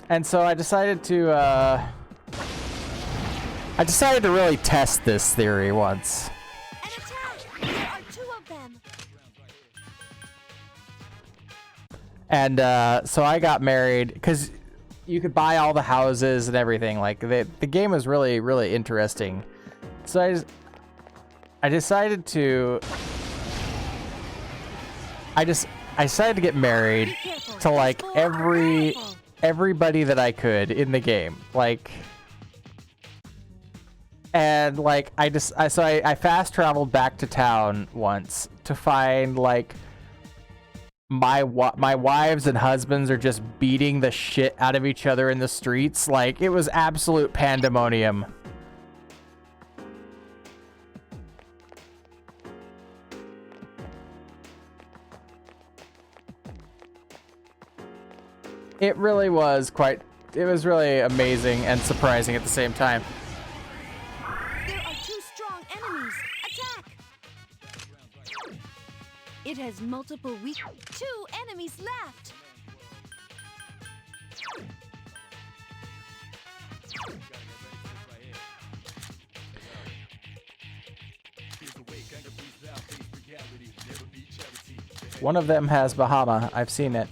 And so I decided to really test this theory once.
An attack! There are 2 of them.
And so I got married because you could buy all the houses and everything. Like the game was really, really interesting. So I decided to get married to like everybody that I could in the game. Like, and like I fast traveled back to town once to find like my wives and husbands are just beating the shit out of each other in the streets. Like, it was absolute pandemonium. It really was really amazing and surprising at the same time.
There are 2 strong enemies. Attack!
It has multiple weak. 2 enemies left.
One of them has Bahama. I've seen it.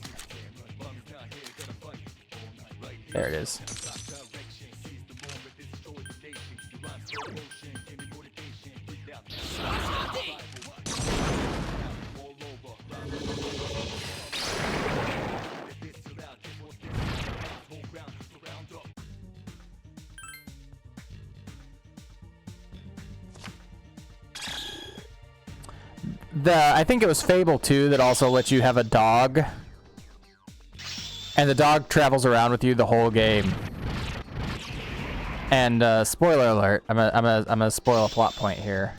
There it is. I think it was Fable 2 that also lets you have a dog, and the dog travels around with you the whole game. And spoiler alert, I'm gonna spoil a plot point here.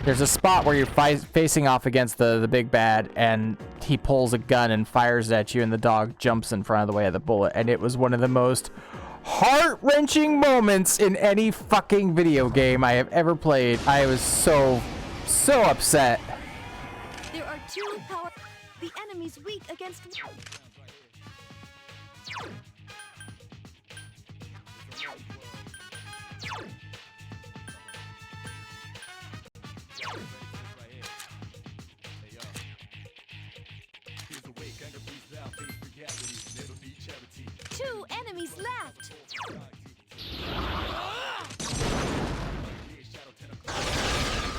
There's a spot where you're facing off against the big bad, and he pulls a gun and fires at you, and the dog jumps in front of the way of the bullet, and it was one of the most heart-wrenching moments in any fucking video game I have ever played. I was so upset.
There are 2 power. The enemy's weak against.
Two enemies left.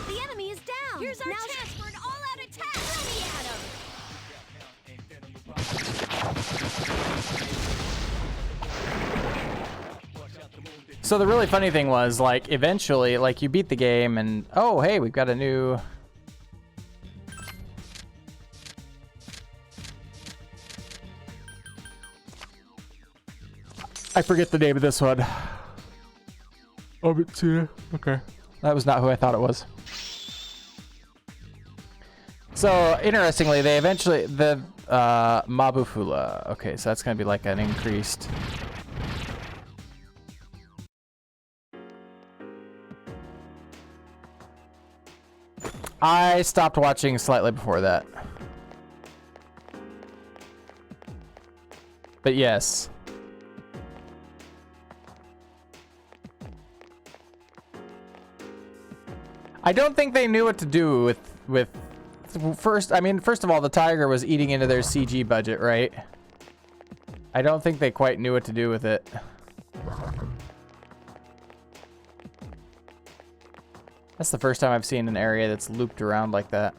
The enemy is down.
Here's our chance for an all-out attack. Throw me at him.
So the really funny thing was, like, eventually, like, you beat the game and, oh, hey, we've got a new... I forget the name of this one. Obitsuna. Okay. That was not who I thought it was. So, interestingly, they eventually... The, Mabufula. Okay, so that's gonna be like an increased... I stopped watching slightly before that. But yes. I don't think they knew what to do with first of all, the tiger was eating into their CG budget, right? I don't think they quite knew what to do with it. That's the first time I've seen an area that's looped around like that.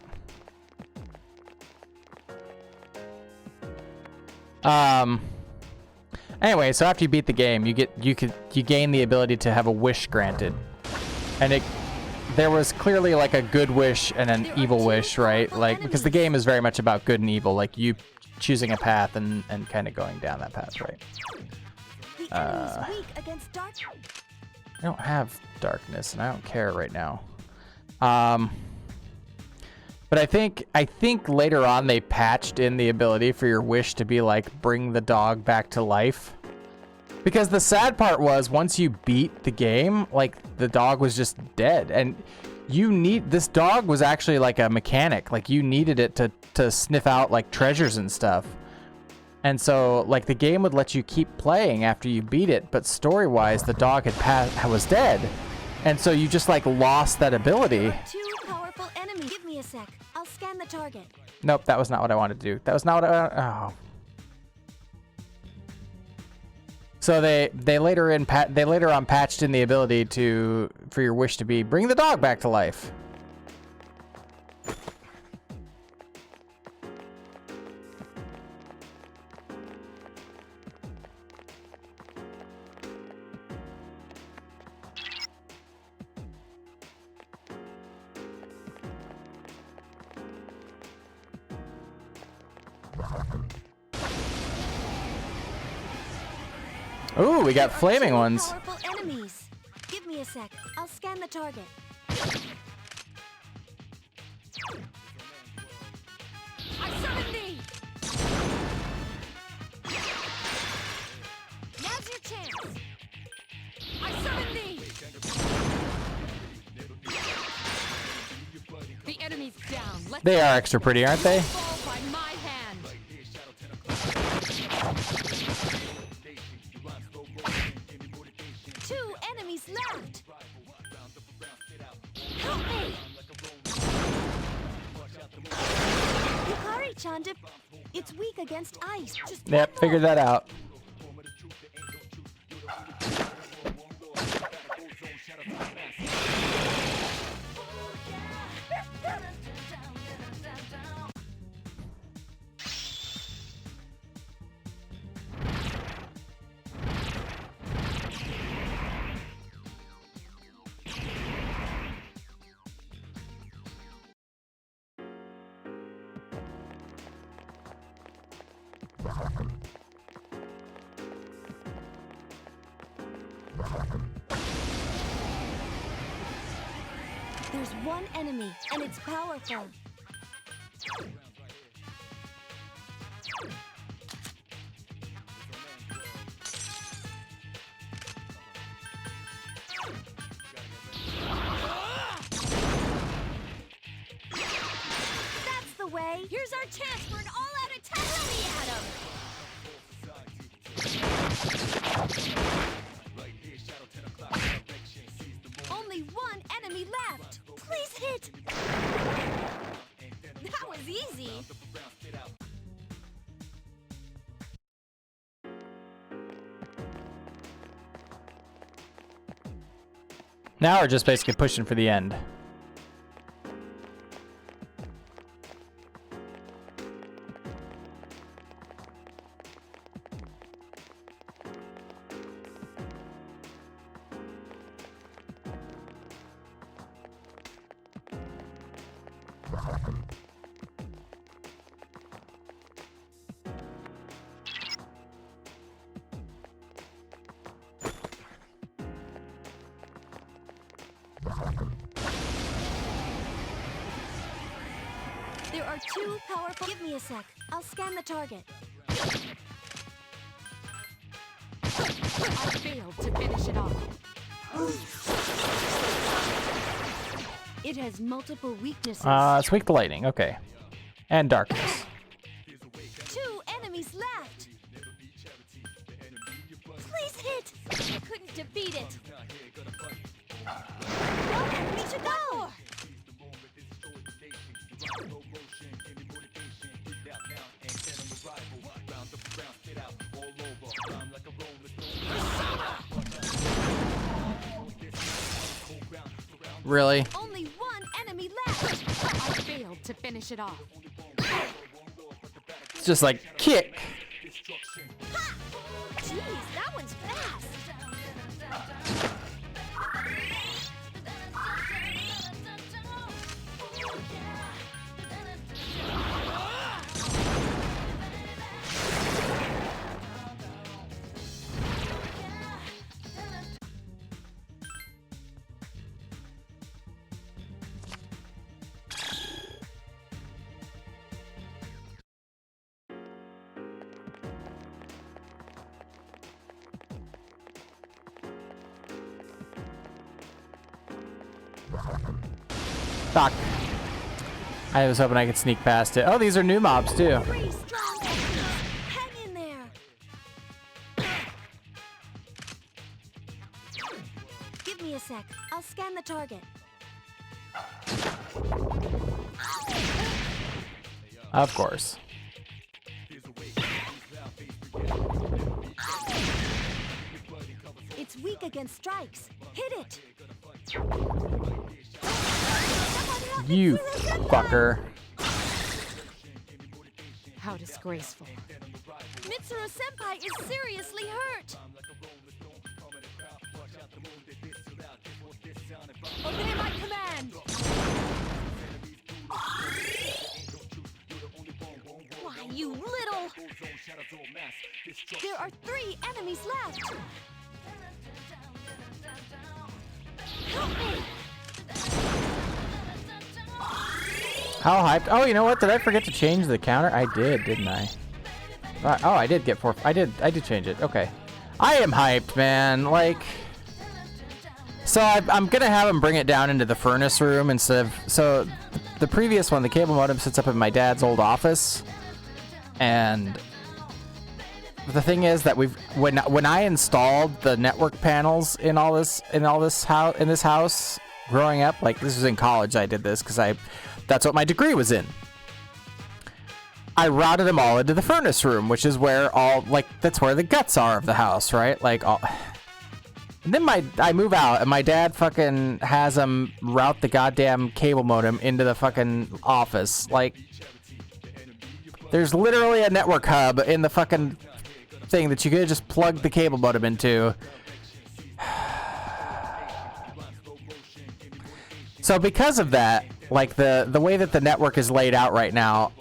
Anyway, so after you beat the game, you gain the ability to have a wish granted. And there was clearly like a good wish and an evil wish, right? Like, because the game is very much about good and evil, like you choosing a path and kind of going down that path, right? I don't have darkness, and I don't care right now. But I think later on they patched in the ability for your wish to be like, bring the dog back to life. Because the sad part was, once you beat the game, like, the dog was just dead. And this dog was actually like a mechanic. Like, you needed it to sniff out like treasures and stuff. And so, like, the game would let you keep playing after you beat it, but story-wise, the dog was dead. And so you just, like, lost that ability.
2 powerful enemies. Give me a sec. I'll scan the target.
Nope, that was not what I wanted to do. That was not what oh. So they later on patched in the ability for your wish to be, bring the dog back to life. Ooh, we got flaming ones.
Powerful enemies. Give me a sec. I'll scan the target.
I summon thee. Now's your chance. I summon thee. The enemy
Enemies down. Let's
They are extra pretty, aren't they?
fall by my hand.
2 enemies left. Help me! Yukari-chan, it's weak against ice. Just
Yep, figured that out.
There's one enemy, and it's powerful. That's the way. Here's our chance for an all-out attack. Let me at him. Only one enemy left. Please hit. That was easy.
Now we're just basically pushing for the end.
There are 2 powerful. Give me a sec. I'll scan the target.
I failed to finish it off.
It has multiple weaknesses.
It's weak to lightning, okay. And darkness.
2 enemies left. Please hit. I couldn't defeat it. No enemy to go.
Really?
Only 1 enemy left.
I failed to finish it off.
It's just like kick.
Ha! Jeez, that one's fast.
Fuck. I was hoping I could sneak past it. Oh, these are new mobs too.
3 strong enemies. Hang in there. Give me a sec. I'll scan the target.
Of course.
It's weak against strikes. Hit it.
You fucker.
How disgraceful.
Mitsuru Senpai is seriously hurt. Obey my command. Why, you little... There are 3 enemies left. Help me.
How hyped? Oh, you know what? Did I forget to change the counter? I did, didn't I? Oh, I did get 4. I did change it. Okay. I am hyped, man. Like, so I'm gonna have him bring it down into the furnace room instead of. So the previous one, the cable modem sits up in my dad's old office, and the thing is that when I installed the network panels in this house growing up, like this was in college, I did this because that's what my degree was in. I routed them all into the furnace room, which is where that's where the guts are of the house, right? And then I move out, and my dad fucking has them route the goddamn cable modem into the fucking office. Like, there's literally a network hub in the fucking thing that you could just plug the cable modem into. So because of that, like the way that the network is laid out right now,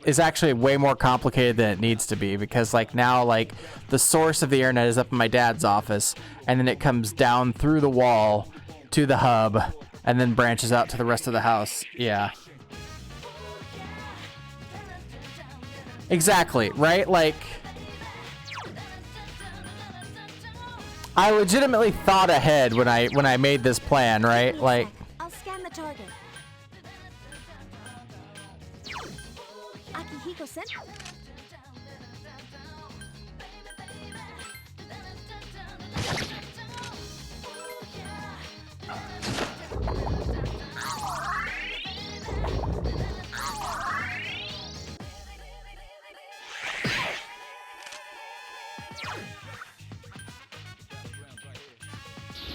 is actually way more complicated than it needs to be, because like now, like the source of the internet is up in my dad's office, and then it comes down through the wall to the hub and then branches out to the rest of the house. Yeah. Exactly, right? Like, I legitimately thought ahead when I made this plan, right? Like,
I'll scan the target. Akihiko-sen?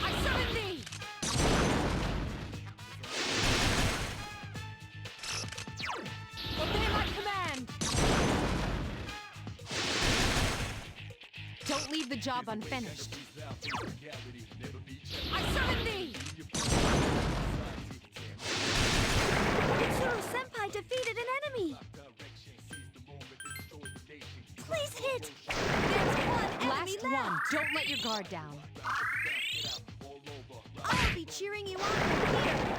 I summon thee! Obey my command! Don't leave the job unfinished. I summon thee!
Mitsuru-senpai defeated an enemy! Please hit! There's one
Last
enemy
one.
left!
Don't let your guard down.
I'll be cheering you on from here!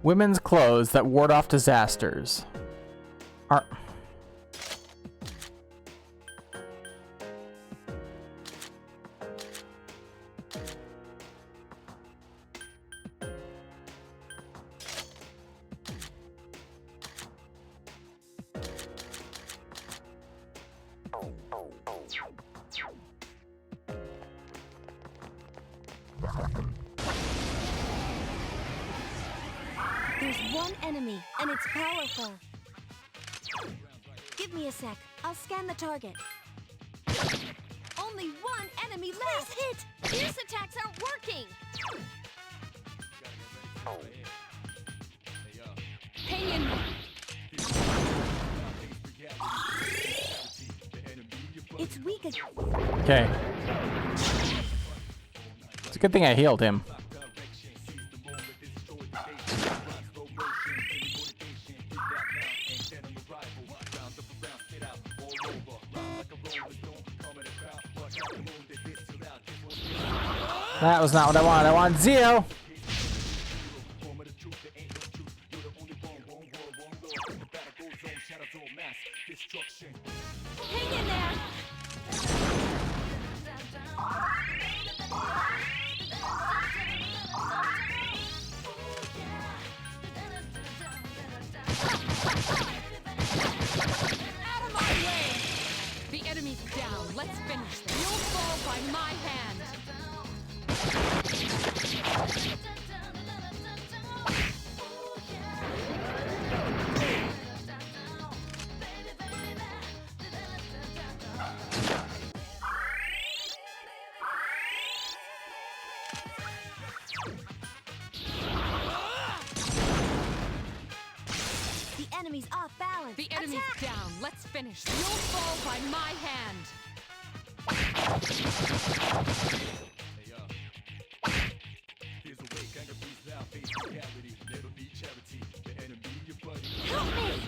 women's clothes that ward off disasters.
There's one enemy, and it's powerful. Give me a sec. I'll scan the target. Only one enemy left! Please hit!
Fierce attacks aren't working! Pinion!
It's weak.
Okay. It's a good thing I healed him. That was not what I wanted. I wanted Zio.
Hang in there! Out of my way! The enemy's down. Let's finish this. You'll fall by my hand.
balance.
The enemy's
Attack!
down. Let's finish. You'll fall by my hand.
Help me!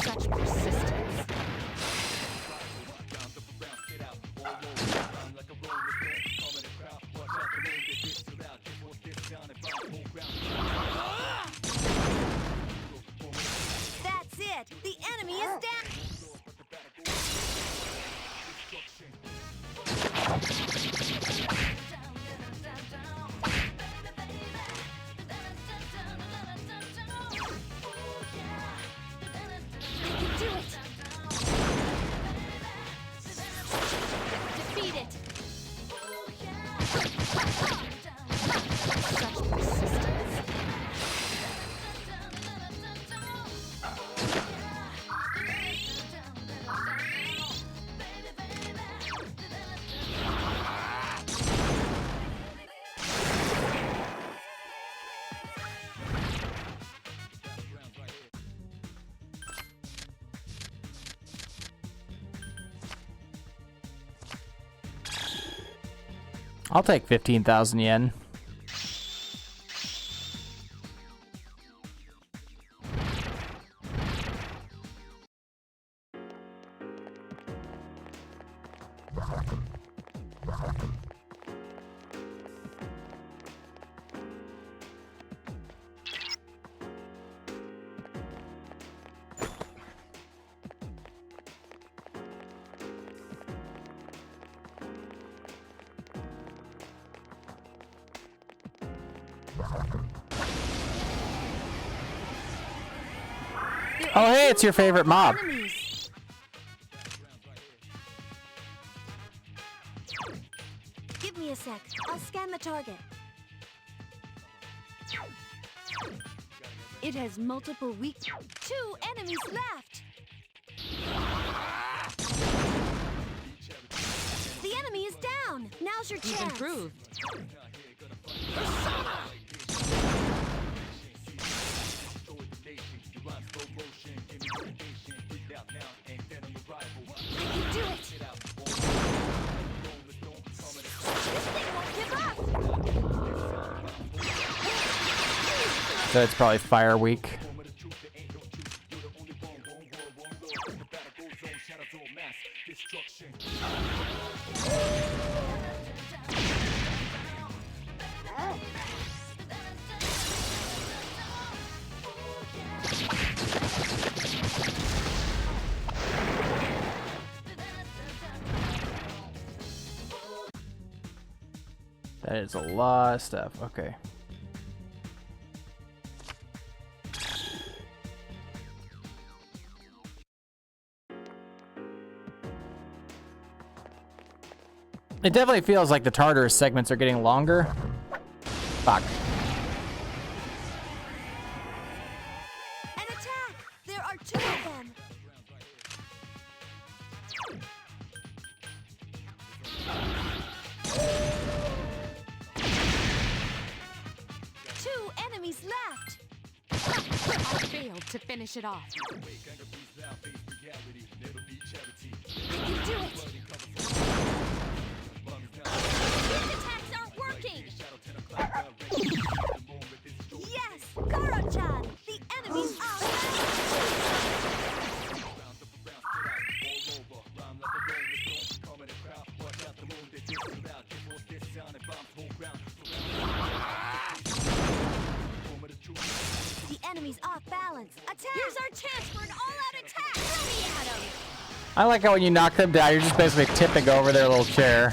Such persistence.
That's it! The enemy is down!
You can do it! Defeat it!
Such persistence.
I'll take 15,000 yen. Oh, hey, it's your favorite mob.
Enemies. Give me a sec. I'll scan the target. It has multiple weak... 2 enemies left! The enemy is down! Now's your
You've
chance!
improved.
You can do it! This thing won't give up!
So it's probably Fire Week. That is a lot of stuff. Okay. It definitely feels like the Tartarus segments are getting longer. Fuck.
An attack! There are 2 of them! Two enemies left!
I failed to finish it off.
You can do it! These attacks aren't working!
Yes! Goro-chan! The enemy's out! The enemy's off balance. Attack!
Here's our chance for an all-out attack! Throw me at him!
I like how when you knock them down, you're just basically tipping over their little chair.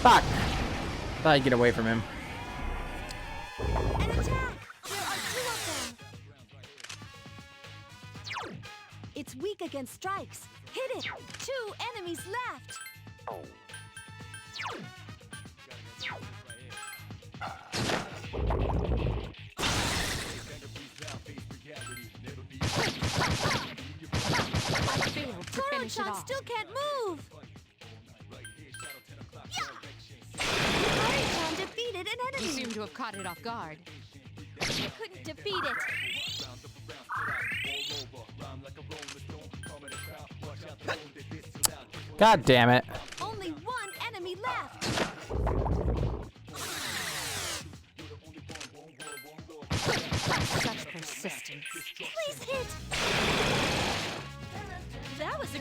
Fuck! Thought I'd get away from him.
An attack! There are two of them! It's weak against strikes. Hit it! 2 enemies left!
Failed to finish it
Goro-chan
off.
still can't move! Goro-chan defeated an
You
enemy!
seem to have caught it off guard.
You couldn't defeat it.
God damn it.
Only 1 enemy left!
Such persistence.
Please hit!
That was a...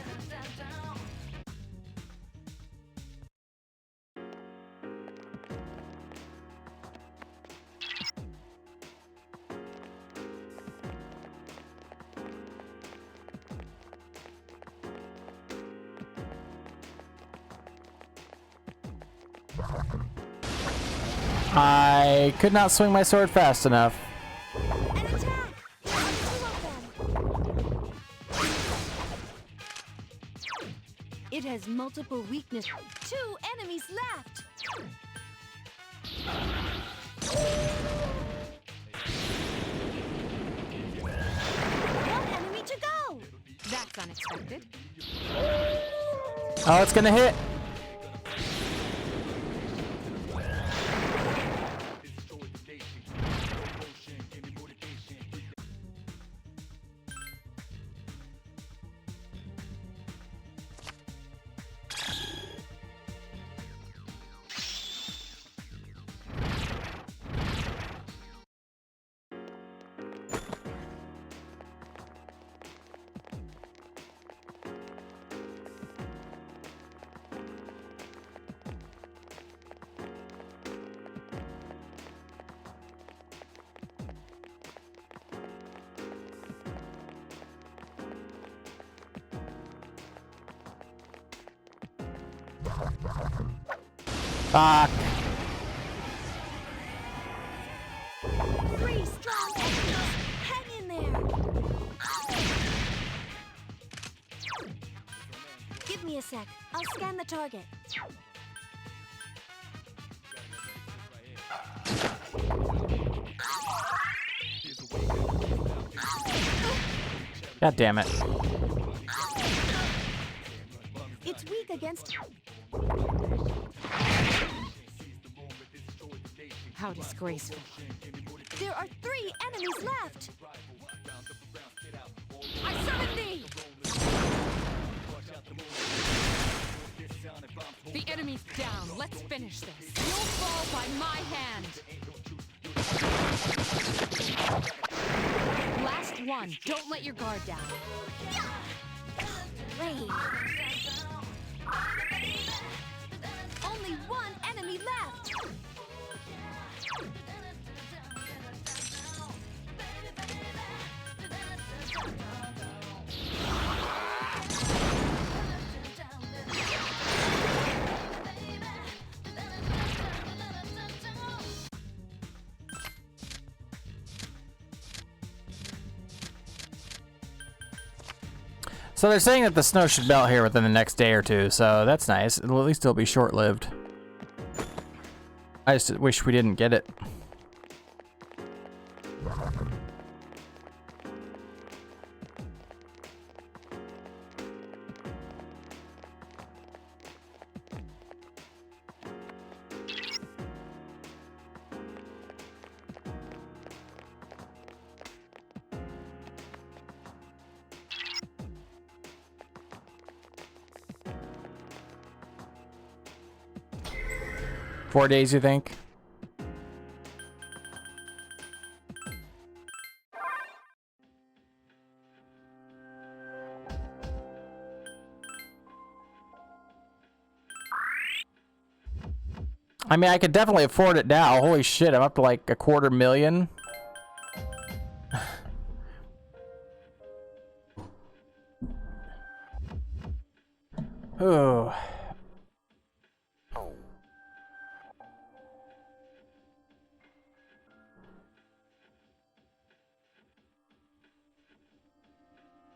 I could not swing my sword fast enough.
An attack! There are 2 of them! It has multiple weaknesses. 2 enemies left! One enemy to go!
That's unexpected.
Oh, it's gonna hit. Fuck.
3 strong enemies! Hang in there! Give me a sec. I'll scan the target.
God damn it.
It's weak against...
How disgraceful.
There are 3 enemies left!
I summon thee!
The enemy's down. Let's finish this. You'll fall by my hand. Last one. Don't let your guard down.
Rain. Only 1 enemy left!
So they're saying that the snow should melt here within the next day or two, so that's nice. At least it'll be short-lived. I just wish we didn't get it. Four days, you think? I mean, I could definitely afford it now. Holy shit, I'm up to like $250,000. Oh.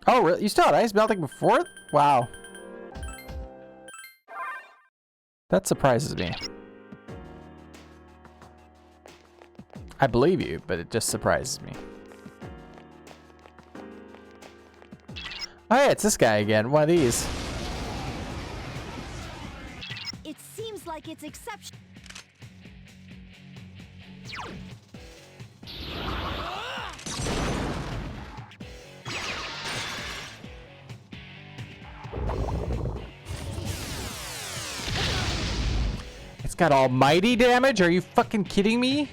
Oh, really? You still had ice melting before? Wow. That surprises me. I believe you, but it just surprises me. Oh yeah, it's this guy again. One of these.
It seems like it's exceptional.
It's got almighty damage? Are you fucking kidding me?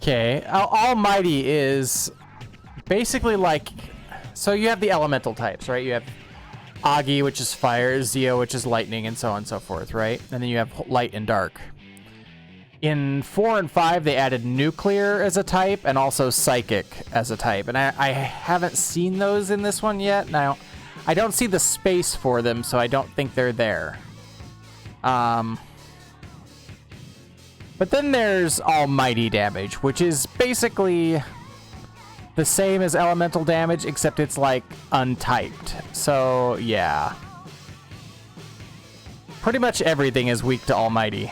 Okay, almighty is basically like, so you have the elemental types, right? You have Agi, which is fire, Zeo, which is lightning, and so on and so forth, right? And then you have light and dark. In 4 and 5, they added nuclear as a type and also psychic as a type. And I haven't seen those in this one yet. Now, I don't see the space for them, so I don't think they're there. But then there's almighty damage, which is basically the same as elemental damage, except it's like untyped. So, yeah. Pretty much everything is weak to almighty.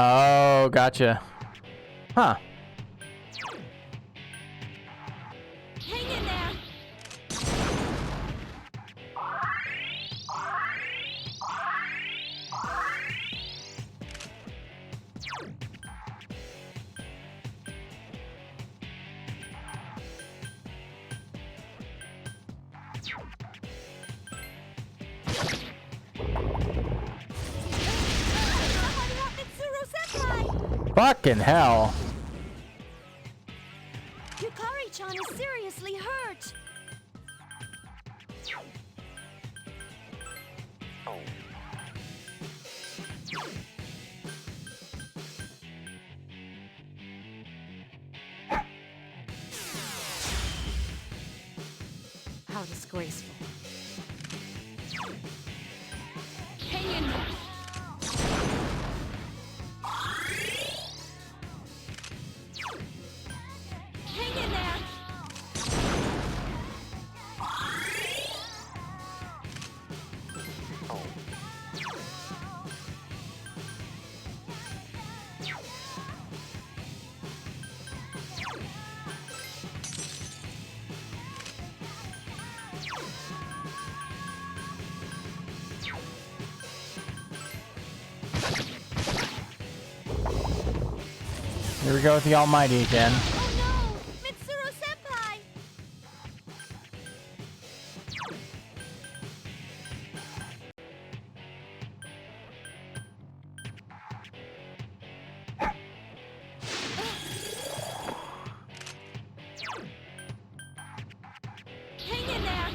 Oh, gotcha. Huh.
Hang in there.
Fucking hell.
Yukari-chan is seriously hurt.
How disgraceful.
Hang in there. Hang in there.
Here we go with the almighty again.
Oh no! Mitsuru-senpai! Hang in there.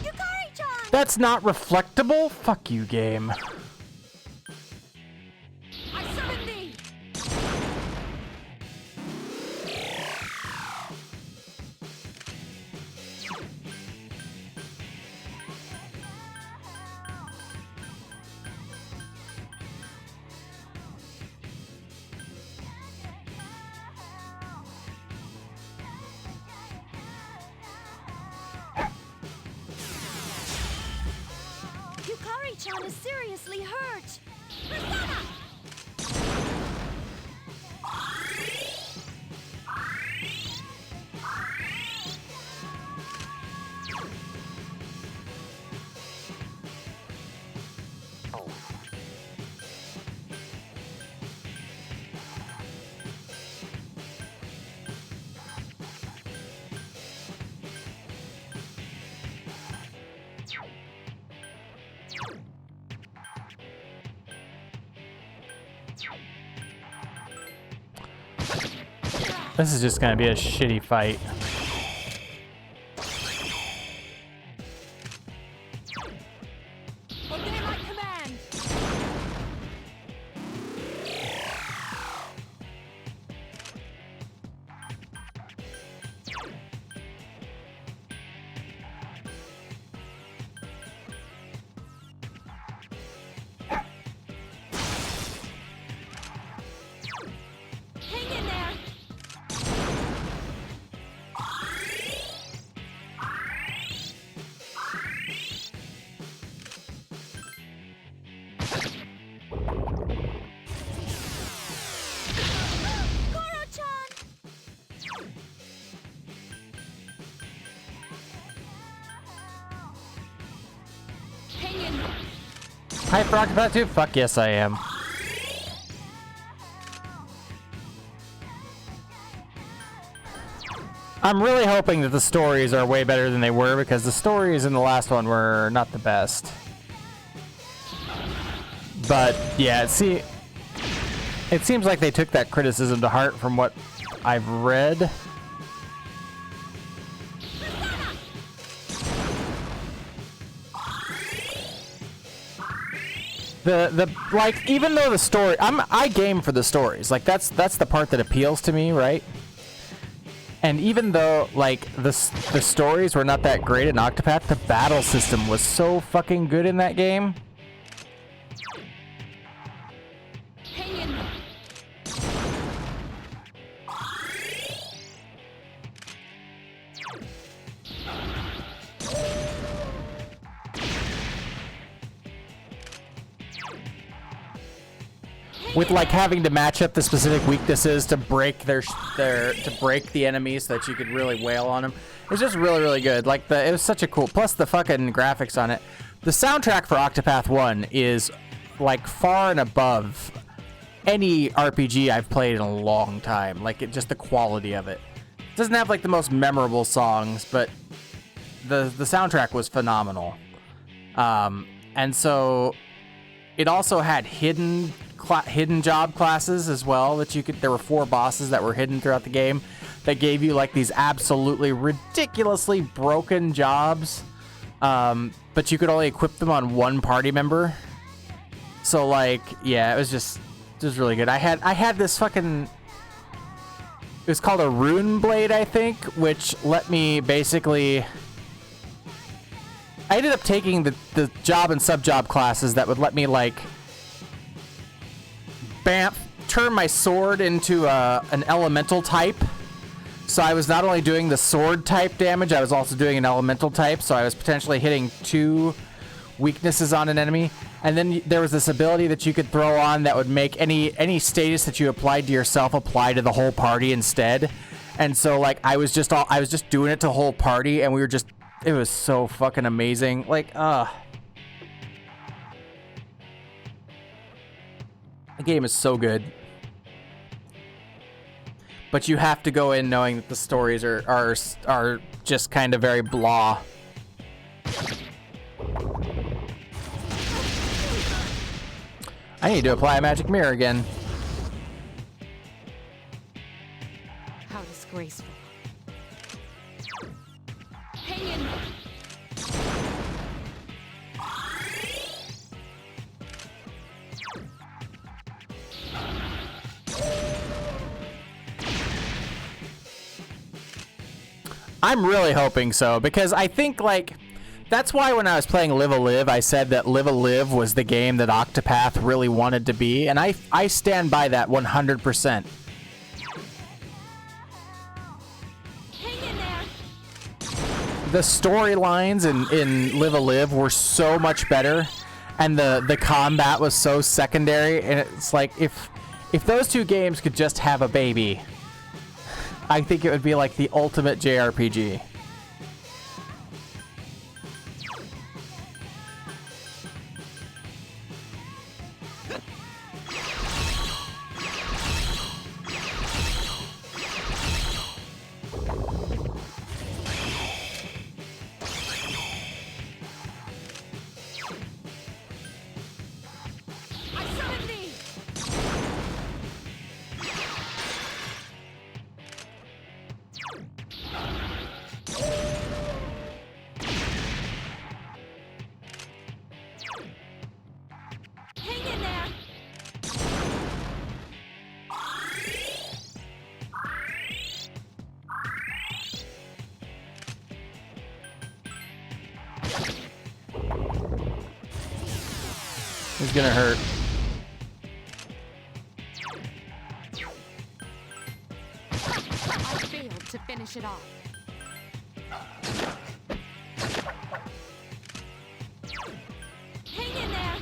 Yukari-chan!
That's not reflectable? Fuck you, game.
I summon thee! Ori-chan is seriously hurt!
This is just gonna be a shitty fight.
Obey my command! Hang in there!
Hype for Octopath 2? Fuck yes, I am. I'm really hoping that the stories are way better than they were, because the stories in the last one were not the best. But yeah, see, it seems like they took that criticism to heart from what I've read. The like, even though the story, I game for the stories, like that's the part that appeals to me, right? And even though like the stories were not that great in Octopath, the battle system was so fucking good in that game. With like having to match up the specific weaknesses to break to break the enemies so that you could really wail on them. It's just really good. Like it was such a cool. Plus the fucking graphics on it. The soundtrack for Octopath 1 is like far and above any RPG I've played in a long time. Like just the quality of it. It doesn't have like the most memorable songs, but the soundtrack was phenomenal. And so it also had hidden job classes as well that you could. There were 4 bosses that were hidden throughout the game that gave you like these absolutely ridiculously broken jobs, but you could only equip them on one party member. So like, yeah, it was really good. I had this fucking, it was called a rune blade, I think, which let me basically, I ended up taking the job and sub-job classes that would let me like turn my sword into an elemental type. So I was not only doing the sword type damage, I was also doing an elemental type, so I was potentially hitting 2 weaknesses on an enemy. And then there was this ability that you could throw on that would make any status that you applied to yourself apply to the whole party instead. And so like I was just doing it to the whole party, and it was so fucking amazing. Like the game is so good, but you have to go in knowing that the stories are just kind of very blah. I need to apply a magic mirror again.
How disgraceful.
Hang in there.
I'm really hoping so, because I think like that's why when I was playing Live a Live, I said that Live a Live was the game that Octopath really wanted to be, and I stand by that 100%.
Hang in there.
The storylines in Live a Live were so much better, and the combat was so secondary, and it's like if those two games could just have a baby, I think it would be like the ultimate JRPG. It's gonna hurt.
I failed to finish it off.
Hang in there!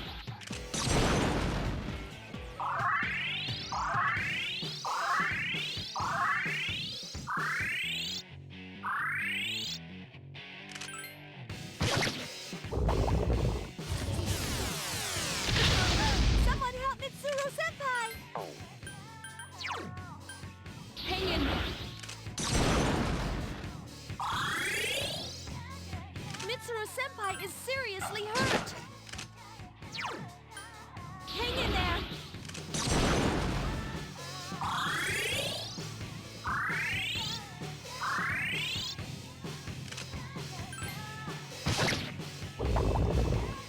Someone help Mitsuru-senpai! Hang in there! Mitsuru-senpai is seriously hurt! Hang in there!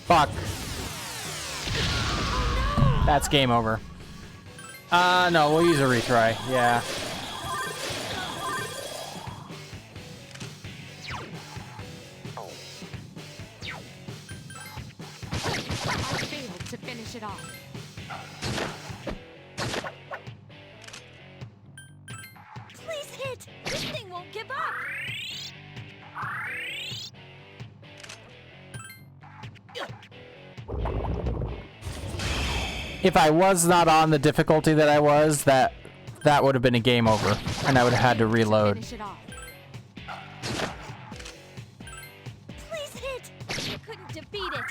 Fuck. That's game over. No, we'll use a retry. Yeah.
I failed to finish it off.
Please hit! This thing won't give up!
If I was not on the difficulty that I was, that would have been a game over, and I would have had to reload.
Finish it off.
Please hit! You couldn't defeat it!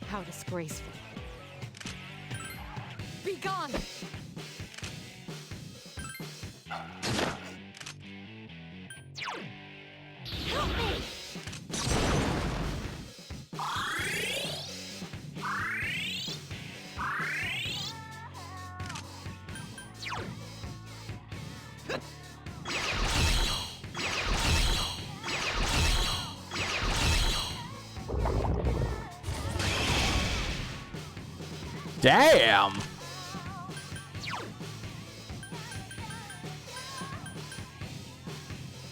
How disgraceful. Be gone!
Help me!
Damn!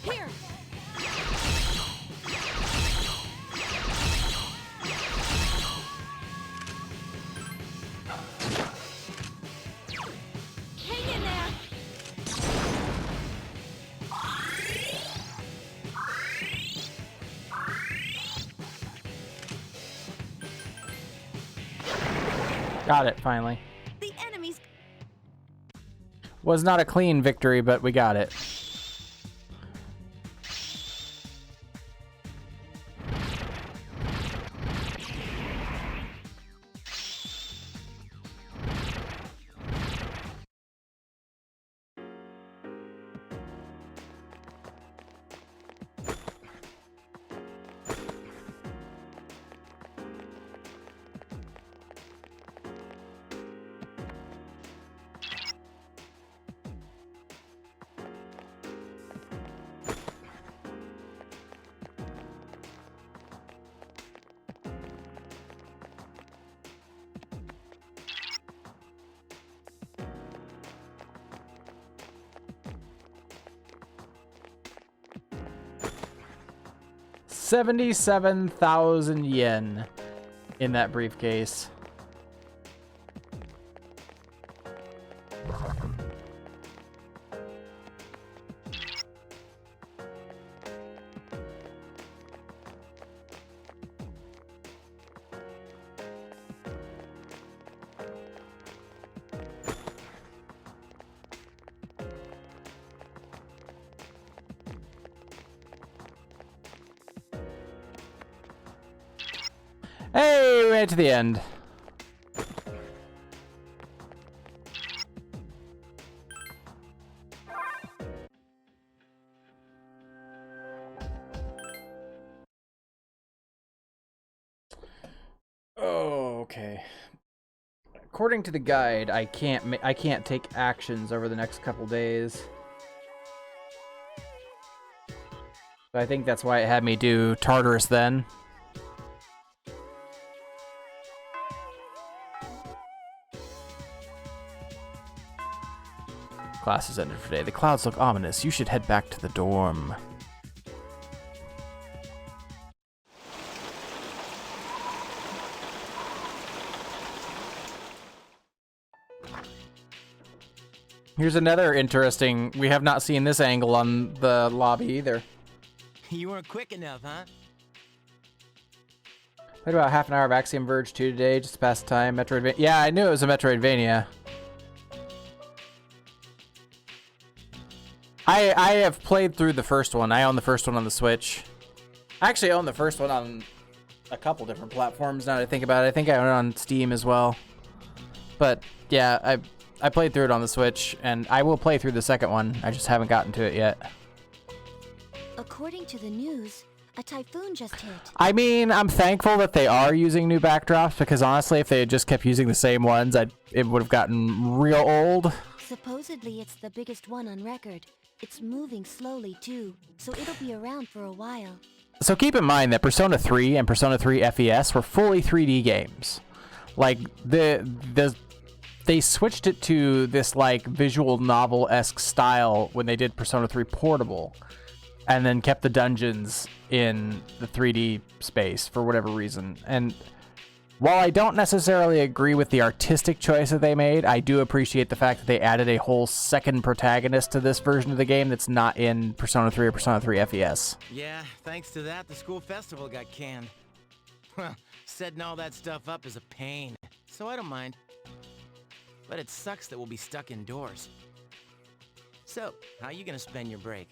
Here! Hang in there!
Got it, finally.
The enemies...
Was not a clean victory, but we got it. $77,000 yen in that briefcase. Hey, we made it to the end. Oh, okay. According to the guide, I can't take actions over the next couple days. So I think that's why it had me do Tartarus then. Class is ended for today. The clouds look ominous. You should head back to the dorm. Here's another interesting... We have not seen this angle on the lobby either.
You weren't quick enough, huh?
Played about half an hour of Axiom Verge 2 today, just to pass the time. Metroidvania. Yeah, I knew it was a Metroidvania. I have played through the first one. I own the first one on the Switch. I actually own the first one on a couple different platforms now that I think about it. I think I own it on Steam as well. But yeah, I played through it on the Switch, and I will play through the second one. I just haven't gotten to it yet.
According to the news, a typhoon just hit.
I mean, I'm thankful that they are using new backdrops, because honestly, if they had just kept using the same ones, it would have gotten real old.
Supposedly it's the biggest one on record. It's moving slowly too, so it'll be around for a while.
So keep in mind that Persona 3 and Persona 3 FES were fully 3D games. Like, they switched it to this, like, visual novel-esque style when they did Persona 3 Portable, and then kept the dungeons in the 3D space for whatever reason. And while I don't necessarily agree with the artistic choice that they made, I do appreciate the fact that they added a whole second protagonist to this version of the game that's not in Persona 3 or Persona 3 FES.
Yeah, thanks to that, the school festival got canned. Well, setting all that stuff up is a pain, so I don't mind. But it sucks that we'll be stuck indoors. So, how are you gonna spend your break?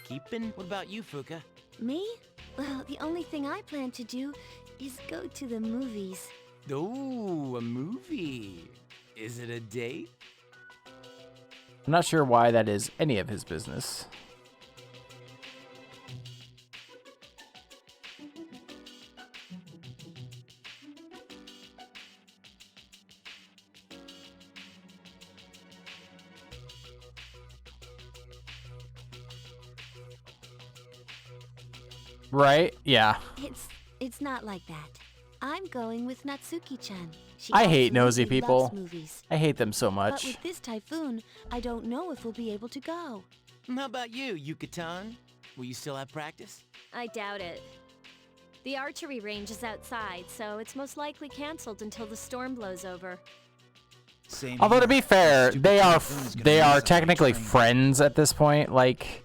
Keeping? What about you, Fuka?
Me? Well, the only thing I plan to do is go to the movies.
Ooh, a movie. Is it a date?
I'm not sure why that is any of his business. Right? Yeah.
It's not like that. I'm going with Natsuki-chan.
I hate nosy
absolutely
people.
loves movies.
I hate them so
But
much.
with this typhoon, I don't know if we'll be able to go.
How about you, Yucatan? Will you still have practice?
I doubt it. The archery range is outside, so it's most likely canceled until the storm blows over.
Although to be fair, they are technically friends at this point. Like,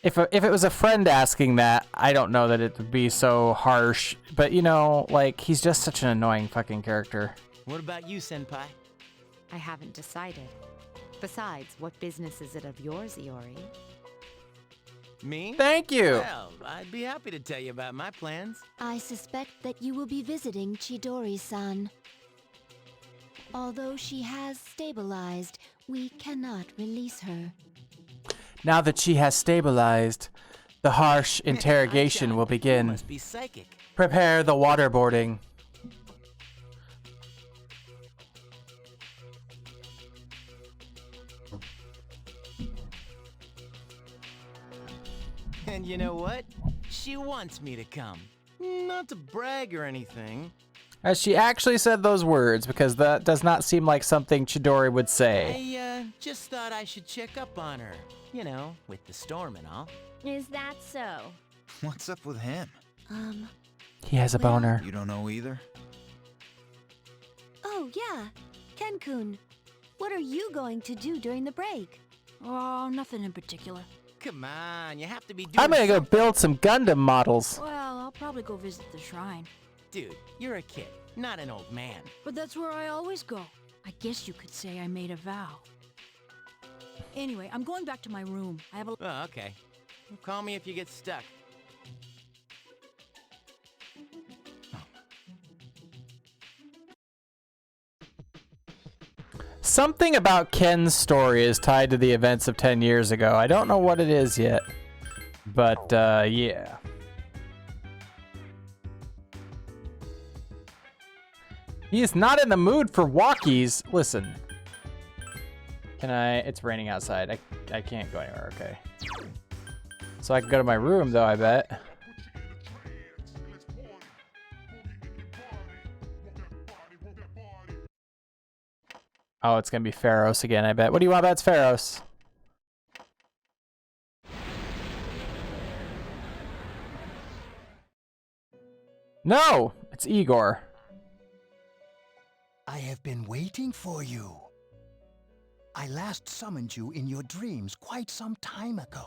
if it was a friend asking that, I don't know that it would be so harsh. But you know, like, he's just such an annoying fucking character.
What about you, Senpai?
I haven't decided. Besides, what business is it of yours, Iori?
Me?
Thank you.
Well, I'd be happy to tell you about my plans.
I suspect that you will be visiting Chidori-san. Although she has stabilized, we cannot release her.
Now that she has stabilized, the harsh interrogation will begin.
You must be psychic.
Prepare the waterboarding.
And you know what? She wants me to come. Not to brag or anything.
As she actually said those words, because that does not seem like something Chidori would say.
I just thought I should check up on her. You know, with the storm and all.
Is that so?
What's up with him?
He has a boner.
You don't know either?
Oh, yeah. Ken-kun, what are you going to do during the break?
Oh, nothing in particular.
Come on, you have to be doing
I'm gonna go
something.
build some Gundam models.
Well, I'll probably go visit the shrine.
Dude, you're a kid, not an old man.
But that's where I always go. I guess you could say I made a vow. Anyway, I'm going back to my room. I have a...
Oh, okay. Well, call me if you get stuck.
Something about Ken's story is tied to the events of 10 years ago. I don't know what it is yet, but yeah. He is not in the mood for walkies. Listen. Can I? It's raining outside. I can't go anywhere. Okay. So I can go to my room, though, I bet. Oh, it's gonna be Pharos again, I bet. What do you want? That's Pharos. No! It's Igor.
I have been waiting for you. I last summoned you in your dreams quite some time ago.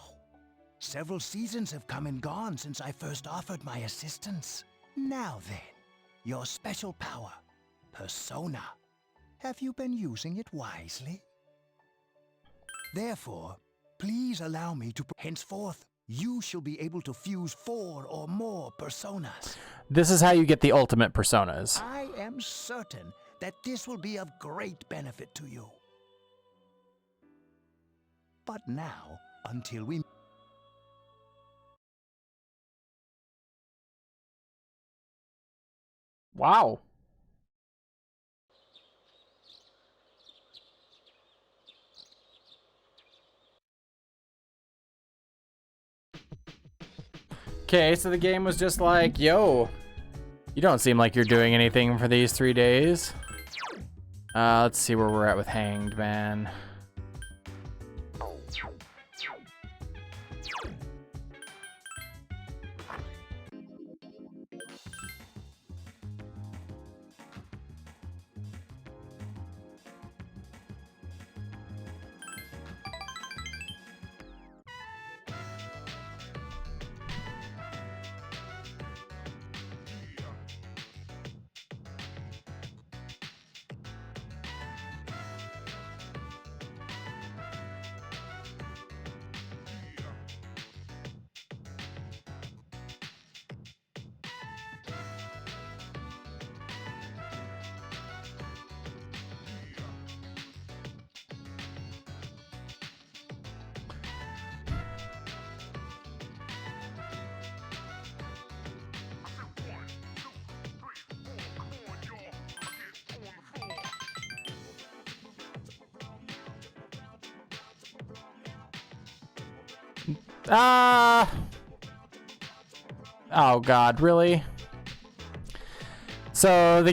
Several seasons have come and gone since I first offered my assistance. Now then, your special power, Persona. Have you been using it wisely? Therefore, please allow me to... Henceforth, you shall be able to fuse 4 or more personas.
This is how you get the ultimate personas.
I am certain that this will be of great benefit to you. But now, until we...
Wow. Okay, so the game was just like, yo, you don't seem like you're doing anything for these 3 days. Let's see where we're at with Hanged Man. Oh God, really? So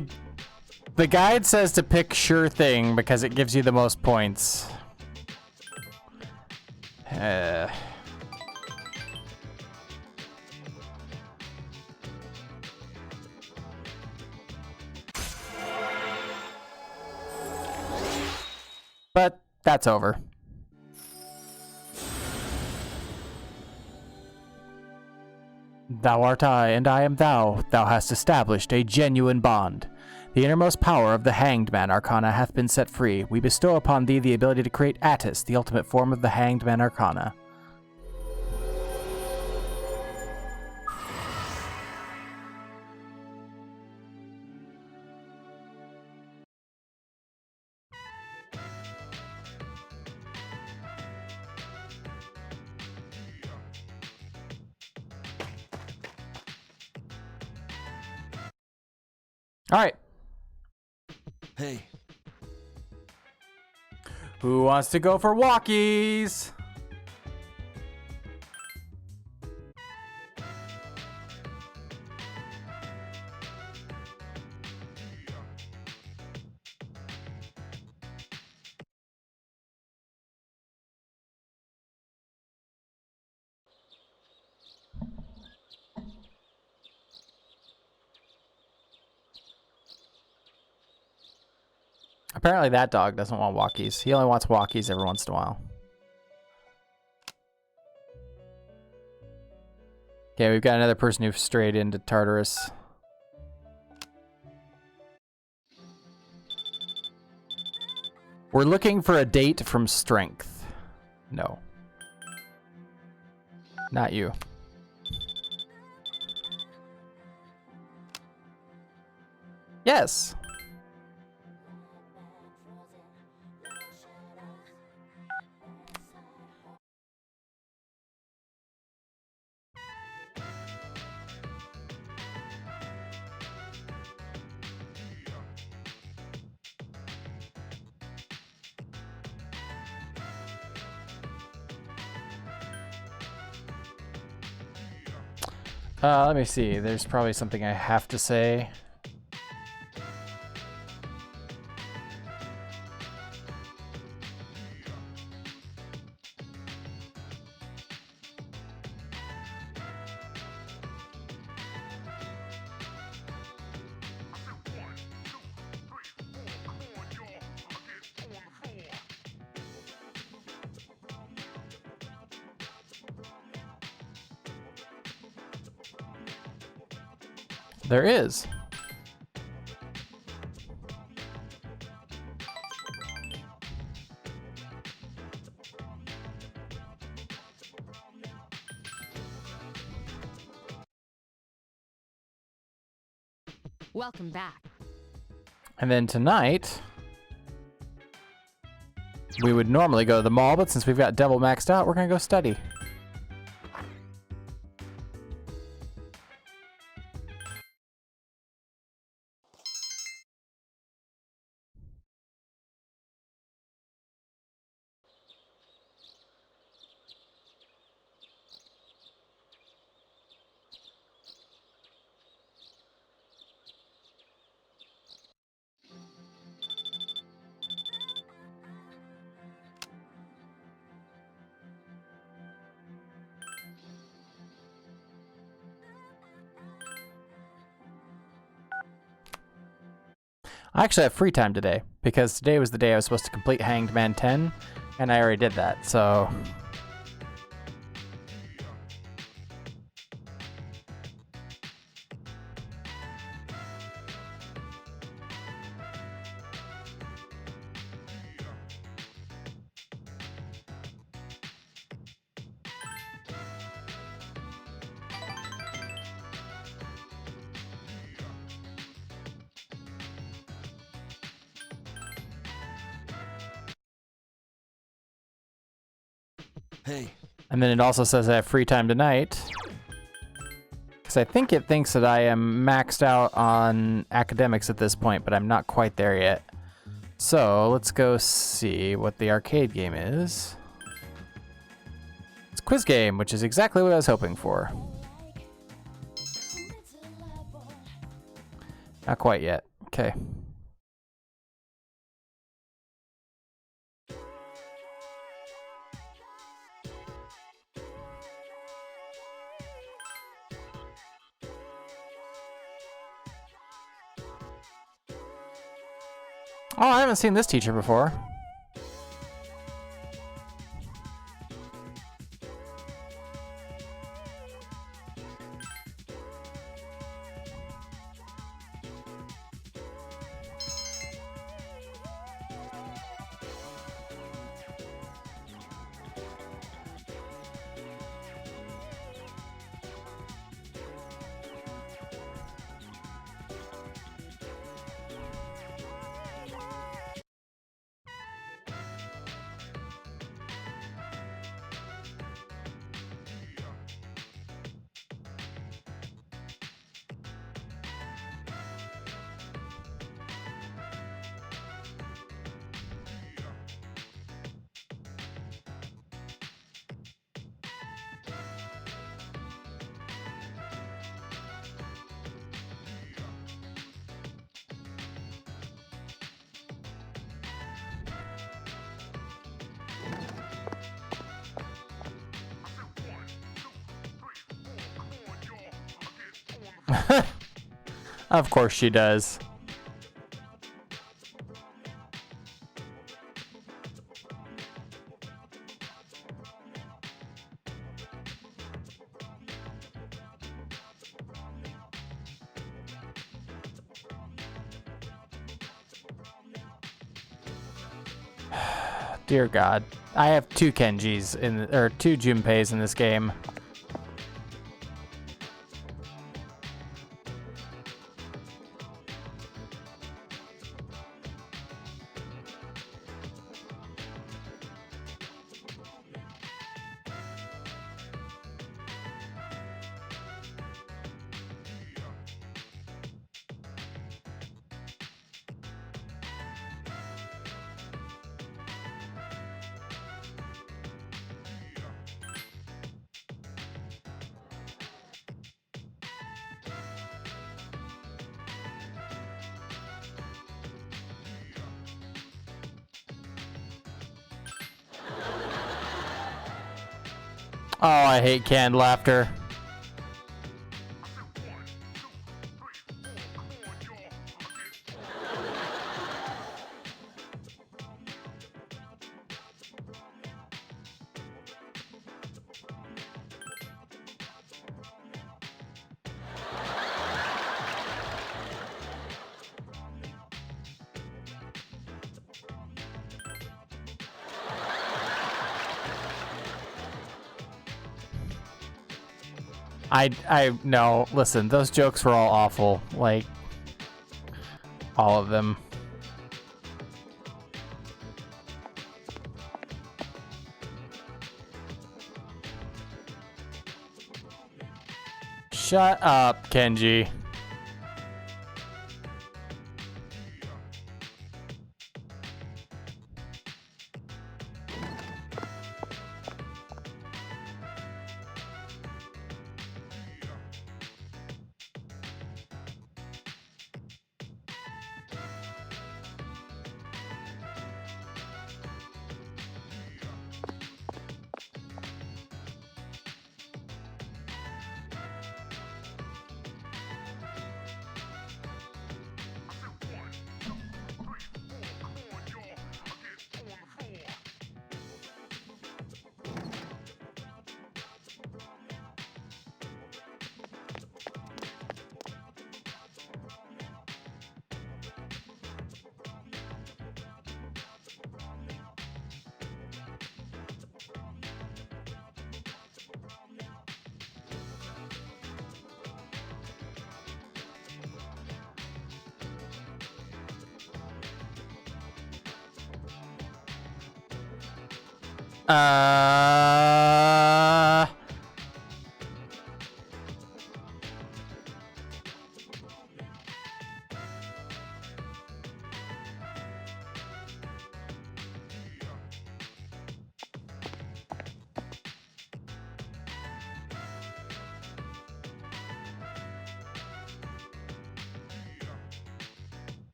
the guide says to pick Sure Thing because it gives you the most points. But that's over. Thou art I, and I am thou. Thou hast established a genuine bond. The innermost power of the Hanged Man Arcana hath been set free. We bestow upon thee the ability to create Attis, the ultimate form of the Hanged Man Arcana. All right.
Hey.
Who wants to go for walkies? Apparently that dog doesn't want walkies. He only wants walkies every once in a while. Okay, we've got another person who's strayed into Tartarus. We're looking for a date from Strength. No. Not you. Yes. Let me see. There's probably something I have to say. There is.
Welcome back.
And then tonight, we would normally go to the mall, but since we've got Devil maxed out, we're gonna go study. I actually have free time today, because today was the day I was supposed to complete Hanged Man 10, and I already did that, so...
Hey.
And then it also says I have free time tonight. Because I think it thinks that I am maxed out on academics at this point, but I'm not quite there yet. So let's go see what the arcade game is. It's a quiz game, which is exactly what I was hoping for. Not quite yet. Okay. Oh, I haven't seen this teacher before. Of course she does. Dear God. I have 2 Kenjis or 2 Junpeis in this game. Oh, I hate canned laughter. No, listen, those jokes were all awful. Like, all of them. Shut up, Kenji.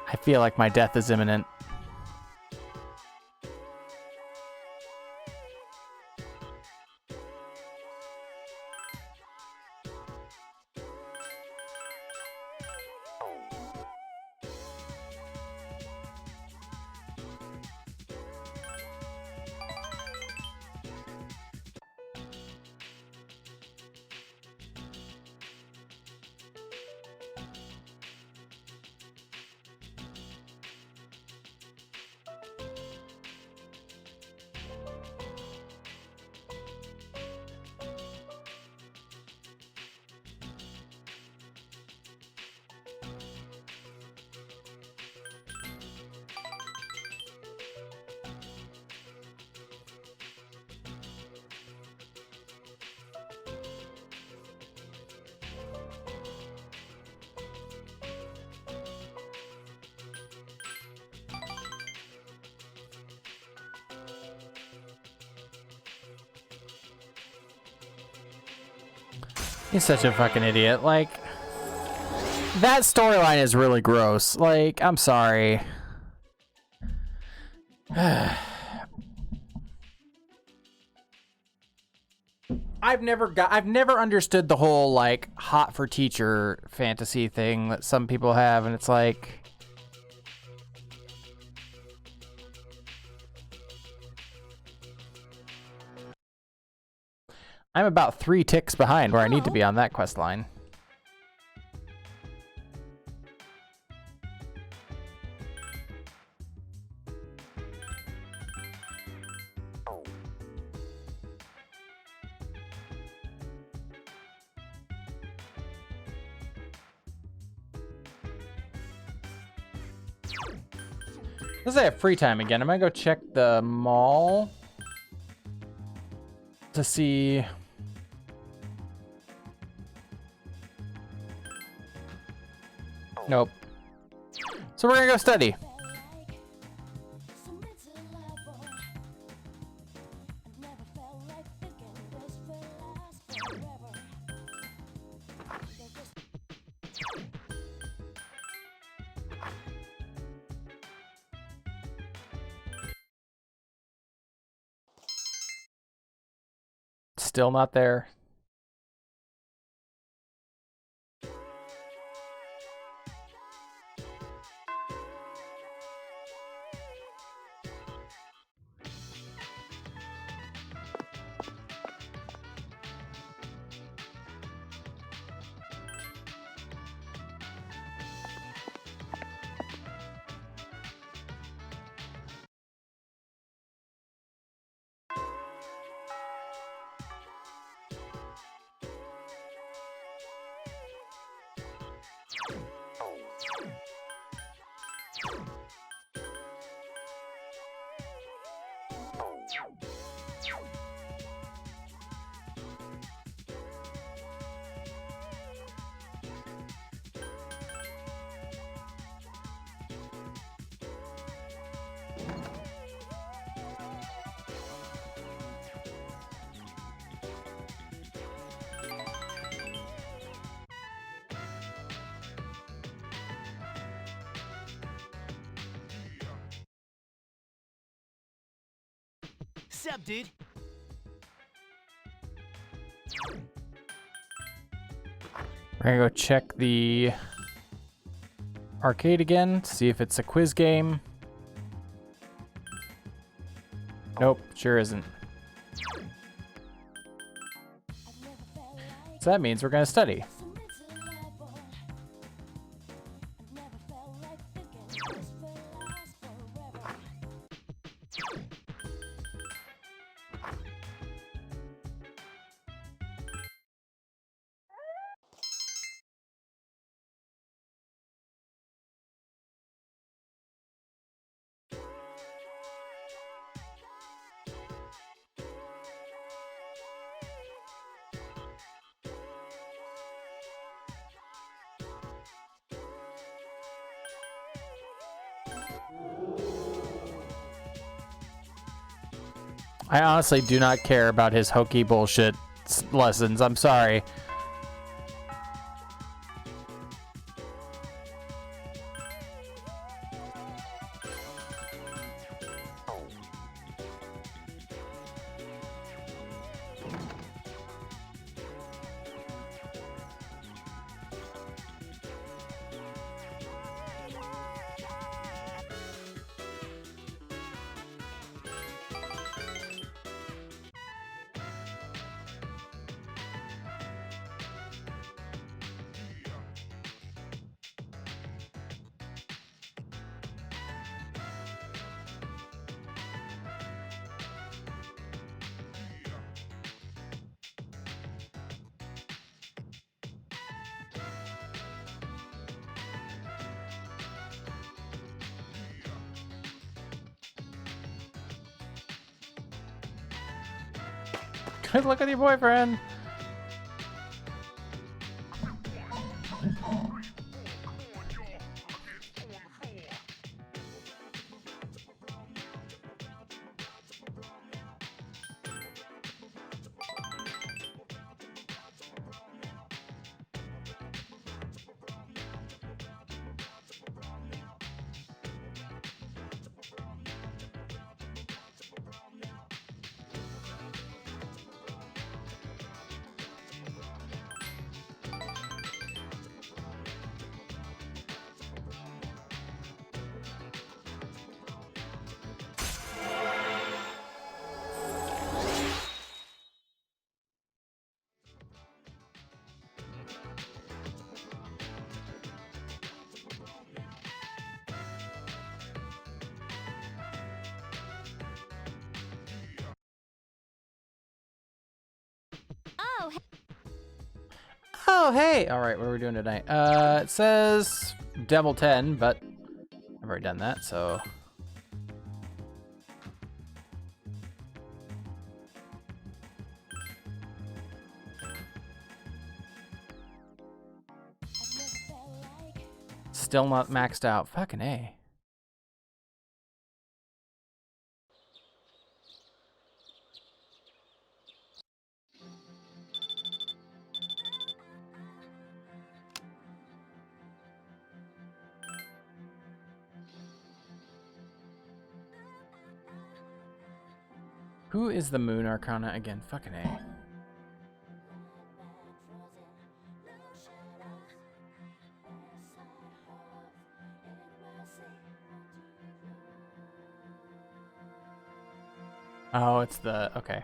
I feel like my death is imminent. He's such a fucking idiot. Like, that storyline is really gross. Like, I'm sorry. I I've never understood the whole like hot for teacher fantasy thing that some people have, and it's like, I'm about 3 ticks behind where I need to be on that quest line. Let's say I have free time again. I'm gonna go check the mall to see. Nope. So we're gonna go study. Still not there.
Sup, dude?
We're gonna go check the arcade again, see if it's a quiz game. Nope, sure isn't. So that means we're gonna study. I honestly do not care about his hokey bullshit lessons. I'm sorry. Good luck with your boyfriend. Oh, hey! Alright, what are we doing tonight? It says Devil 10, but I've already done that, so... Still not maxed out. Fucking A. Who is the Moon Arcana again? Fucking A. Oh, it's the... okay.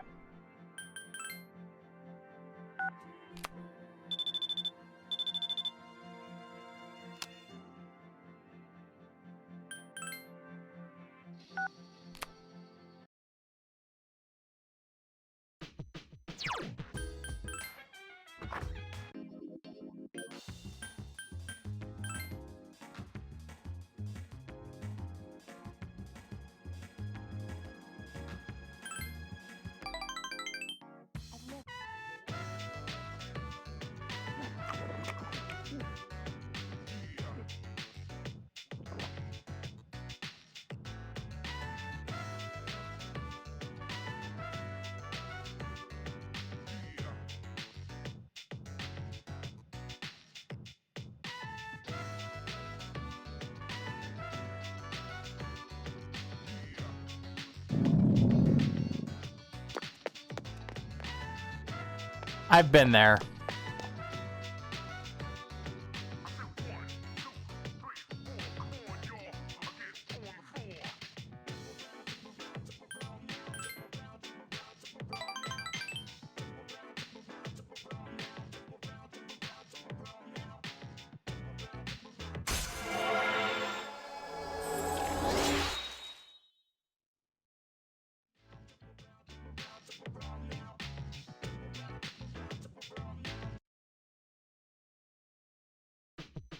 I've been there.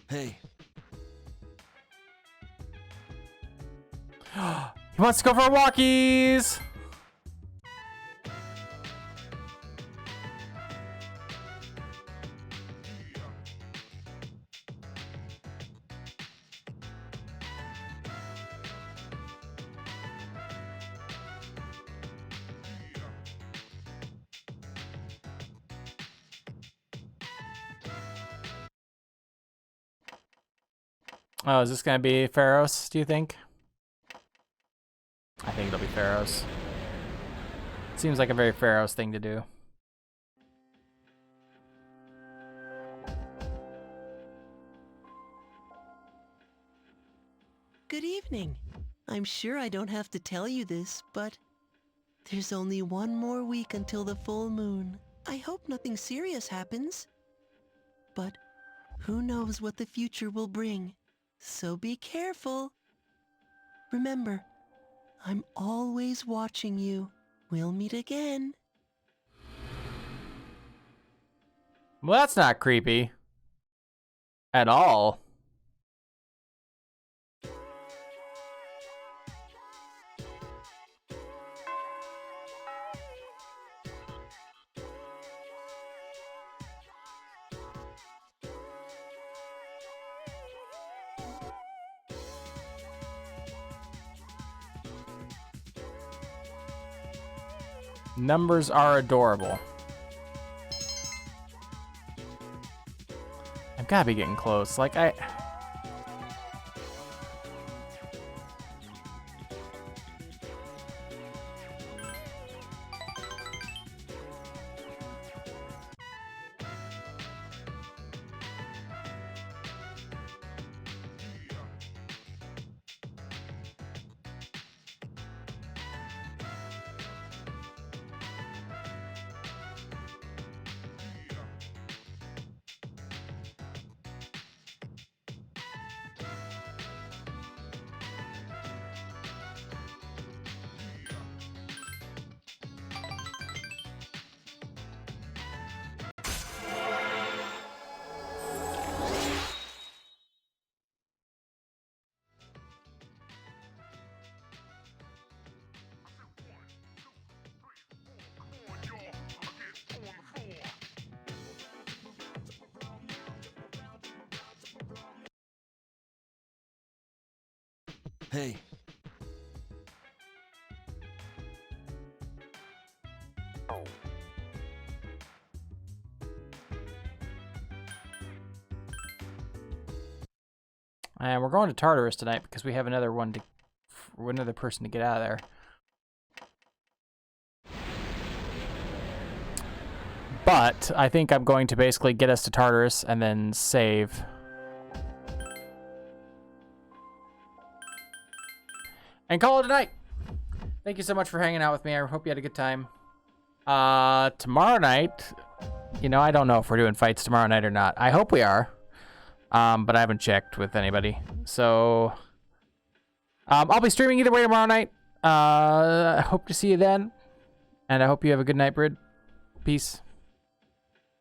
Hey.
He wants to go for walkies! Oh, is this gonna be Pharos, do you think? I think it'll be Pharos. Seems like a very Pharos thing to do.
Good evening. I'm sure I don't have to tell you this, but there's only one more week until the full moon. I hope nothing serious happens. But who knows what the future will bring? So be careful. Remember, I'm always watching you. We'll meet again.
Well, that's not creepy. At all. Numbers are adorable. I've gotta be getting close. Like,
Hey.
And we're going to Tartarus tonight because we have another person to get out of there. But I think I'm going to basically get us to Tartarus and then save. And call it a night. Thank you so much for hanging out with me. I hope you had a good time. Tomorrow night, you know, I don't know if we're doing fights tomorrow night or not. I hope we are. But I haven't checked with anybody. So, I'll be streaming either way tomorrow night. I hope to see you then. And I hope you have a good night, Brid. Peace.